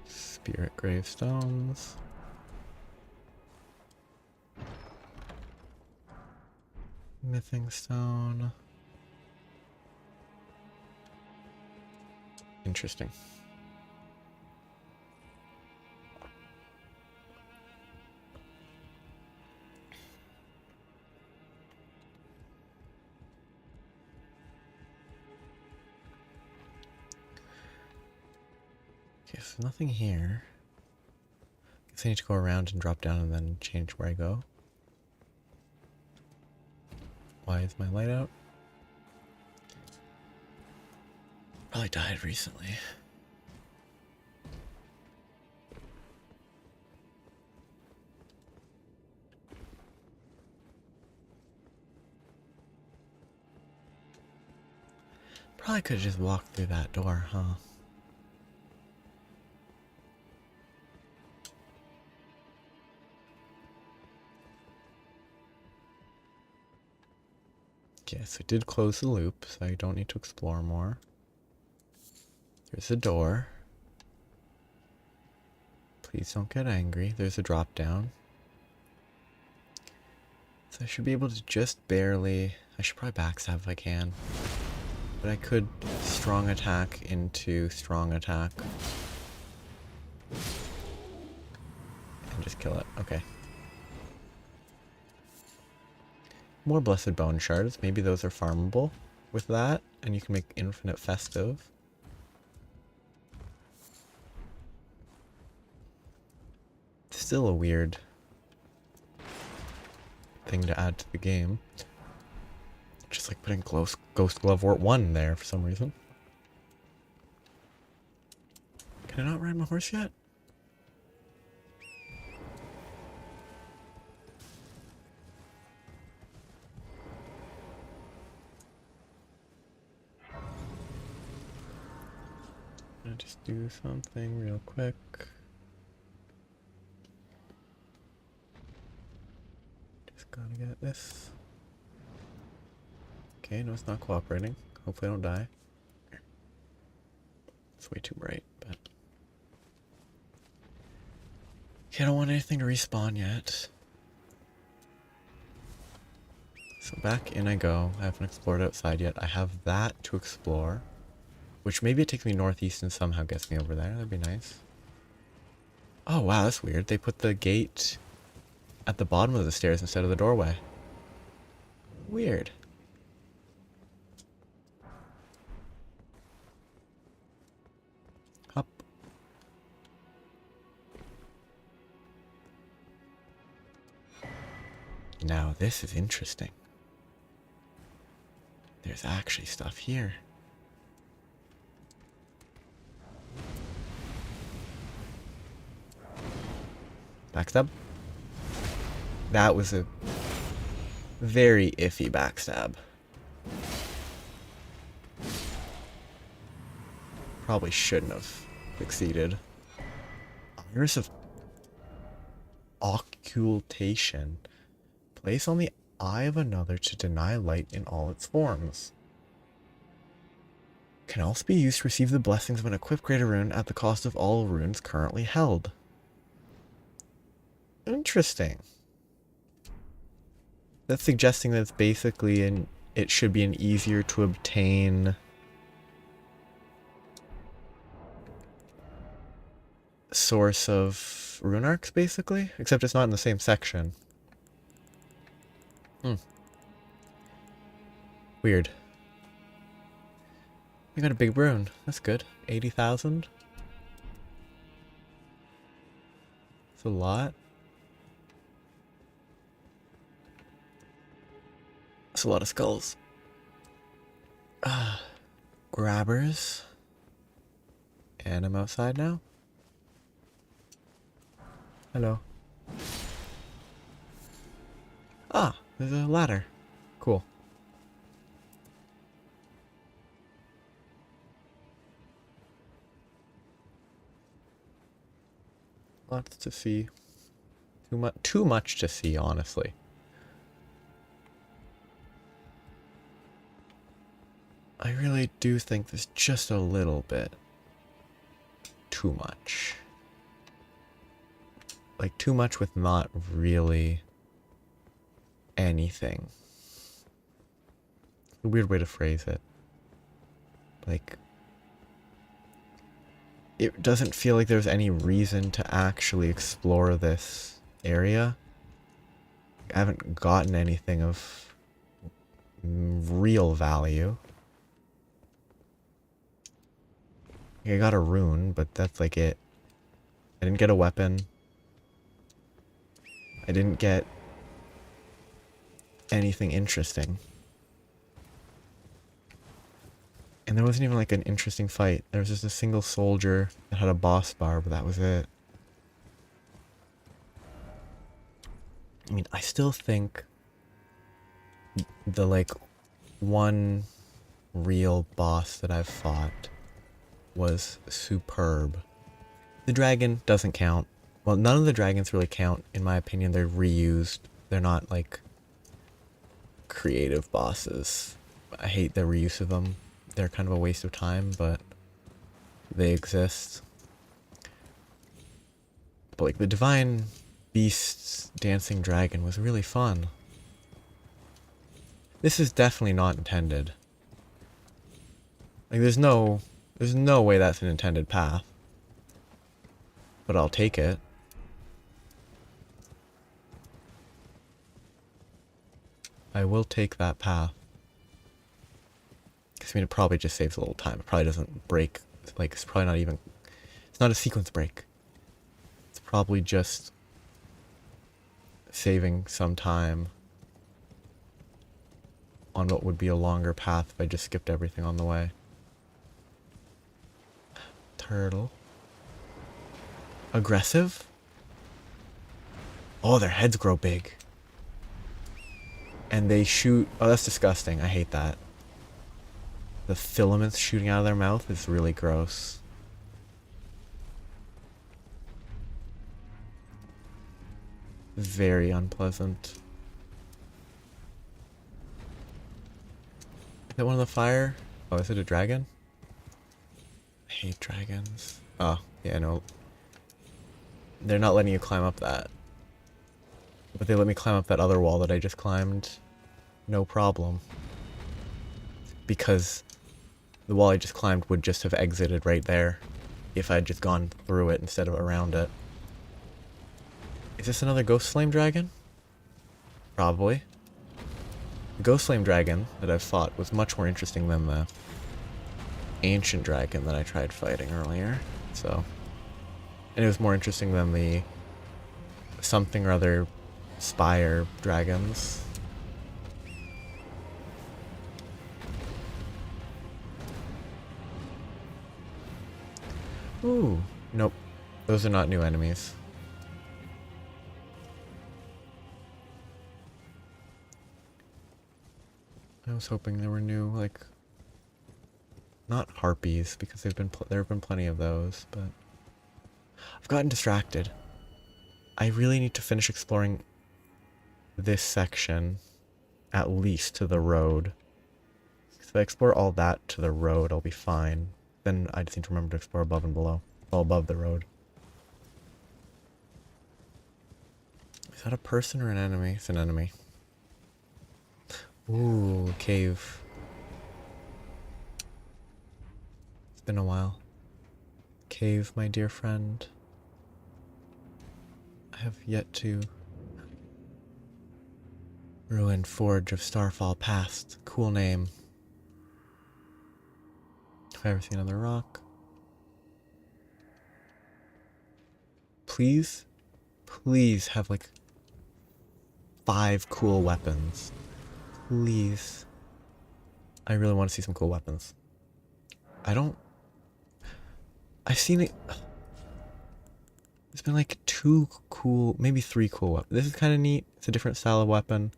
Spirit gravestones. Mything stone. Interesting. Okay, so nothing here. Guess I need to go around and drop down and then change where I go. Why is my light out? Probably died recently. Probably could have just walked through that door, huh? Okay, so it did close the loop, so I don't need to explore more. There's a door. Please don't get angry. There's a drop down. So I should be able to just barely... I should probably backstab if I can. But I could strong attack into strong attack. And just kill it. Okay. More Blessed Bone Shards. Maybe those are farmable with that. And you can make infinite festive. Still a weird thing to add to the game. Just like putting Ghost Glove Wart 1 there for some reason. Can I not ride my horse yet? I'll just do something real quick. Just gotta get this. Okay, no, it's not cooperating. Hopefully I don't die. It's way too bright, but... Okay, I don't want anything to respawn yet. So back in I go. I haven't explored outside yet. I have that to explore. Which maybe it takes me northeast and somehow gets me over there. That'd be nice. Oh wow, that's weird. They put the gate at the bottom of the stairs instead of the doorway. Weird. Up. Now this is interesting. There's actually stuff here. Backstab? That was a very iffy backstab. Probably shouldn't have succeeded. Iris of Occultation. Place on the eye of another to deny light in all its forms. Can also be used to receive the blessings of an equipped greater rune at the cost of all runes currently held. Interesting. That's suggesting that it's basically it should be an easier to obtain source of rune arcs, basically, except it's not in the same section. Weird. We got a big rune. That's good. 80,000. That's a lot. That's a lot of skulls. Grabbers. And I'm outside now. Hello. Ah, there's a ladder. Cool. Lots to see. Too much to see, honestly. I really do think there's just a little bit too much. Like, too much with not really anything. A weird way to phrase it. Like, it doesn't feel like there's any reason to actually explore this area. I haven't gotten anything of real value. I got a rune, but that's like it. I didn't get a weapon. I didn't get anything interesting. And there wasn't even like an interesting fight. There was just a single soldier that had a boss bar, but that was it. I mean, I still think the like one real boss that I've fought was superb. The dragon doesn't count. Well, none of the dragons really count, in my opinion. They're reused. They're not like creative bosses. I hate the reuse of them. They're kind of a waste of time, but they exist. But like the Divine Beast's Dancing Dragon was really fun. This is definitely not intended. Like there's no way that's an intended path. But I'll take it. I will take that path. Because I mean, it probably just saves a little time. It probably doesn't break. Like, it's probably not even... It's not a sequence break. It's probably just saving some time on what would be a longer path if I just skipped everything on the way. Turtle. Aggressive? Oh, their heads grow big. And they shoot... Oh, that's disgusting. I hate that. The filaments shooting out of their mouth is really gross. Very unpleasant. Is that one of the fire? Oh, is it a dragon? I hate dragons. Oh, yeah, no. They're not letting you climb up that. But they let me climb up that other wall that I just climbed. No problem. Because the wall I just climbed would just have exited right there if I had just gone through it instead of around it. Is this another Ghost Flame Dragon? Probably. The Ghost Flame Dragon that I've fought was much more interesting than the Ancient Dragon that I tried fighting earlier. So, and it was more interesting than the something or other Spire Dragons. Ooh, nope. Those are not new enemies. I was hoping there were new, like, not harpies, because there have been plenty of those, but I've gotten distracted. I really need to finish exploring this section, at least to the road. If I explore all that to the road, I'll be fine. Then I just need to remember to explore above and below. Well, above the road. Is that a person or an enemy? It's an enemy. Ooh, cave. It's been a while. Cave, my dear friend. I have yet to... Ruined Forge of Starfall Past. Cool name. Have I ever seen another rock? Please? Please have like 5 cool weapons. Please. I really want to see some cool weapons. I've seen it. There's been like 2 cool, maybe 3 cool weapons. This is kind of neat. It's a different style of weapon.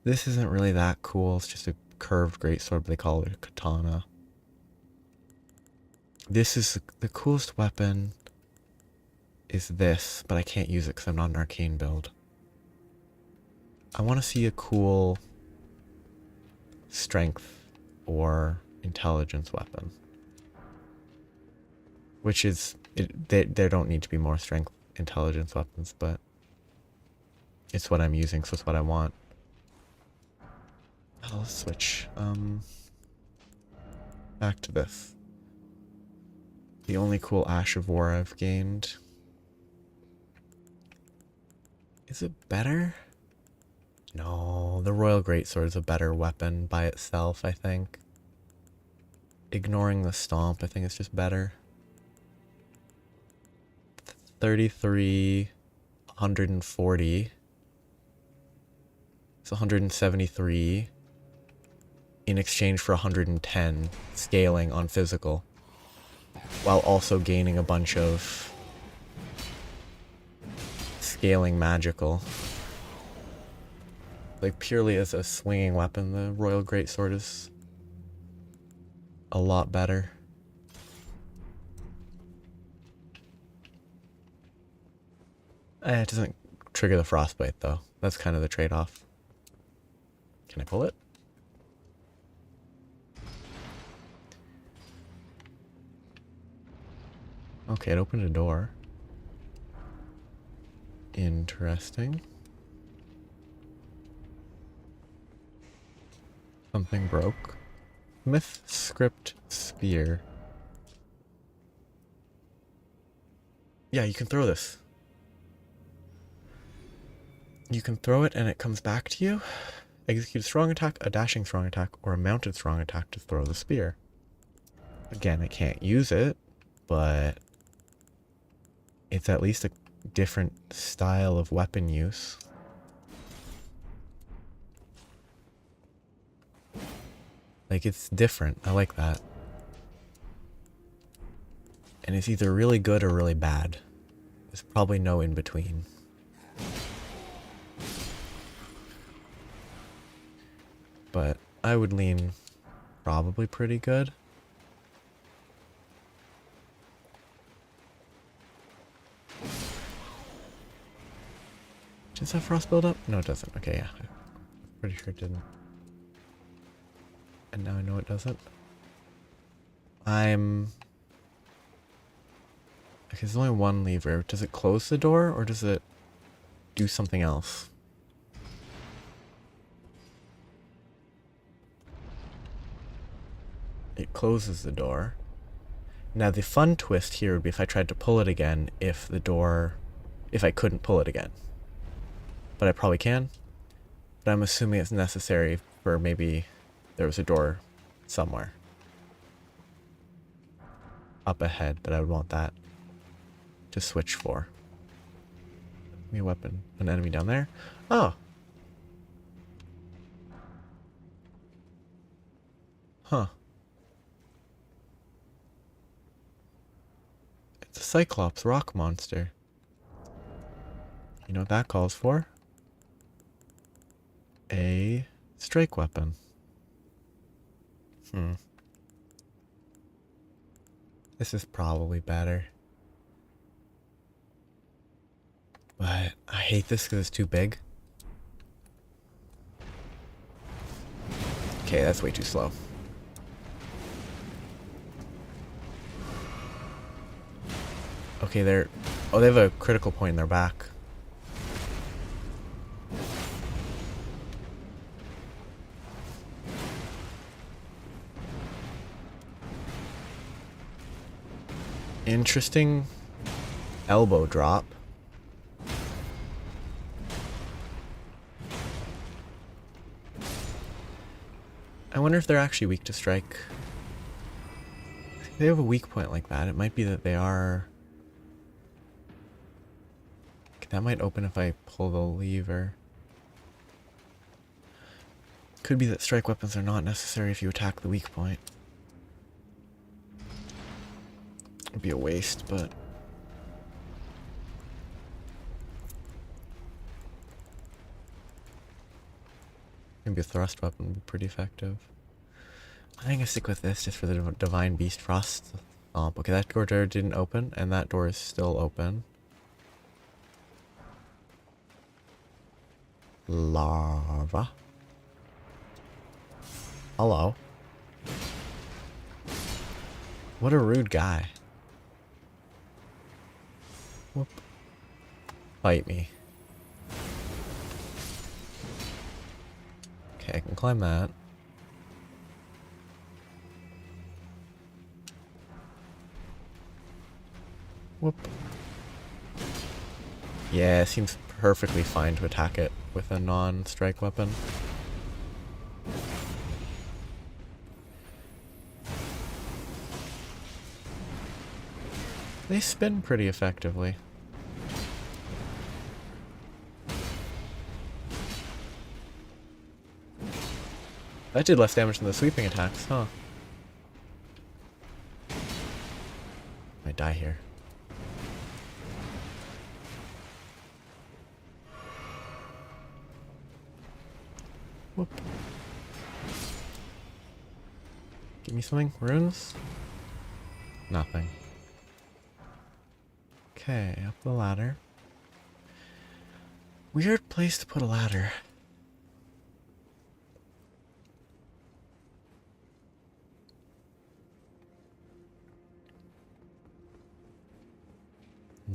This isn't really that cool. It's just a curved greatsword, but they call it a katana. This is the coolest weapon is this, but I can't use it because I'm not an arcane build. I want to see a cool strength or intelligence weapon. Which is, there don't need to be more strength intelligence weapons, but it's what I'm using, so it's what I want. I'll switch. Back to this. The only cool Ash of War I've gained. Is it better? No, the Royal Greatsword is a better weapon by itself, I think. Ignoring the Stomp, I think it's just better. 33, 140. It's 173 in exchange for 110 scaling on physical, while also gaining a bunch of scaling magical. Like purely as a swinging weapon, the Royal Greatsword is a lot better. It doesn't trigger the frostbite though. That's kind of the trade-off. Can I pull it? Okay, it opened a door. Interesting. Something broke. Myth script spear. Yeah, you can throw this. You can throw it and it comes back to you. Execute a strong attack, a dashing strong attack, or a mounted strong attack to throw the spear. Again, I can't use it, but it's at least a different style of weapon use. Like, it's different. I like that. And it's either really good or really bad. There's probably no in between. But I would lean probably pretty good. Does that frost build up? No, it doesn't. Okay, yeah. I'm pretty sure it didn't. And now I know it doesn't. Okay, there's only one lever. Does it close the door or does it do something else? It closes the door. Now the fun twist here would be if I tried to pull it again, if I couldn't pull it again. But I probably can. But I'm assuming it's necessary for maybe there was a door somewhere up ahead that I would want that to switch for. Give me a weapon. An enemy down there. Oh. Huh. It's a Cyclops rock monster. You know what that calls for? A strike weapon. This is probably better. But I hate this because it's too big. Okay, that's way too slow. Okay, they have a critical point in their back. Interesting elbow drop. I wonder if they're actually weak to strike. If they have a weak point like that, it might be that they are... That might open if I pull the lever. Could be that strike weapons are not necessary if you attack the weak point. It'd be a waste, but... Maybe a thrust weapon would be pretty effective. I think I stick with this just for the Divine Beast Frost Stomp. Okay, that door didn't open, and that door is still open. Lava. Hello. What a rude guy. Whoop. Fight me. Okay, I can climb that. Whoop. Yeah, it seems perfectly fine to attack it with a non-strike weapon. They spin pretty effectively. That did less damage than the sweeping attacks, huh? Might die here. Whoop. Give me something. Runes? Nothing. Okay, up the ladder. Weird place to put a ladder.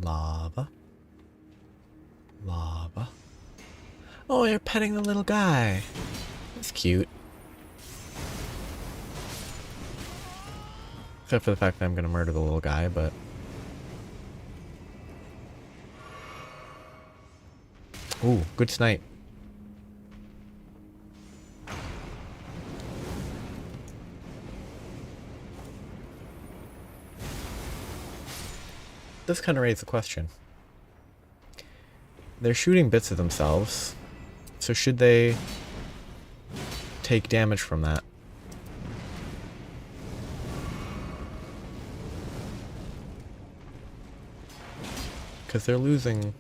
Lava. Lava. Oh, you're petting the little guy. That's cute. Except for the fact that I'm gonna murder the little guy, but... Ooh, good snipe. This kind of raises a question. They're shooting bits of themselves, so should they take damage from that? Because they're losing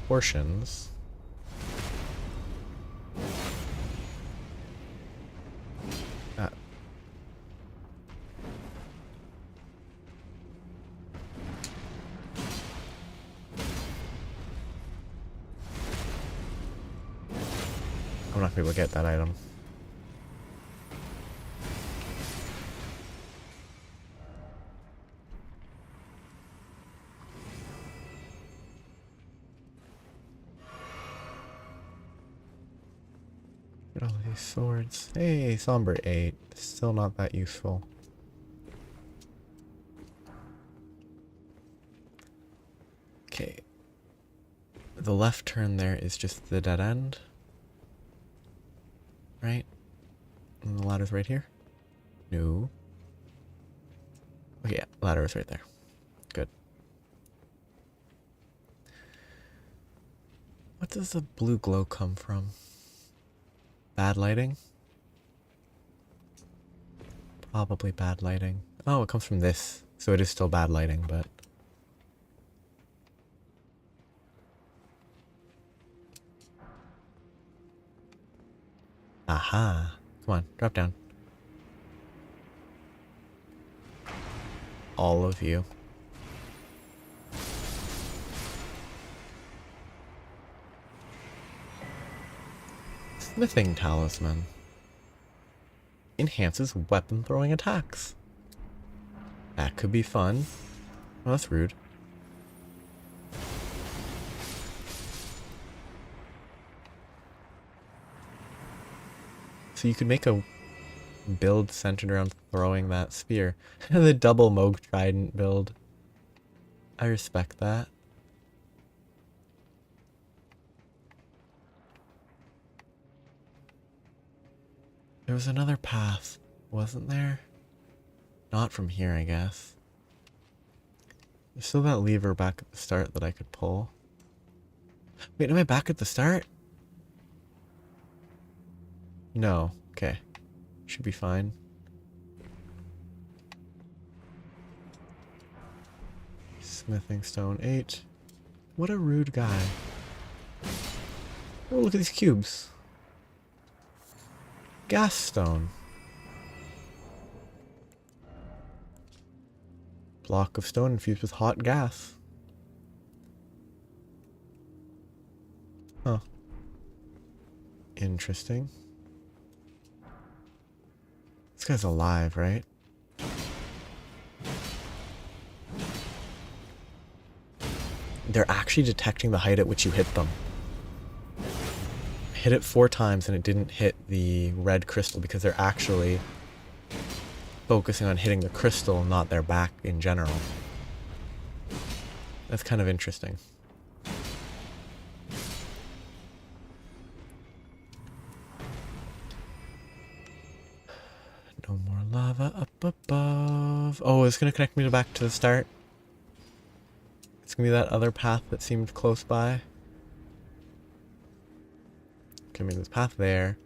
portions. Ah. I'm not gonna be able to get that item. Get all these swords. Hey, Somber 8. Still not that useful. Okay. The left turn there is just the dead end. Right? And the ladder's right here? No. Okay, yeah, ladder is right there. Good. What does the blue glow come from? Bad lighting? Probably bad lighting. Oh, it comes from this. So it is still bad lighting, but... Aha. Come on, drop down. All of you. Smithing Talisman. Enhances weapon throwing attacks. That could be fun. Oh, that's rude. So you could make a build centered around throwing that spear. The double Moog Trident build. I respect that. There was another path, wasn't there? Not from here, I guess. There's still that lever back at the start that I could pull. Wait, am I back at the start? No. Okay. Should be fine. Smithing stone 8. What a rude guy. Oh, look at these cubes. Gas stone. Block of stone infused with hot gas. Huh. Interesting. This guy's alive, right? They're actually detecting the height at which you hit them. I hit it 4 times and it didn't hit the red crystal because they're actually focusing on hitting the crystal, not their back in general. That's kind of interesting. No more lava up above. Oh, it's gonna connect me back to the start. It's gonna be that other path that seemed close by. Okay, I mean, there's a path there.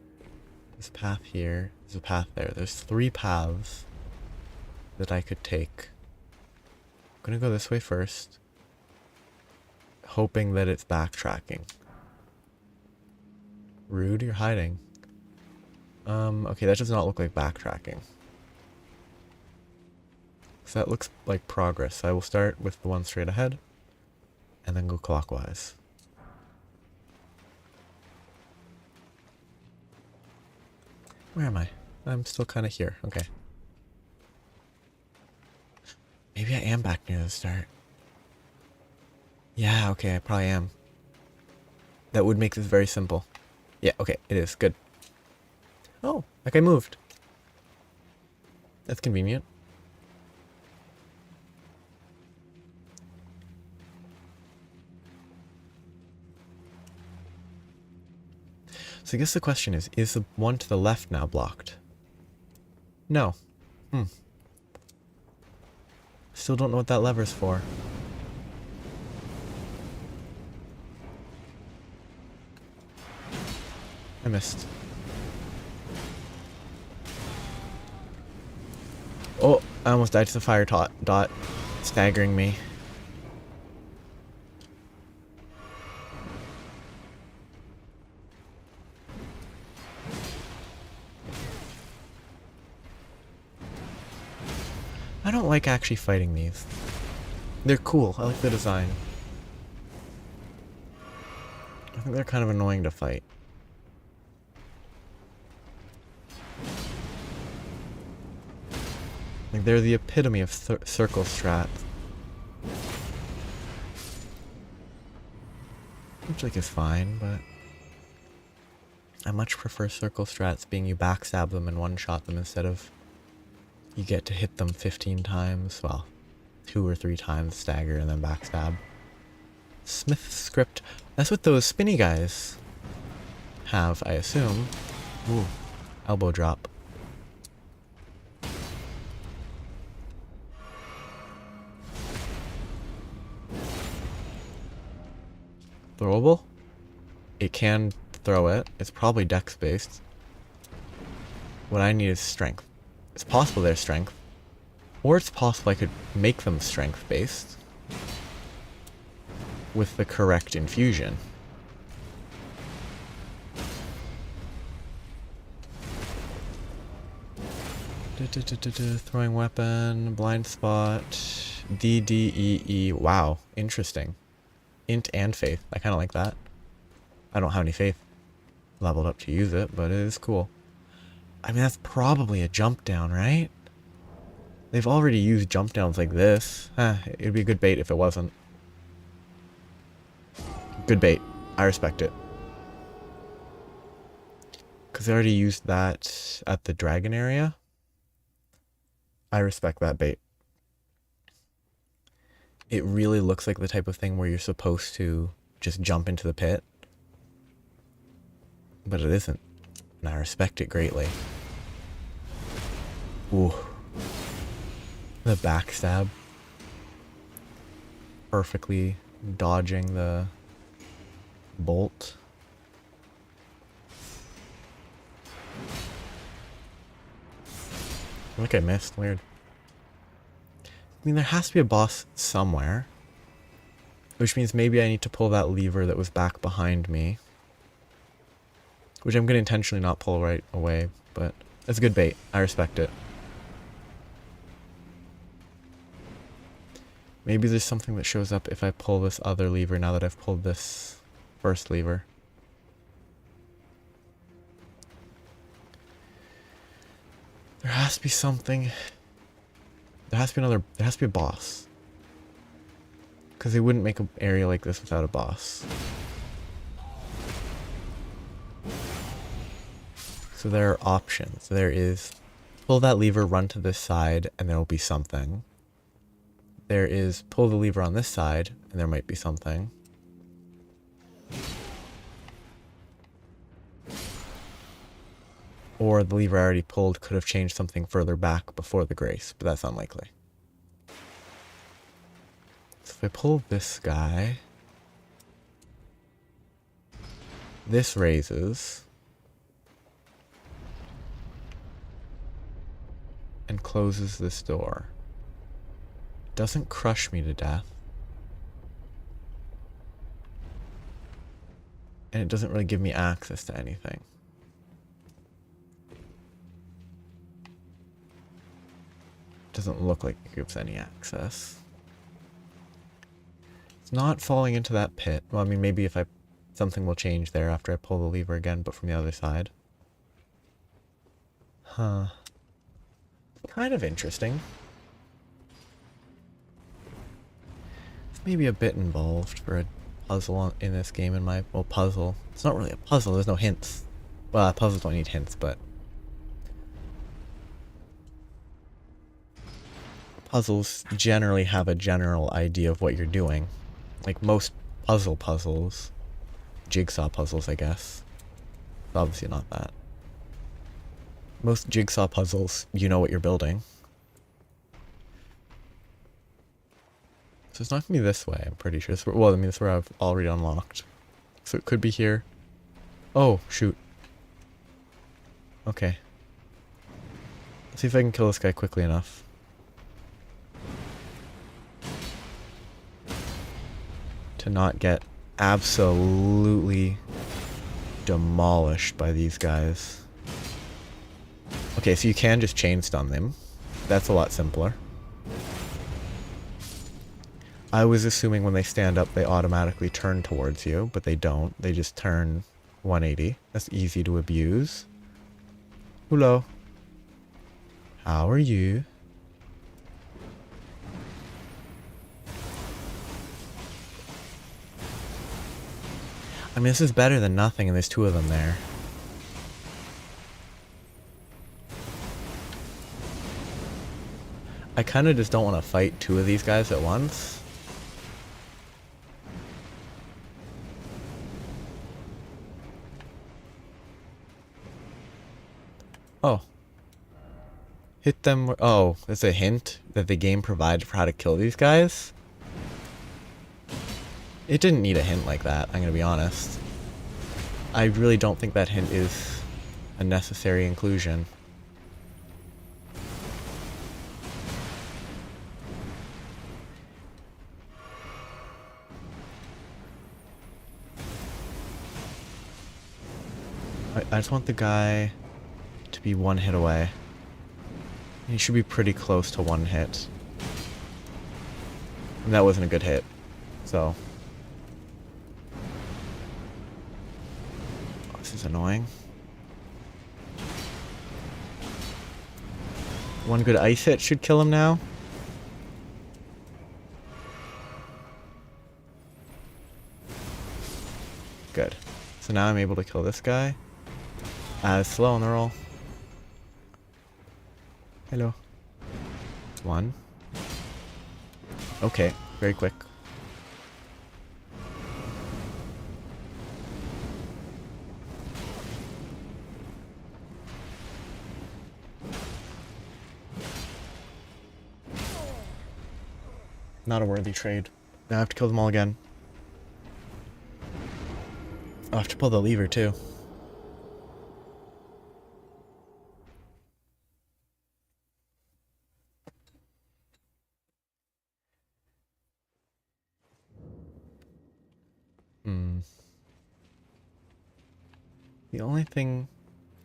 There's a path here. There's a path there. There's 3 paths that I could take. I'm gonna go this way first, hoping that it's backtracking. Rude, you're hiding. Okay, that does not look like backtracking. So that looks like progress. I will start with the one straight ahead, and then go clockwise. Where am I? I'm still kind of here. Okay. Maybe I am back near the start. Yeah, okay, I probably am. That would make this very simple. Yeah, okay, it is. Good. Oh, that guy moved. That's convenient. So I guess the question is the one to the left now blocked? No. Still don't know what that lever's for. I missed. Oh, I almost died to the fire dot, staggering me. I don't like actually fighting these. They're cool. I like the design. I think they're kind of annoying to fight. Like they're the epitome of circle strat. Which like is fine, but I much prefer circle strats being you backstab them and one-shot them instead of you get to hit them 15 times. Well, 2 or 3 times stagger and then backstab. Smith script. That's what those spinny guys have, I assume. Ooh, elbow drop. Throwable? It can throw it. It's probably dex based. What I need is strength. It's possible they're strength. Or it's possible I could make them strength based. With the correct infusion. Throwing weapon, blind spot, DDEE. Wow, interesting. Int and faith. I kind of like that. I don't have any faith leveled up to use it, but it is cool. I mean, that's probably a jump down, right? They've already used jump downs like this. It'd be a good bait if it wasn't. Good bait. I respect it. Because they already used that at the dragon area. I respect that bait. It really looks like the type of thing where you're supposed to just jump into the pit. But it isn't. And I respect it greatly. Ooh. The backstab. Perfectly dodging the bolt. I think I missed. Weird. I mean, there has to be a boss somewhere. Which means maybe I need to pull that lever that was back behind me. Which I'm going to intentionally not pull right away, but it's a good bait. I respect it. Maybe there's something that shows up if I pull this other lever now that I've pulled this first lever. There has to be something. There has to be there has to be a boss. Because they wouldn't make an area like this without a boss. So there are options. There is pull that lever, run to this side, and there will be something. There is pull the lever on this side, and there might be something. Or the lever I already pulled could have changed something further back before the grace, but that's unlikely. So if I pull this guy, this raises, and closes this door. Doesn't crush me to death. And it doesn't really give me access to anything. Doesn't look like it gives any access. It's not falling into that pit. Well, I mean, maybe if something will change there after I pull the lever again, but from the other side. Huh. Kind of interesting. maybe a bit involved for a puzzle in this game. Well, puzzle. It's not really a puzzle. There's no hints. Well, puzzles don't need hints, but puzzles generally have a general idea of what you're doing. Like most puzzles. Jigsaw puzzles, I guess. Obviously not that. Most jigsaw puzzles, you know what you're building. So it's not gonna be this way, I'm pretty sure. Well, I mean, it's where I've already unlocked. So it could be here. Oh, shoot. Okay. Let's see if I can kill this guy quickly enough. To not get absolutely demolished by these guys. Okay, so you can just chain stun them. That's a lot simpler. I was assuming when they stand up, they automatically turn towards you, but they don't. They just turn 180. That's easy to abuse. Hello. How are you? I mean, this is better than nothing, and there's two of them there. I kind of just don't want to fight two of these guys at once. Oh. Hit them. Oh, that's a hint that the game provided for how to kill these guys? It didn't need a hint like that, I'm gonna be honest. I really don't think that hint is a necessary inclusion. I just want the guy to be one hit away. He should be pretty close to one hit. And that wasn't a good hit, so. Oh, this is annoying. One good ice hit should kill him now. Good. So now I'm able to kill this guy. Slow on the roll. Hello. One. Okay, very quick. Not a worthy trade. Now I have to kill them all again. I'll have to pull the lever too.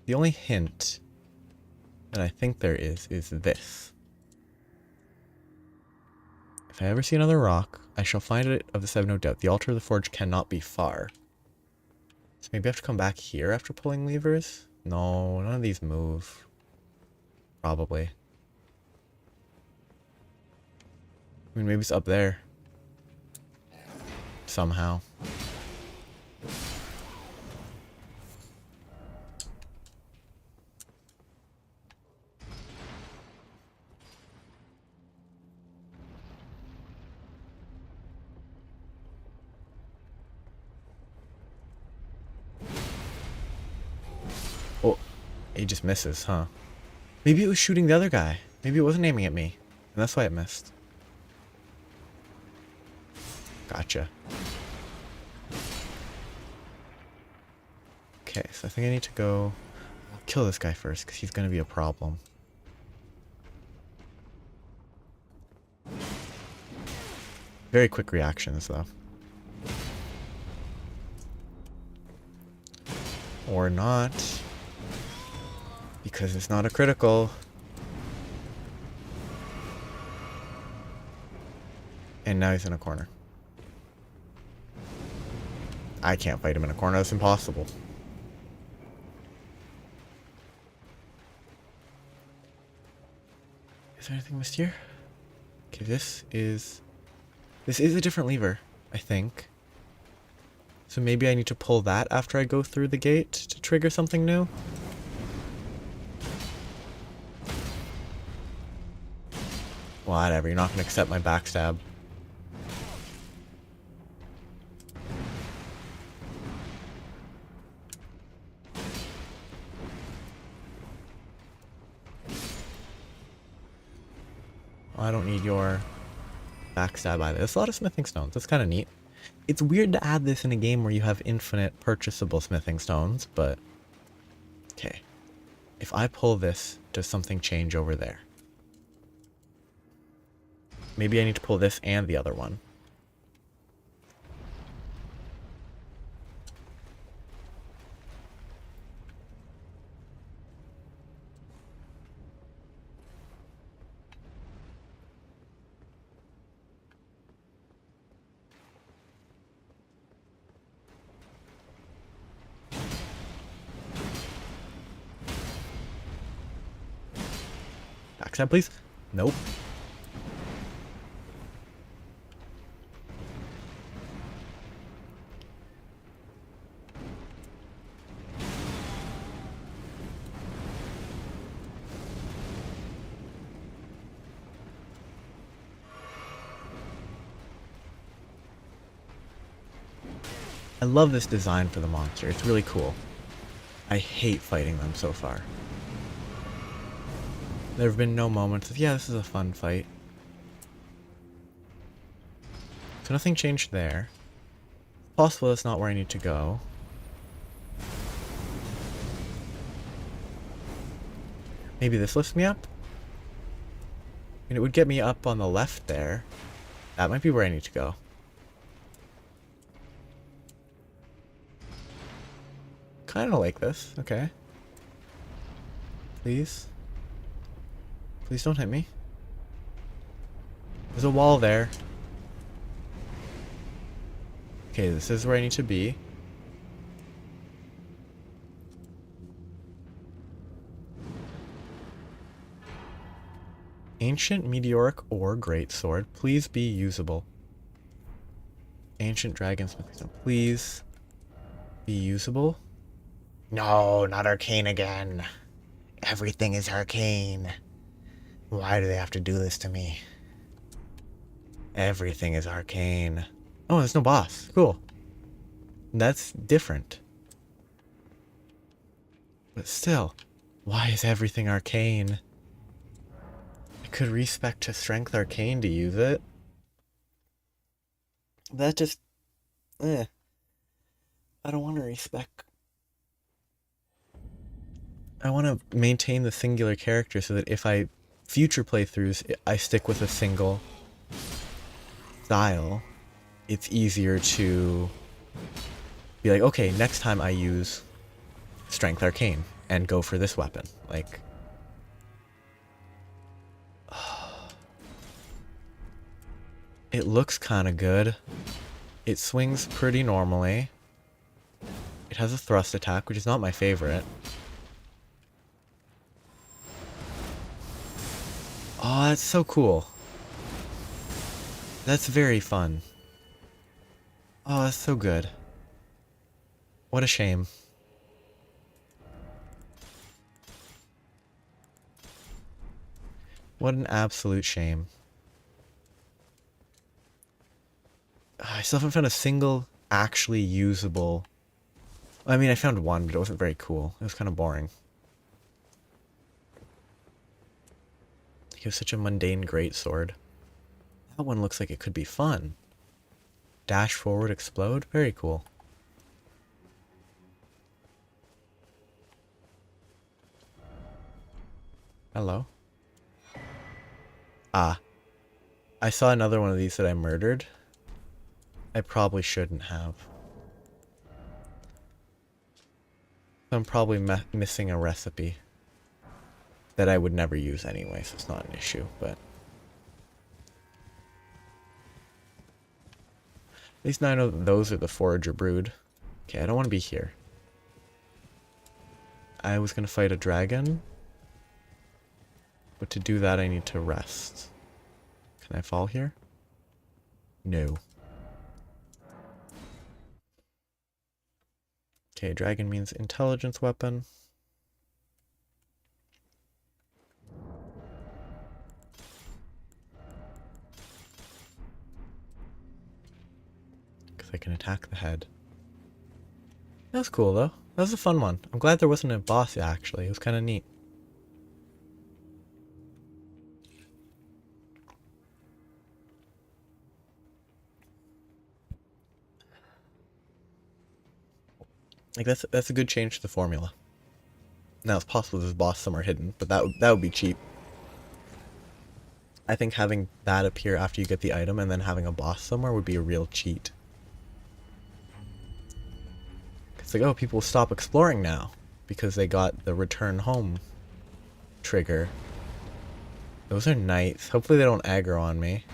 The only hint that I think there is this. If I ever see another rock, I shall find it of the seven no doubt. The altar of the forge cannot be far. So maybe I have to come back here after pulling levers? No, none of these move. Probably. I mean, maybe it's up there. Somehow. Oh, he just misses, huh? Maybe it was shooting the other guy. Maybe it wasn't aiming at me. And that's why it missed. Gotcha. Okay, so I think I need to go... I'll kill this guy first, because he's going to be a problem. Very quick reactions, though. Or not. Because it's not a critical. And now he's in a corner. I can't fight him in a corner, that's impossible. Is there anything missed here? Okay, this is This is a different lever, I think. So maybe I need to pull that after I go through the gate to trigger something new? Whatever, you're not going to accept my backstab. Oh, I don't need your backstab either. There's a lot of smithing stones. That's kind of neat. It's weird to add this in a game where you have infinite purchasable smithing stones, but... Okay. If I pull this, does something change over there? Maybe I need to pull this and the other one. Backstab, please. Nope. I love this design for the monster. It's really cool. I hate fighting them so far. There have been no moments of, yeah, this is a fun fight. So nothing changed there. Possible that's not where I need to go. Maybe this lifts me up? And it would get me up on the left there. That might be where I need to go. Kind of like this. Okay. Please. Please don't hit me. There's a wall there. Okay, this is where I need to be. Ancient meteoric ore greatsword. Please be usable. Ancient dragonsmith stone. Please be usable. No, not arcane again. Everything is arcane. Why do they have to do this to me? Everything is arcane. Oh, there's no boss. Cool. That's different. But still, why is everything arcane? I could respec to strength arcane to use it. That just... I don't want to respec. I want to maintain the singular character so that if I future playthroughs I stick with a single style, it's easier to be like, okay, next time I use Strength Arcane and go for this weapon. Like, it looks kind of good. It swings pretty normally. It has a thrust attack, which is not my favorite. Oh, that's so cool. That's very fun. Oh, that's so good. What a shame. What an absolute shame. I still haven't found a single actually usable... I mean, I found one, but it wasn't very cool. It was kind of boring. He was such a mundane greatsword. That one looks like it could be fun. Dash forward, explode. Very cool. Hello? Ah. I saw another one of these that I murdered. I probably shouldn't have. I'm probably missing a recipe that I would never use anyway, so it's not an issue, but... At least now I know that those are the Forager Brood. Okay, I don't want to be here. I was going to fight a dragon, but to do that I need to rest. Can I fall here? No. Okay, dragon means intelligence weapon. Because I can attack the head. That was cool though. That was a fun one. I'm glad there wasn't a boss actually. It was kind of neat. Like that's a good change to the formula. Now it's possible there's a boss somewhere hidden, but that would be cheap. I think having that appear after you get the item and then having a boss somewhere would be a real cheat. It's like, oh, people will stop exploring now because they got the return home trigger. Those are knights. Hopefully they don't aggro on me.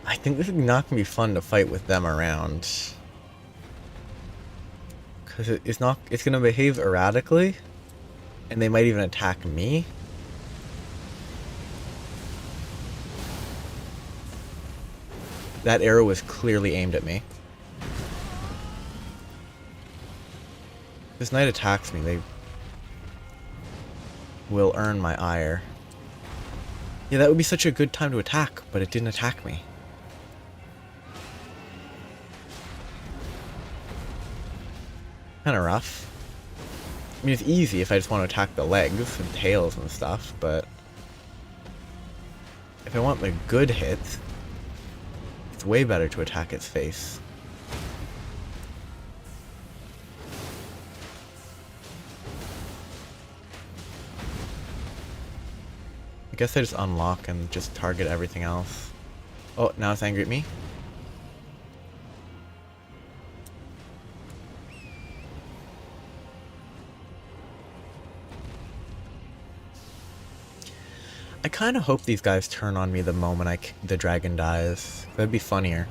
I think this is not going to be fun to fight with them around. Because it's going to behave erratically. And they might even attack me. That arrow was clearly aimed at me. This knight attacks me, they will earn my ire. Yeah, that would be such a good time to attack, but it didn't attack me. Kinda rough. I mean, it's easy if I just want to attack the legs and tails and stuff, but if I want the good hits, it's way better to attack its face. I guess I just unlock and just target everything else. Oh, now it's angry at me? I kind of hope these guys turn on me the moment the dragon dies. That'd be funnier.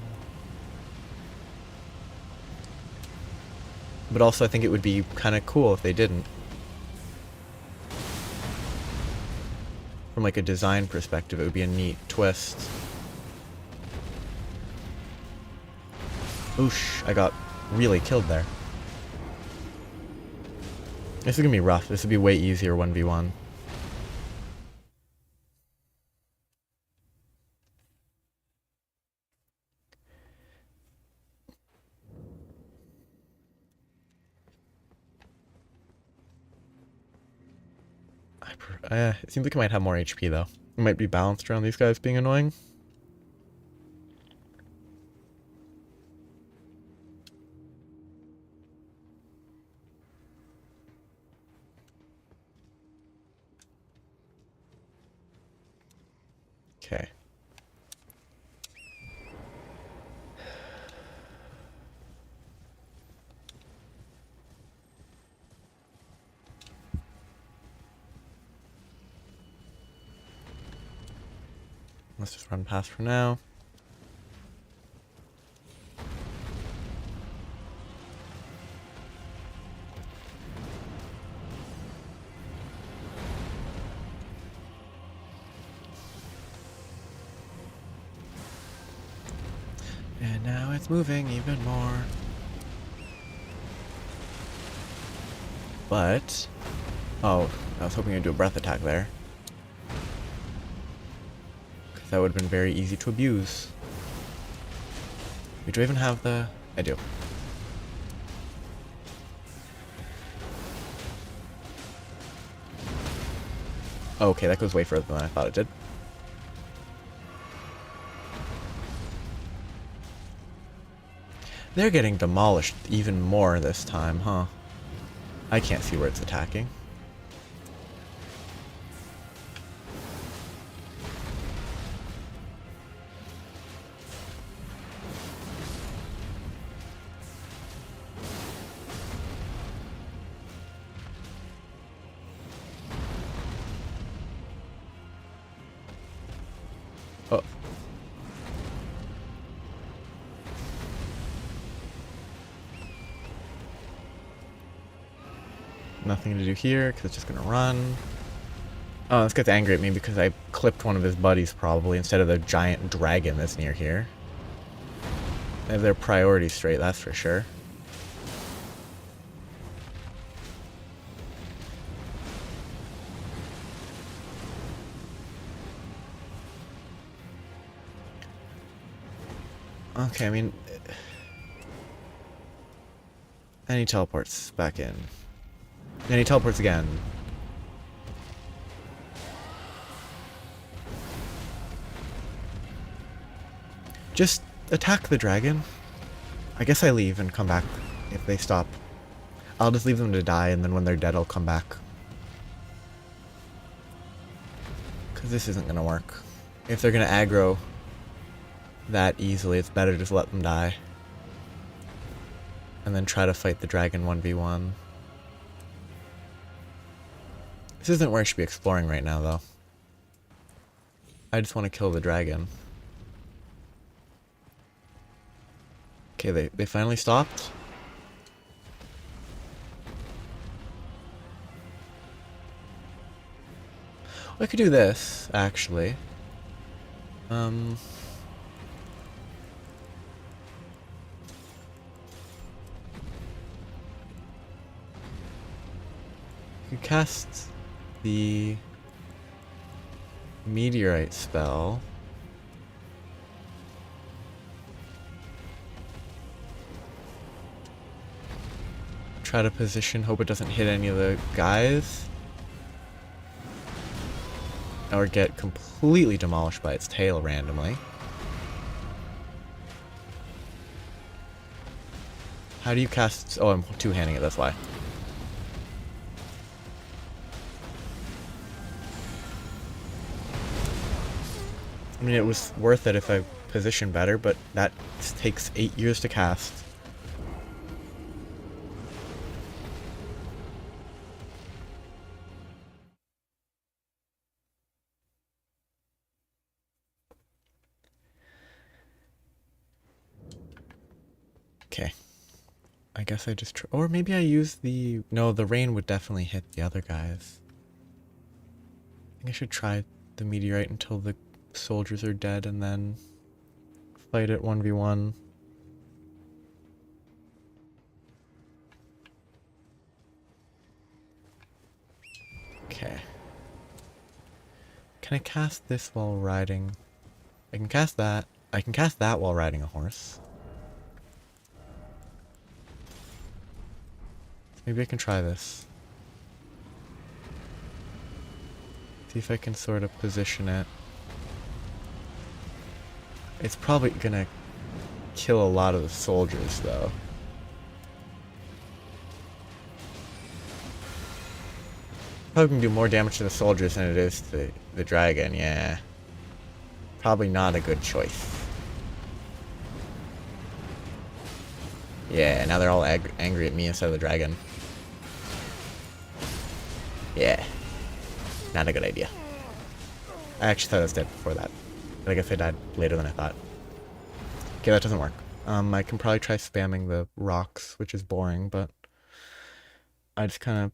But also I think it would be kind of cool if they didn't. From like a design perspective, it would be a neat twist. Oosh, I got really killed there. This is gonna be rough. This would be way easier 1v1. It seems like it might have more HP though. It might be balanced around these guys being annoying. Okay. Let's just run past for now. And now it's moving even more. But... oh, I was hoping I'd do a breath attack there. That would have been very easy to abuse. Wait, do I even have the... I do. Oh, okay, that goes way further than I thought it did. They're getting demolished even more this time, huh? I can't see where it's attacking. Oh. nothing to do here because it's just gonna run. Oh, this guy's angry at me because I clipped one of his buddies probably instead of the giant dragon that's near here. They have their priorities straight, that's for sure. Okay, I mean... And he teleports back in. And he teleports again. Just attack the dragon. I guess I leave and come back if they stop. I'll just leave them to die, and then when they're dead I'll come back. Because this isn't going to work. If they're going to aggro that easily, it's better to just let them die. And then try to fight the dragon 1v1. This isn't where I should be exploring right now, though. I just want to kill the dragon. Okay, they finally stopped. I could do this, actually. You cast the meteorite spell. Try to position, hope it doesn't hit any of the guys. Or get completely demolished by its tail randomly. How do you cast... Oh, I'm two-handing it, that's why. I mean, it was worth it if I positioned better, but that takes 8 years to cast. Okay. I guess I just... Or maybe I use the... No, the rain would definitely hit the other guys. I think I should try the meteorite until the soldiers are dead and then fight it 1v1. Okay. Can I cast this while riding? I can cast that. I can cast that while riding a horse. Maybe I can try this. See if I can sort of position it. It's probably gonna kill a lot of the soldiers, though. Probably can do more damage to the soldiers than it is to the dragon, yeah. Probably not a good choice. Yeah, now they're all angry at me instead of the dragon. Yeah. Not a good idea. I actually thought I was dead before that. But I guess I died later than I thought. Okay, that doesn't work. I can probably try spamming the rocks, which is boring, but... I just kind of...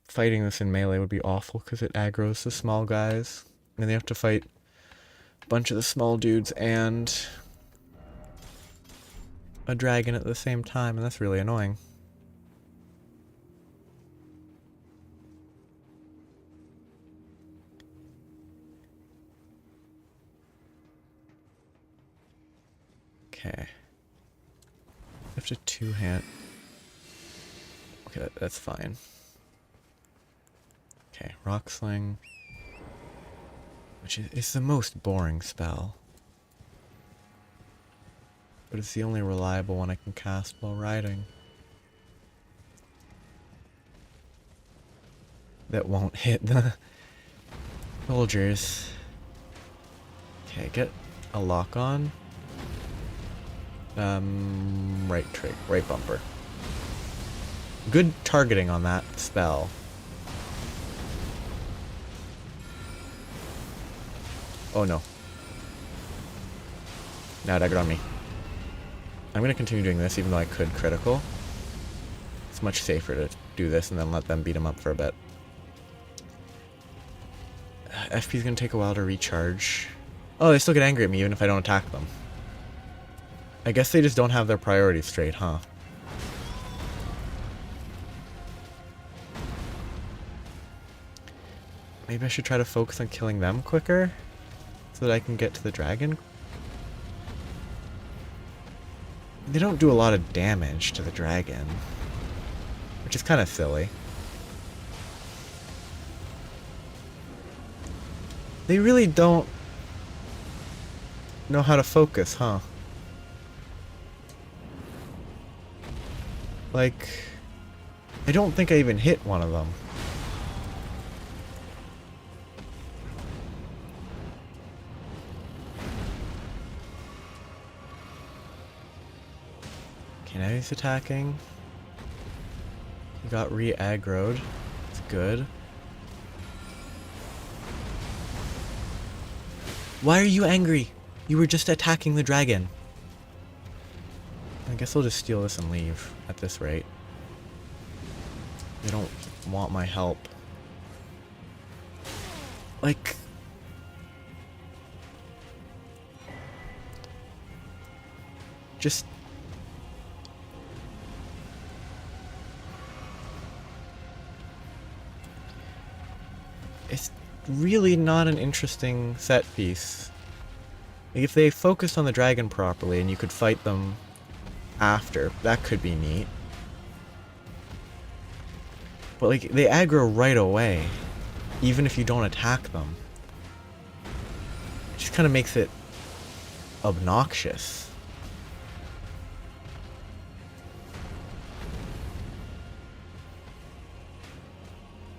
Fighting this in melee would be awful, because it aggroes the small guys. And they have to fight a bunch of the small dudes and... a dragon at the same time, and that's really annoying. Okay. I have to two-hand... Okay, that's fine. Okay, Rock Sling. Which is the most boring spell. But it's the only reliable one I can cast while riding. That won't hit the soldiers. Okay, get a lock on. Right bumper. Good targeting on that spell. Oh no. Now dagger on me. I'm gonna continue doing this even though I could critical. It's much safer to do this and then let them beat him up for a bit. FP's gonna take a while to recharge. Oh, they still get angry at me even if I don't attack them. I guess they just don't have their priorities straight, huh? Maybe I should try to focus on killing them quicker so that I can get to the dragon. They don't do a lot of damage to the dragon, which is kind of silly. They really don't know how to focus, huh? Like, I don't think I even hit one of them. Okay, now he's attacking. He got re-aggroed. It's good. Why are you angry? You were just attacking the dragon. I guess I'll just steal this and leave at this rate. They don't want my help. Like... just... it's really not an interesting set piece. If they focused on the dragon properly and you could fight them after, that could be neat. But like, they aggro right away, even if you don't attack them. It just kind of makes it obnoxious.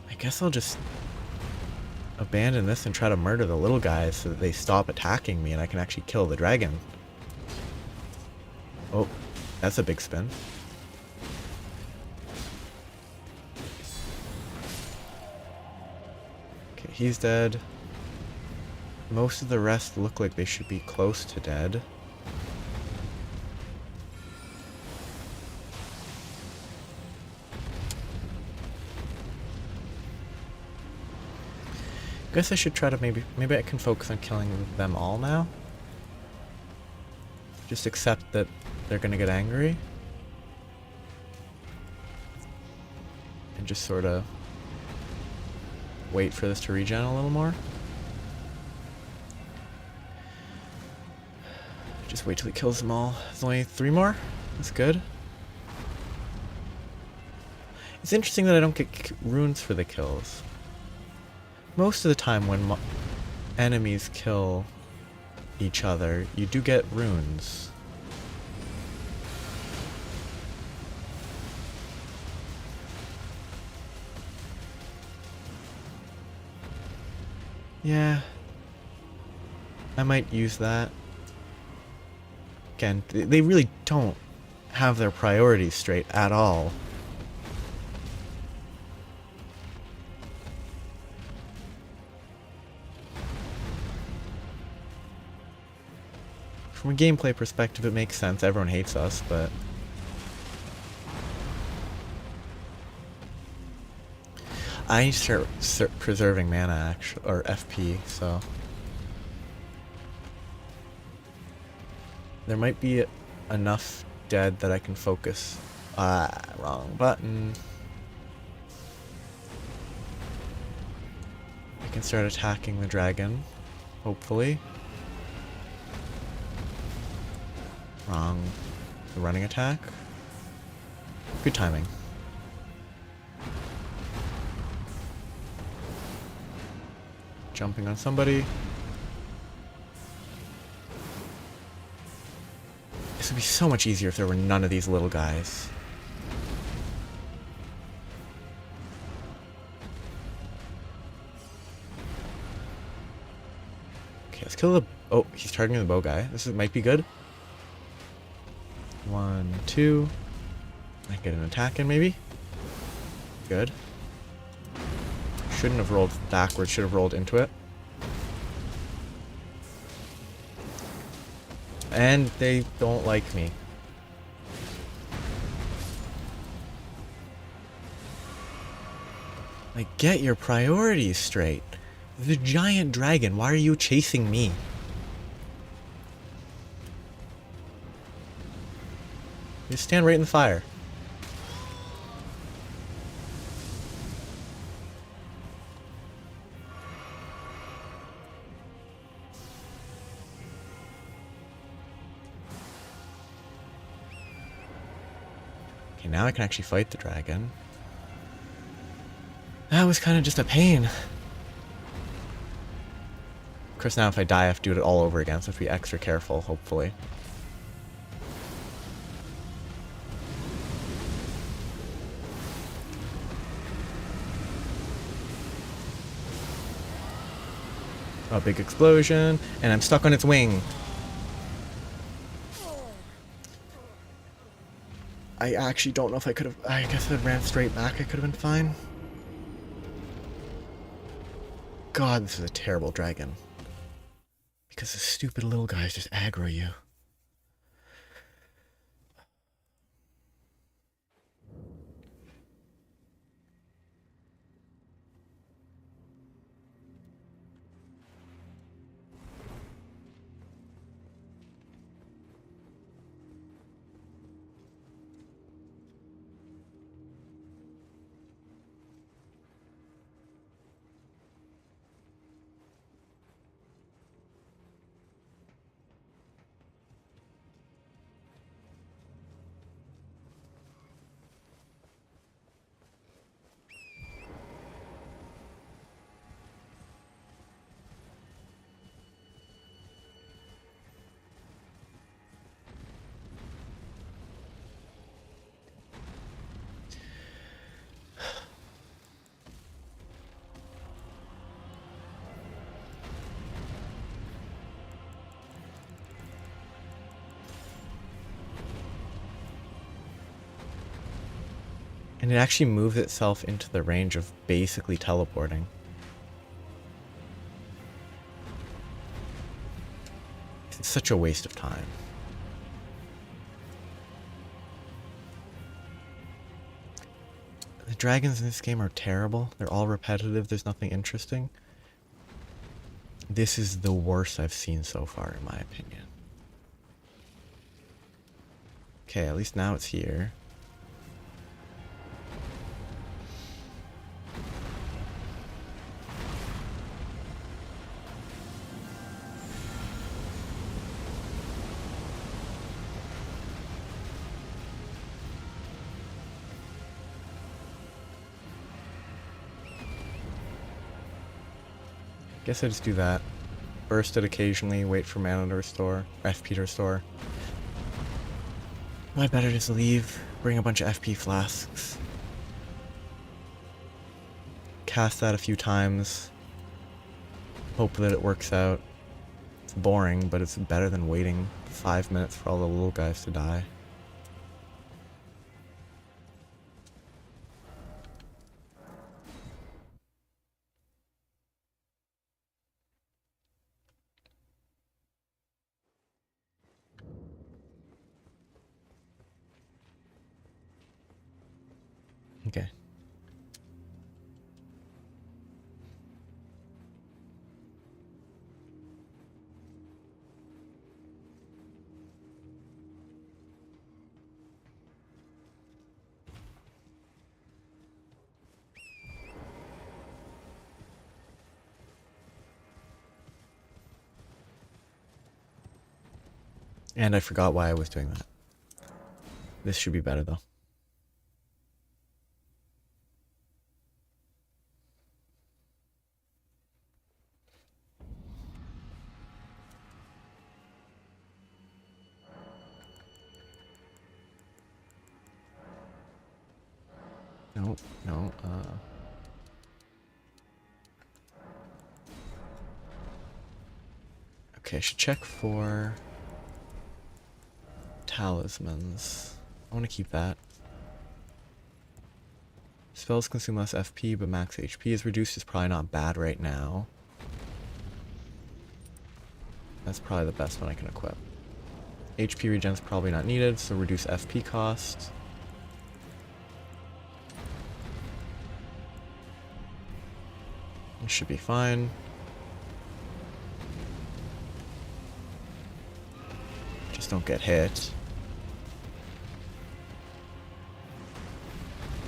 I guess I'll just abandon this and try to murder the little guys so that they stop attacking me and I can actually kill the dragon. Oh, that's a big spin. Okay, he's dead. Most of the rest look like they should be close to dead. Guess I should try to maybe I can focus on killing them all now. Just accept that they're gonna get angry. And just sort of wait for this to regen a little more. Just wait till he kills them all. There's only 3 more. That's good. It's interesting that I don't get runes for the kills. Most of the time when enemies kill each other, you do get runes. Yeah, I might use that. Again, they really don't have their priorities straight at all. From a gameplay perspective, it makes sense. Everyone hates us, but... I need to start preserving mana, actually, or FP, so... there might be enough dead that I can focus. Wrong button. I can start attacking the dragon, hopefully. Wrong. The running attack. Good timing. Jumping on somebody. This would be so much easier if there were none of these little guys. Okay, let's kill the... oh, he's targeting the bow guy. Might be good. 1, 2. I get an attack in, maybe? Good. Shouldn't have rolled backwards, should have rolled into it. And they don't like me. Like, get your priorities straight. The giant dragon, why are you chasing me? Just stand right in the fire. Okay, now I can actually fight the dragon. That was kind of just a pain. Of course, now if I die, I have to do it all over again, so I have to be extra careful, hopefully. A big explosion, and I'm stuck on its wing. I actually don't know if I could have... I guess if I ran straight back, I could have been fine. God, this is a terrible dragon. Because the stupid little guys just aggro you. And it actually moves itself into the range of basically teleporting. It's such a waste of time. The dragons in this game are terrible. They're all repetitive. There's nothing interesting. This is the worst I've seen so far, in my opinion. Okay, at least now it's here. Guess I just do that. Burst it occasionally, wait for mana to restore, FP to restore. I better just leave, bring a bunch of FP flasks. Cast that a few times. Hope that it works out. It's boring, but it's better than waiting 5 minutes for all the little guys to die. Okay. And I forgot why I was doing that. This should be better though. No, no, okay, I should check for talismans. I want to keep that. Spells consume less FP, but max HP is reduced. Is probably not bad right now. That's probably the best one I can equip. HP regen is probably not needed, so reduce FP cost. This should be fine. Just don't get hit.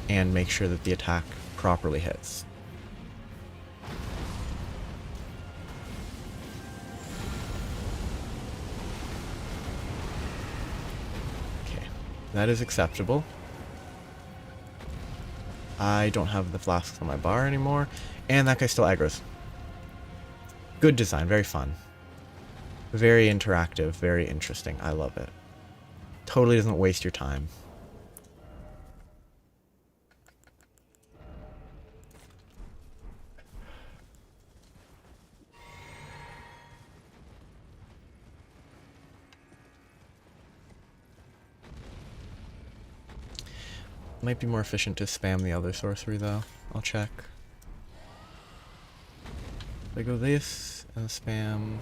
And make sure that the attack properly hits. Okay, that is acceptable. I don't have the flasks on my bar anymore, and that guy still aggroes. Good design, very fun. Very interactive, very interesting. I love it. Totally doesn't waste your time. Might be more efficient to spam the other sorcery though. I'll check. If I go this and spam...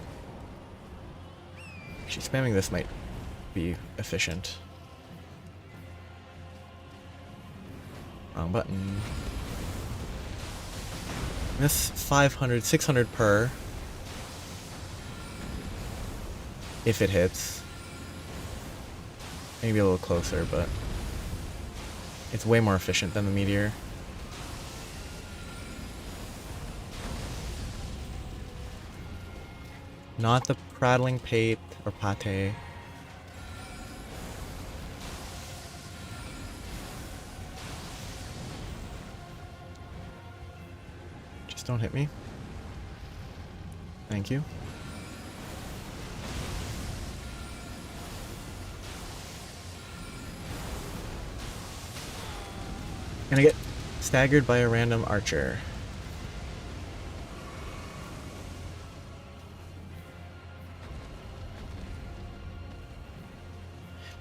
Actually, spamming this might be efficient. Wrong button. This 500, 600 per. If it hits. Maybe a little closer, but it's way more efficient than the meteor. Not the prattling pate or pate. Just don't hit me. Thank you. And I get staggered by a random archer.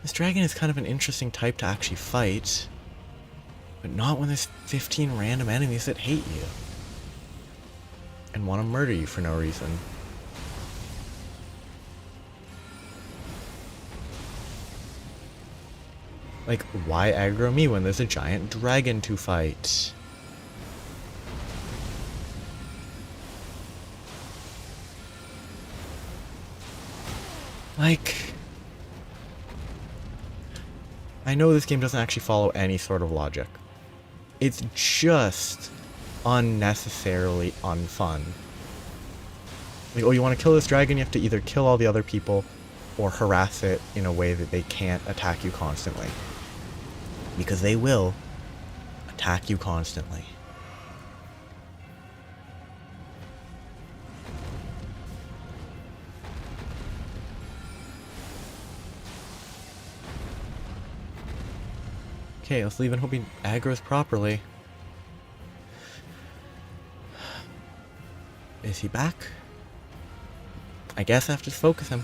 This dragon is kind of an interesting type to actually fight, but not when there's 15 random enemies that hate you and want to murder you for no reason. Like, why aggro me when there's a giant dragon to fight? Like, I know this game doesn't actually follow any sort of logic. It's just unnecessarily unfun. Like, oh, you want to kill this dragon, you have to either kill all the other people or harass it in a way that they can't attack you constantly. Because they will attack you constantly. Okay, let's leave and hope he aggroes properly. Is he back? I guess I have to focus him.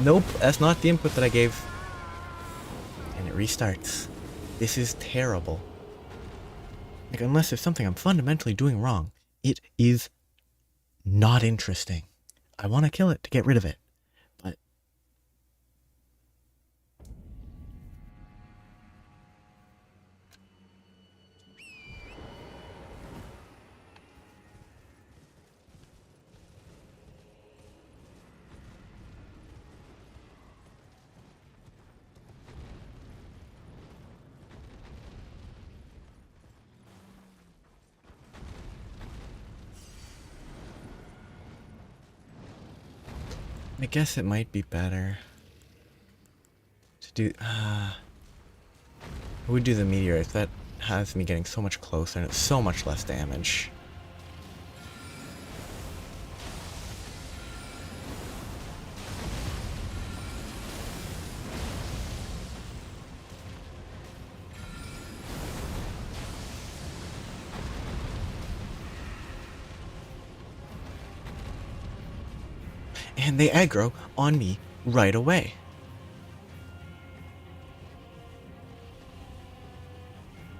Nope, that's not the input that I gave. And it restarts. This is terrible. Like, unless there's something I'm fundamentally doing wrong, it is not interesting. I want to kill it to get rid of it. But I guess it might be better to do... I would do the meteorite. That has me getting so much closer and it's so much less damage. And they aggro on me right away.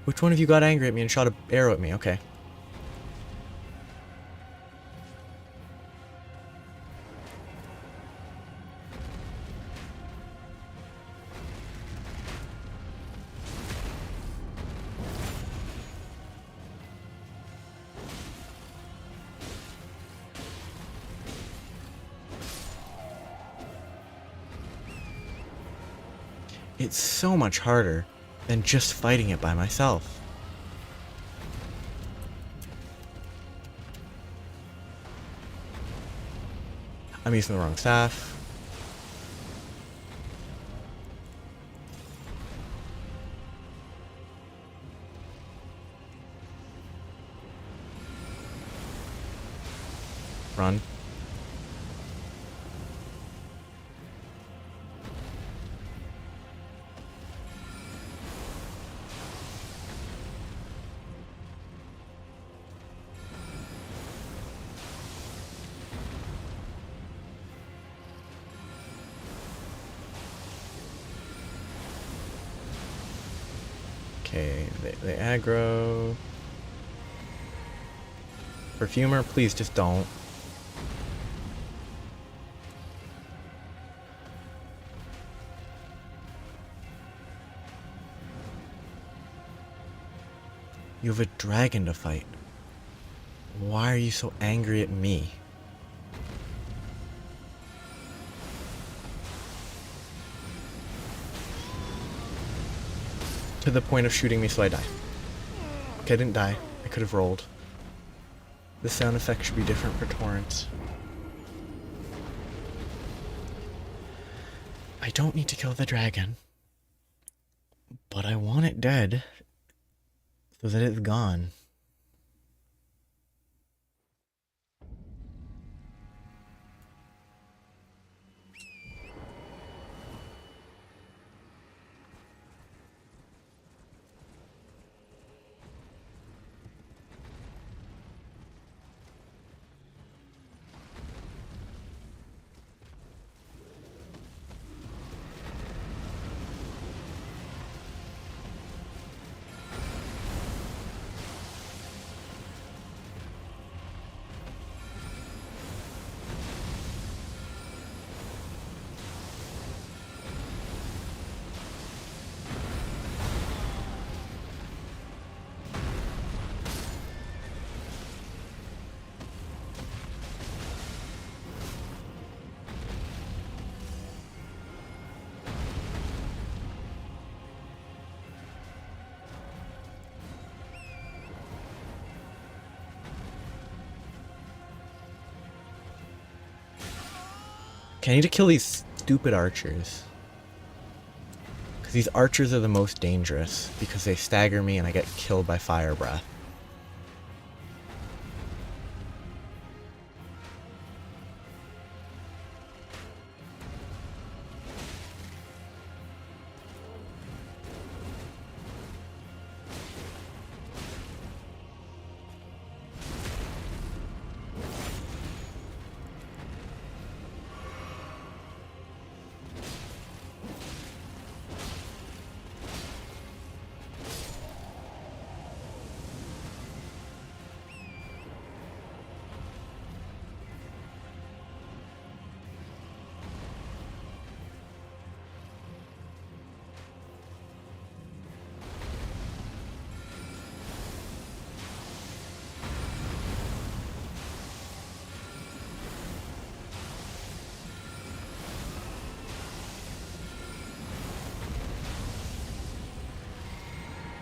Which one of you got angry at me and shot an arrow at me? Okay. It's so much harder than just fighting it by myself. I'm using the wrong staff. Run. Okay, they aggro. Perfumer, please just don't. You have a dragon to fight. Why are you so angry at me? To the point of shooting me so I die. Okay, I didn't die. I could have rolled. The sound effect should be different for torrents. I don't need to kill the dragon. But I want it dead. So that it's gone. Okay, I need to kill these stupid archers. Because these archers are the most dangerous. Because they stagger me and I get killed by fire breath.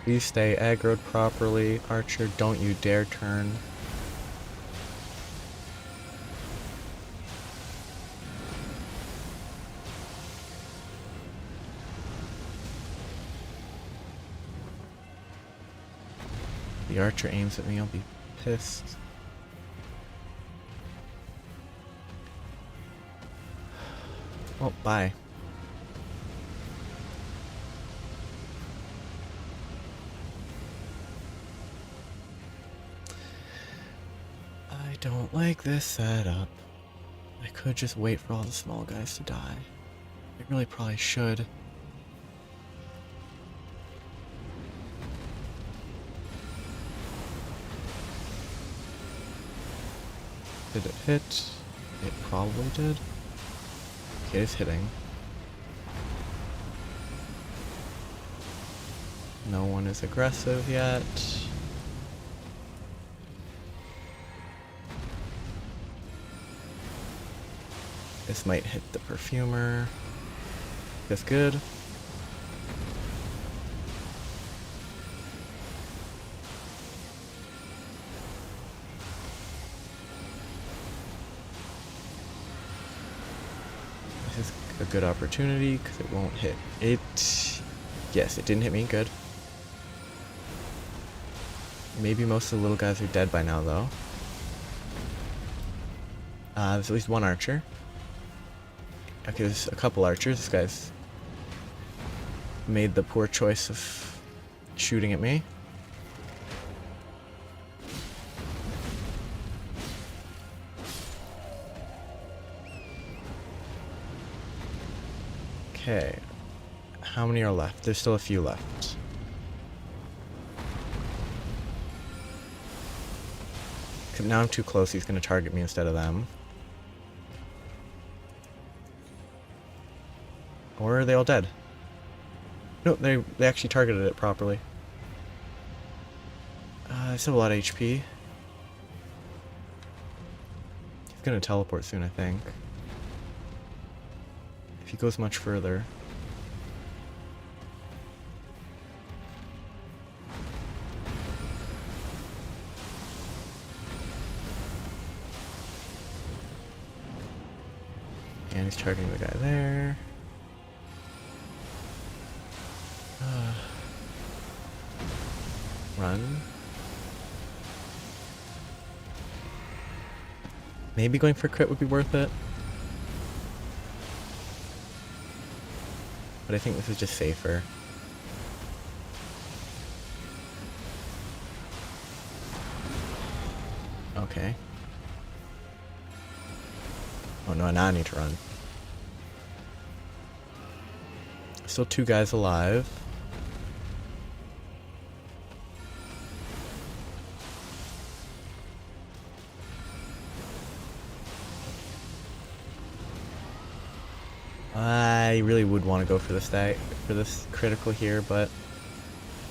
Please stay aggroed properly. Archer, don't you dare turn. The archer aims at me, I'll be pissed. Oh, bye. I don't like this setup. I could just wait for all the small guys to die. I really probably should. Did it hit? It probably did. Okay, it's hitting. No one is aggressive yet. This might hit the perfumer. That's good. good opportunity because it won't hit it. Yes, it didn't hit me. Good. Maybe most of the little guys are dead by now, though. There's at least one archer. Okay, there's a couple archers. This guy's made the poor choice of shooting at me. Okay. How many are left? There's still a few left. Except now I'm too close, he's going to target me instead of them. Or are they all dead? No, they actually targeted it properly. I still have a lot of HP. He's going to teleport soon, I think. If he goes much further. And he's targeting the guy there. Run. Maybe going for crit would be worth it. But I think this is just safer. Okay. Oh no, now I need to run. Still two guys alive. I really would want to go for this critical here, but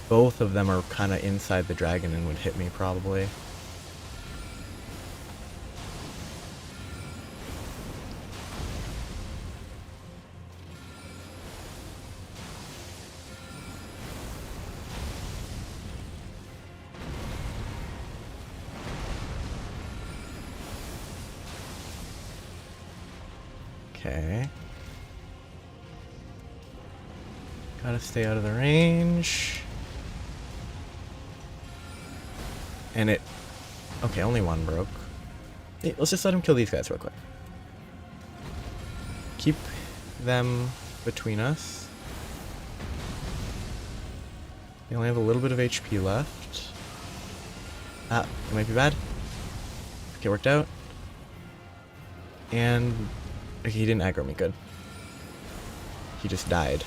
both of them are kind of inside the dragon and would hit me probably. Okay. Gotta stay out of the range. And it... Okay, only one broke. Hey, let's just let him kill these guys real quick. Keep them between us. They only have a little bit of HP left. Ah, it might be bad. Okay, worked out. And... Okay, he didn't aggro me, good. He just died.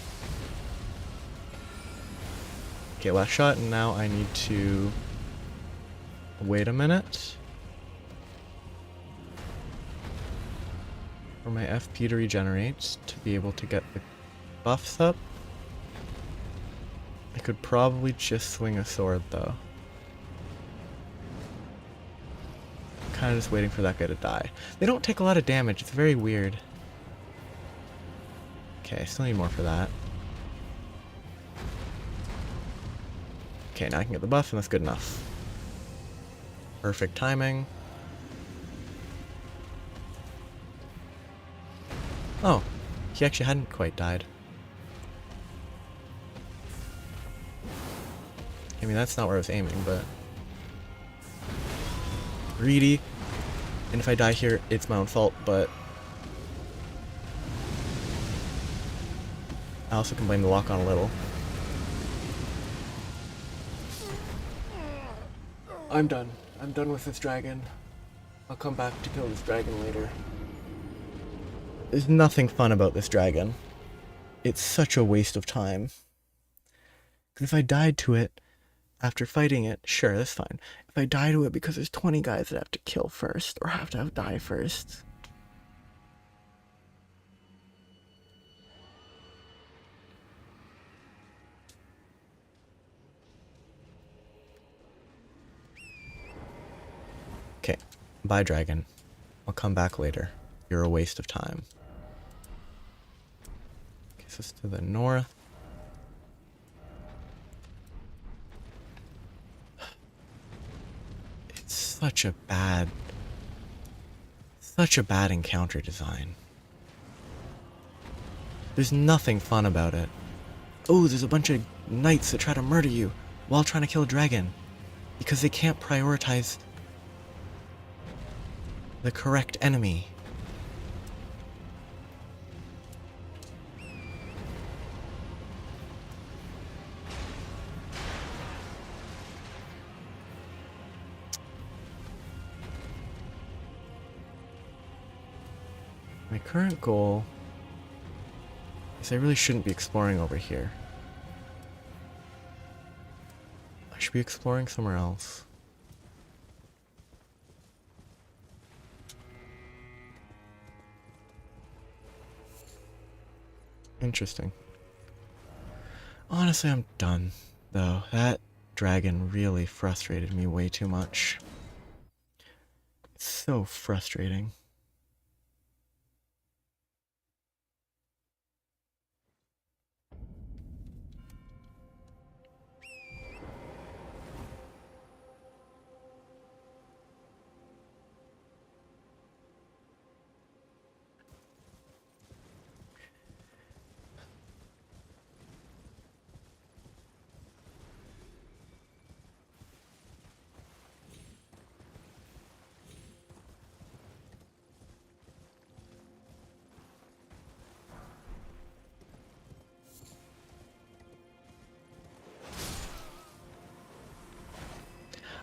Okay, last shot, and now I need to... Wait a minute. For my FP to regenerate, to be able to get the buffs up. I could probably just swing a sword, though. Kind of just waiting for that guy to die. They don't take a lot of damage, it's very weird. Okay, I still need more for that. Okay, now I can get the buff, and that's good enough. Perfect timing. Oh, he actually hadn't quite died. I mean, that's not where I was aiming, but... Greedy. And if I die here, it's my own fault, but... I also can blame the lock on a little. I'm done. I'm done with this dragon. I'll come back to kill this dragon later. There's nothing fun about this dragon. It's such a waste of time. Because if I died to it after fighting it, sure, that's fine. If I die to it because there's 20 guys that I have to kill first, or have to die first... Okay, bye dragon. I'll come back later. You're a waste of time. Okay, so it's to the north. It's such a bad encounter design. There's nothing fun about it. Oh, there's a bunch of knights that try to murder you while trying to kill a dragon. Because they can't prioritize the correct enemy. My current goal is I really shouldn't be exploring over here. I should be exploring somewhere else. Interesting. Honestly, I'm done, though. That dragon really frustrated me way too much. It's so frustrating.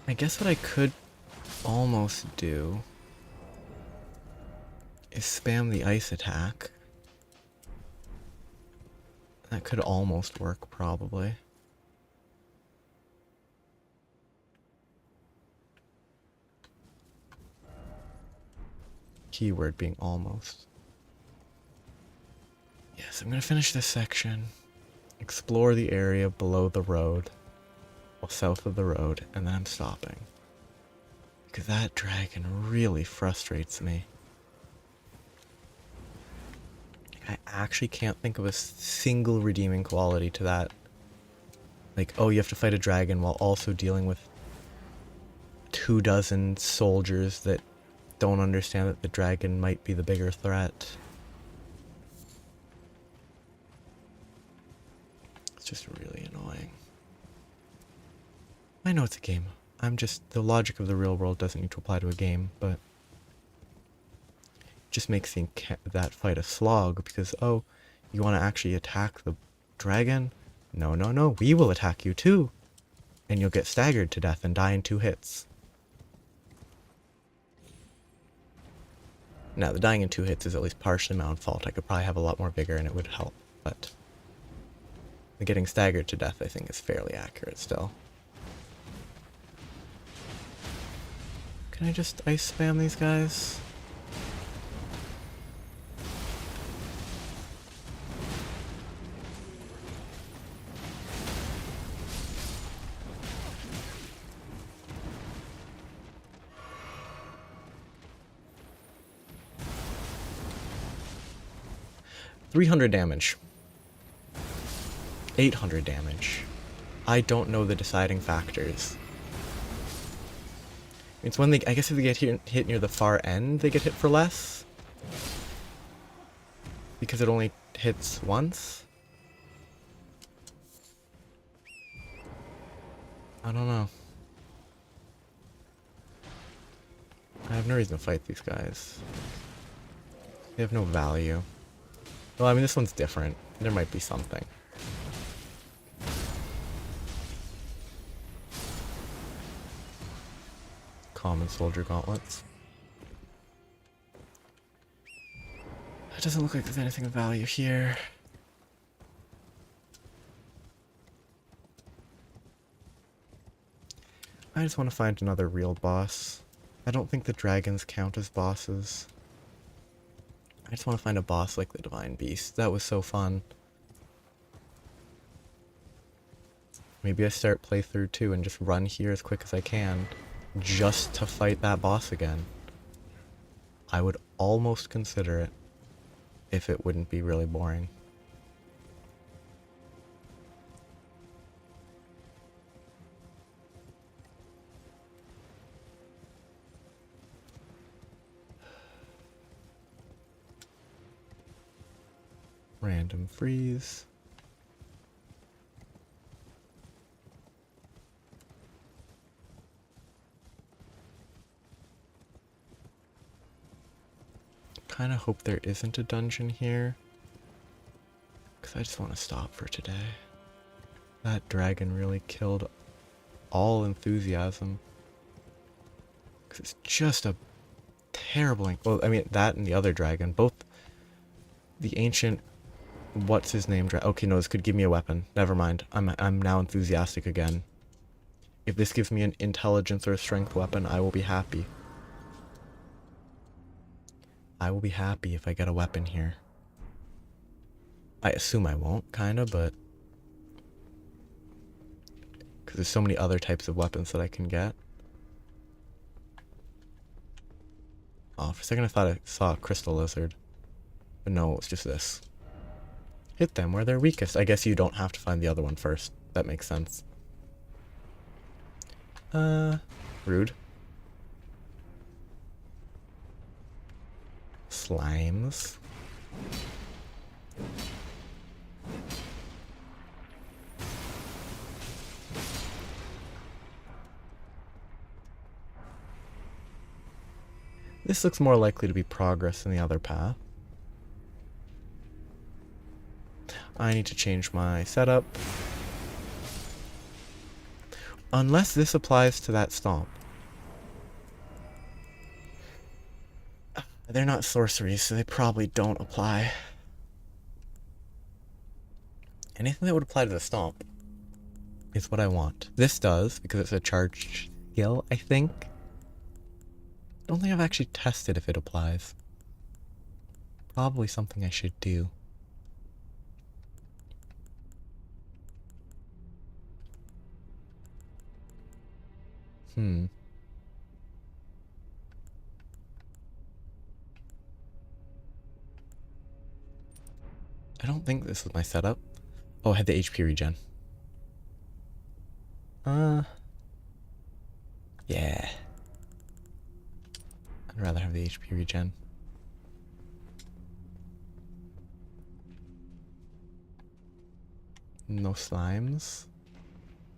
I guess what I could almost do is spam the ice attack. That could almost work, probably. Keyword being almost. Yes, I'm gonna finish this section, explore the area below the road, well, south of the road, and then I'm stopping. Because that dragon really frustrates me. I actually can't think of a single redeeming quality to that. Like, oh, you have to fight a dragon while also dealing with 24 soldiers that don't understand that the dragon might be the bigger threat. It's just really annoying. I know it's a game. The logic of the real world doesn't need to apply to a game, but it just makes that fight a slog because, oh, you want to actually attack the dragon? No, no, no, we will attack you too. And you'll get staggered to death and die in 2 hits. Now, the dying in 2 hits is at least partially my own fault. I could probably have a lot more vigor and it would help, but the getting staggered to death, I think, is fairly accurate still. Can I just ice spam these guys? $300 damage. 800 damage. I don't know the deciding factors. It's when I guess if they get hit near the far end, they get hit for less? Because it only hits once? I don't know. I have no reason to fight these guys. They have no value. Well, I mean, this one's different. There might be something. Common soldier gauntlets. It doesn't look like there's anything of value here. I just want to find another real boss. I don't think the dragons count as bosses. I just want to find a boss like the Divine Beast. That was so fun. Maybe I start playthrough 2 and just run here as quick as I can, just to fight that boss again. I would almost consider it, if it wouldn't be really boring. Random freeze. Kind of hope there isn't a dungeon here, because I just want to stop for today. That dragon really killed all enthusiasm, because it's just a terrible. Well, I mean, that and the other dragon, both the ancient, what's his name? Okay, no, this could give me a weapon. Never mind. I'm now enthusiastic again. If this gives me an intelligence or a strength weapon, I will be happy. I will be happy if I get a weapon here. I assume I won't, kinda, but because there's so many other types of weapons that I can get. Oh, for a second I thought I saw a crystal lizard. But no, it's just this. Hit them where they're weakest. I guess you don't have to find the other one first. That makes sense. Rude. Slimes. This looks more likely to be progress than the other path. I need to change my setup. Unless this applies to that stomp. They're not sorceries, so they probably don't apply. Anything that would apply to the stomp is what I want. This does, because it's a charged skill, I think. I don't think I've actually tested if it applies. Probably something I should do. I don't think this was my setup. Oh, I had the HP regen. Yeah. I'd rather have the HP regen. No slimes.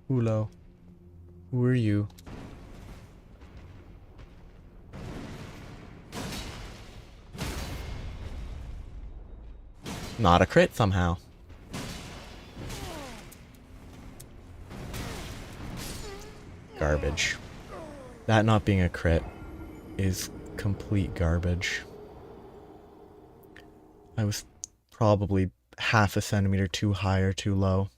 Hello. Who are you? Not a crit somehow. Garbage. That not being a crit is complete garbage. I was probably half a centimeter too high or too low.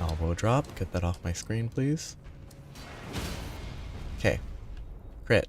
Elbow drop. Get that off my screen, please. Okay. Crit.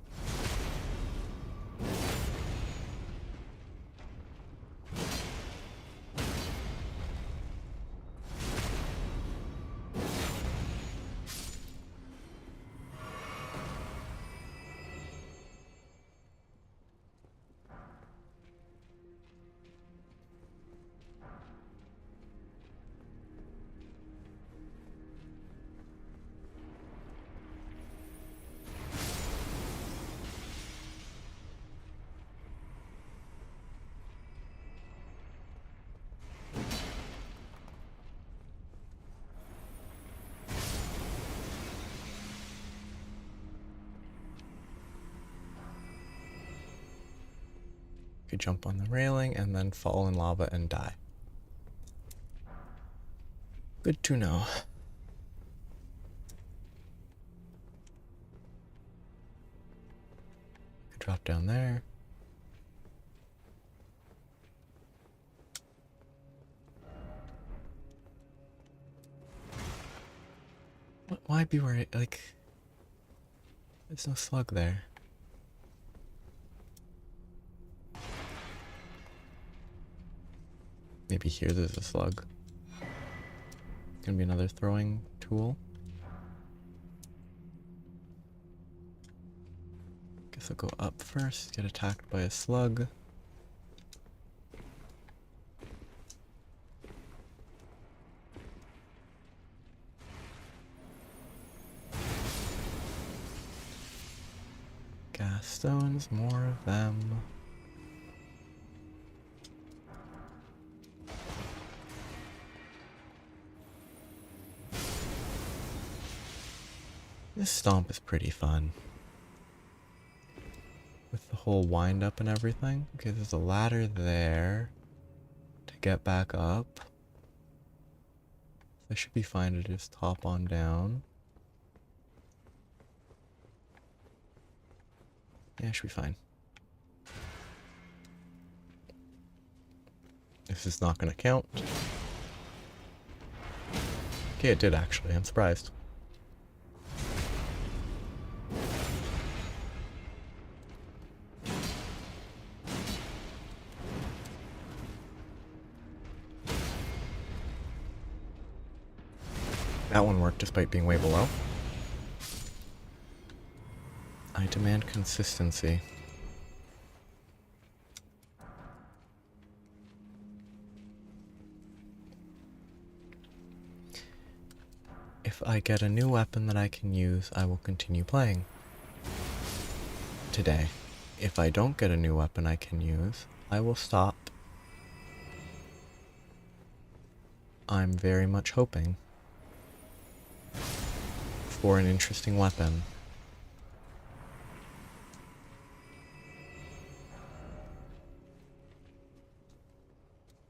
Could jump on the railing and then fall in lava and die. Good to know. Could drop down there. Why be where it, like, there's no slug there. Maybe here there's a slug. Gonna be another throwing tool. Guess I'll go up first, get attacked by a slug. Gas stones, more of them. This stomp is pretty fun. With the whole wind up and everything. Okay, there's a ladder there to get back up. I should be fine to just hop on down. Yeah, I should be fine. This is not gonna count. Okay, it did actually. I'm surprised. That one worked despite being way below. I demand consistency. If I get a new weapon that I can use, I will continue playing. Today. If I don't get a new weapon I can use, I will stop. I'm very much hoping for an interesting weapon.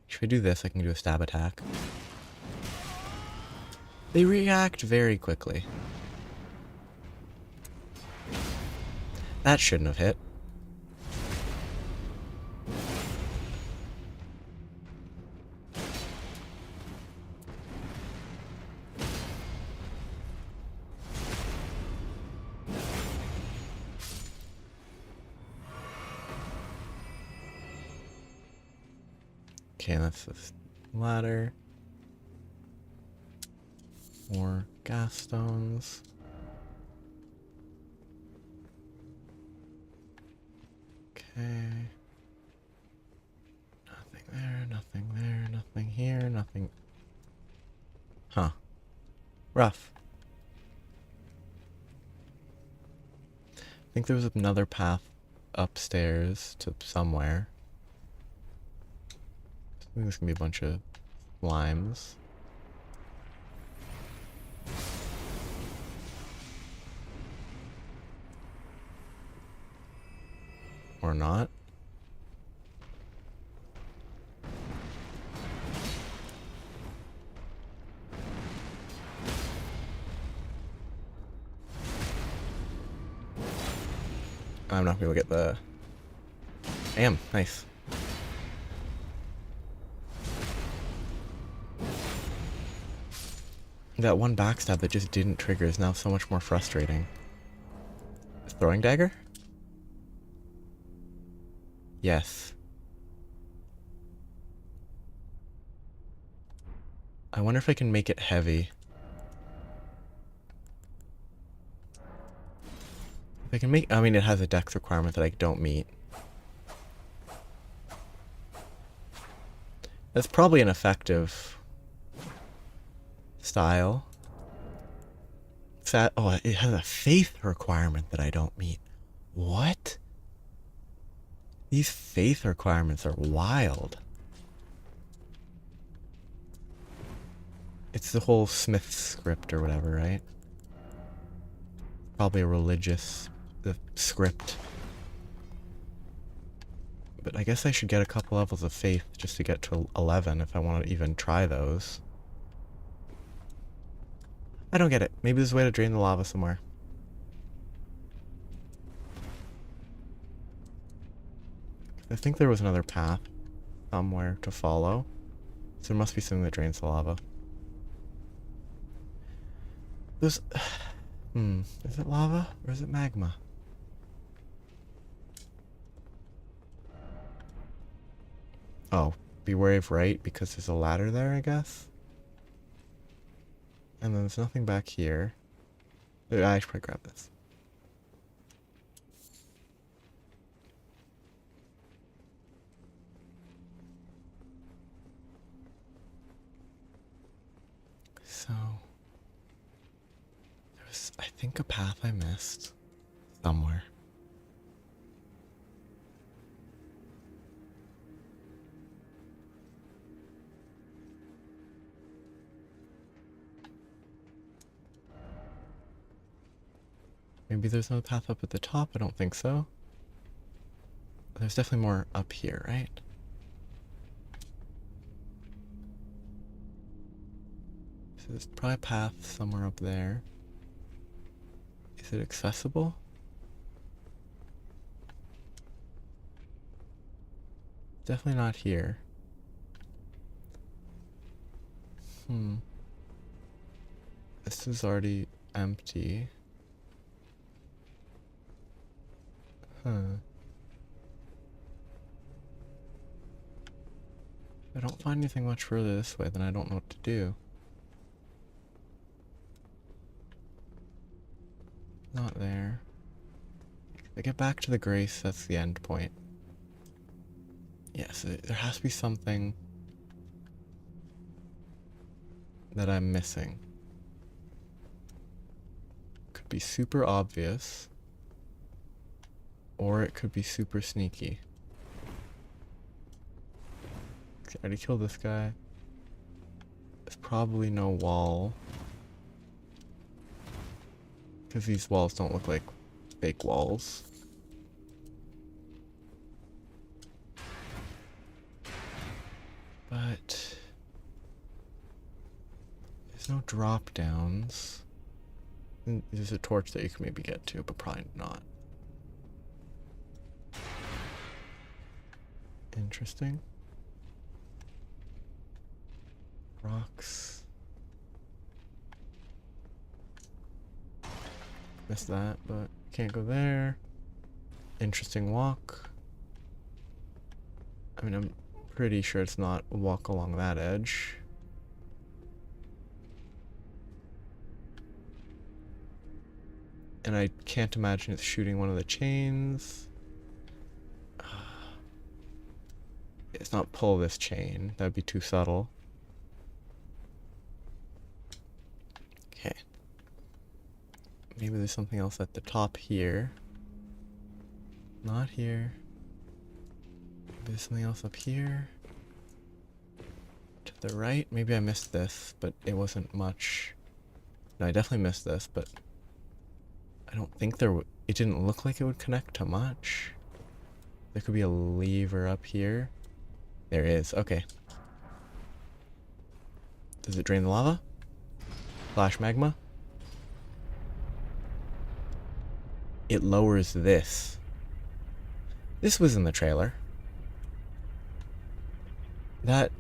If I do this, I can do a stab attack. They react very quickly. That shouldn't have hit. Okay, that's this ladder. More gas stones. Okay. Nothing there, nothing there, nothing here, nothing. Huh. Rough. I think there was another path upstairs to somewhere. I think there's gonna be a bunch of slimes. Or not. I'm not gonna get the... I am. Nice. That one backstab that just didn't trigger is now so much more frustrating. Throwing dagger? Yes. I wonder if I can make it heavy. If I can make... I mean, it has a dex requirement that I don't meet. That's probably an effective style. Oh, it has a faith requirement that I don't meet. What? These faith requirements are wild. It's the whole Smith script or whatever, right? Probably a religious script. But I guess I should get a couple levels of faith just to get to 11 if I want to even try those. I don't get it. Maybe there's a way to drain the lava somewhere. I think there was another path somewhere to follow. So there must be something that drains the lava. There's... is it lava or is it magma? Oh, be wary of right because there's a ladder there, I guess. And then there's nothing back here. I should probably grab this. So, there was, I think, a path I missed somewhere. Maybe there's no path up at the top. I don't think so. There's definitely more up here, right? So there's probably a path somewhere up there. Is it accessible? Definitely not here. This is already empty. If I don't find anything much further this way, then I don't know what to do. Not there. If I get back to the Grace, that's the end point. Yes, there has to be something that I'm missing. Could be super obvious, or it could be super sneaky. I already killed this guy. There's probably no wall, because these walls don't look like fake walls. But there's no drop downs. There's a torch that you can maybe get to, but probably not. Interesting. Rocks. Missed that, but can't go there. Interesting walk. I mean, I'm pretty sure it's not a walk along that edge. And I can't imagine it's shooting one of the chains. It's not pull this chain. That'd be too subtle. Okay. Maybe there's something else at the top here. Not here. Maybe there's something else up here. To the right. Maybe I missed this, but it wasn't much. No, I definitely missed this, but I don't think it didn't look like it would connect to much. There could be a lever up here. There is. Okay. Does it drain the lava? Flash magma? It lowers this. This was in the trailer. That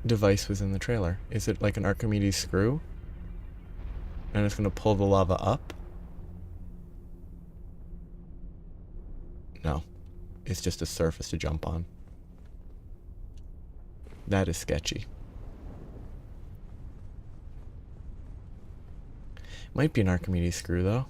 device was in the trailer. Is it like an Archimedes screw? And it's gonna pull the lava up? No. It's just a surface to jump on. That is sketchy. Might be an Archimedes screw, though.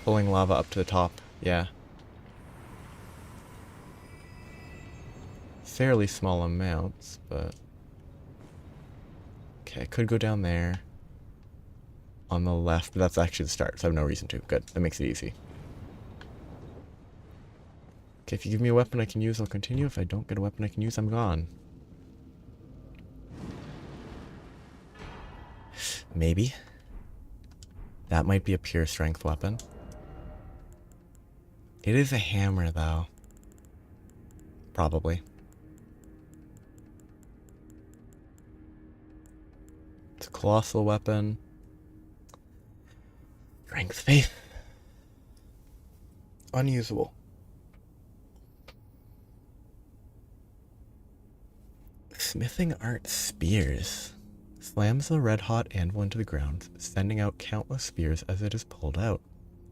Pulling lava up to the top, yeah. Fairly small amounts, but... Okay, I could go down there. On the left, but that's actually the start, so I have no reason to. Good, that makes it easy. Okay, if you give me a weapon I can use, I'll continue. If I don't get a weapon I can use, I'm gone. Maybe. That might be a pure strength weapon. It is a hammer, though. Probably. It's a colossal weapon. Strength, faith. Unusable. Smithing art spears. Slams the red-hot anvil into the ground, sending out countless spears as it is pulled out.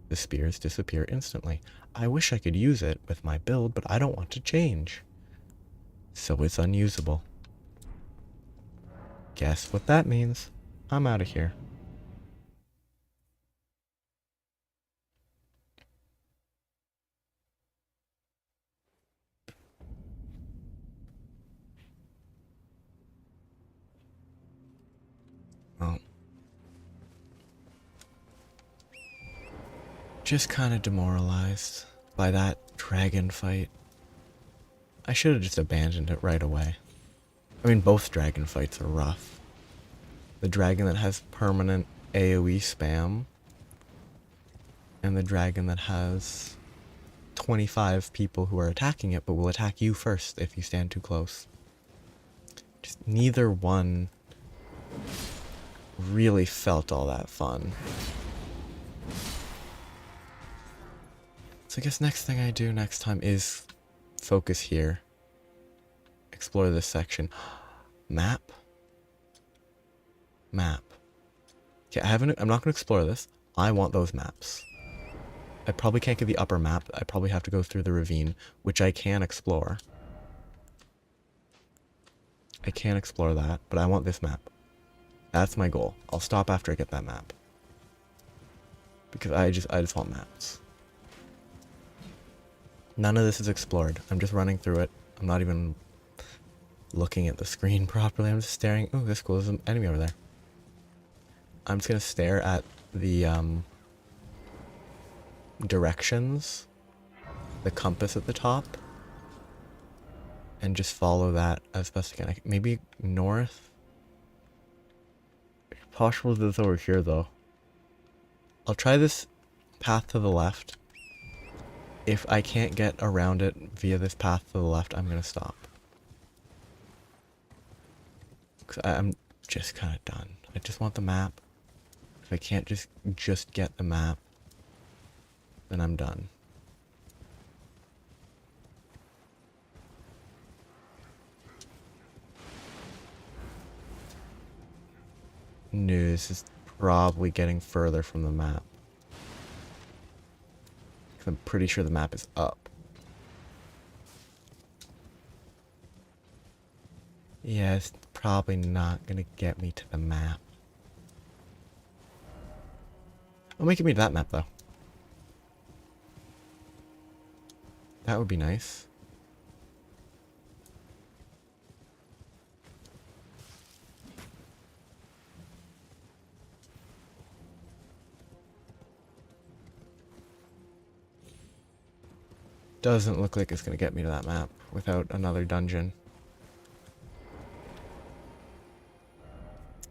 The spears disappear instantly. I wish I could use it with my build, but I don't want to change. So it's unusable. Guess what that means? I'm out of here. Oh. Just kind of demoralized by that dragon fight. I should have just abandoned it right away. I mean, both dragon fights are rough. The dragon that has permanent AoE spam, and the dragon that has 25 people who are attacking it, but will attack you first if you stand too close. Just neither one really felt all that fun. So I guess next thing I do next time is focus here. Explore this section. Map? Map. Okay, I'm not going to explore this. I want those maps. I probably can't get the upper map. I probably have to go through the ravine, which I can explore. I can explore that, but I want this map. That's my goal. I'll stop after I get that map. Because I just want maps. None of this is explored. I'm just running through it. I'm not even looking at the screen properly. I'm just staring. Oh, this cool. There's an enemy over there. I'm just gonna stare at the directions, the compass at the top, and just follow that as best I can. Maybe north. It's possible that it's over here though. I'll try this path to the left. If I can't get around it via this path to the left, I'm gonna stop. 'Cause I'm just kind of done. I just want the map. If I can't just get the map, then I'm done. No, this is probably getting further from the map. I'm pretty sure the map is up. Yeah, it's probably not gonna get me to the map. Oh, make it me to that map though. That would be nice. Doesn't look like it's gonna get me to that map without another dungeon.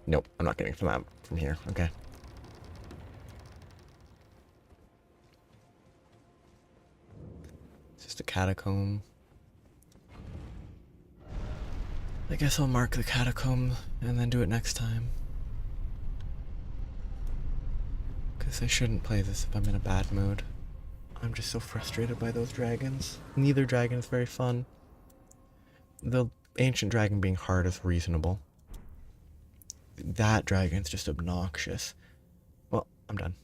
Nope, I'm not getting to the map from here. Okay. It's just a catacomb. I guess I'll mark the catacomb and then do it next time. Because I shouldn't play this if I'm in a bad mood. I'm just so frustrated by those dragons. Neither dragon is very fun. The ancient dragon being hard is reasonable. That dragon's just obnoxious. Well, I'm done.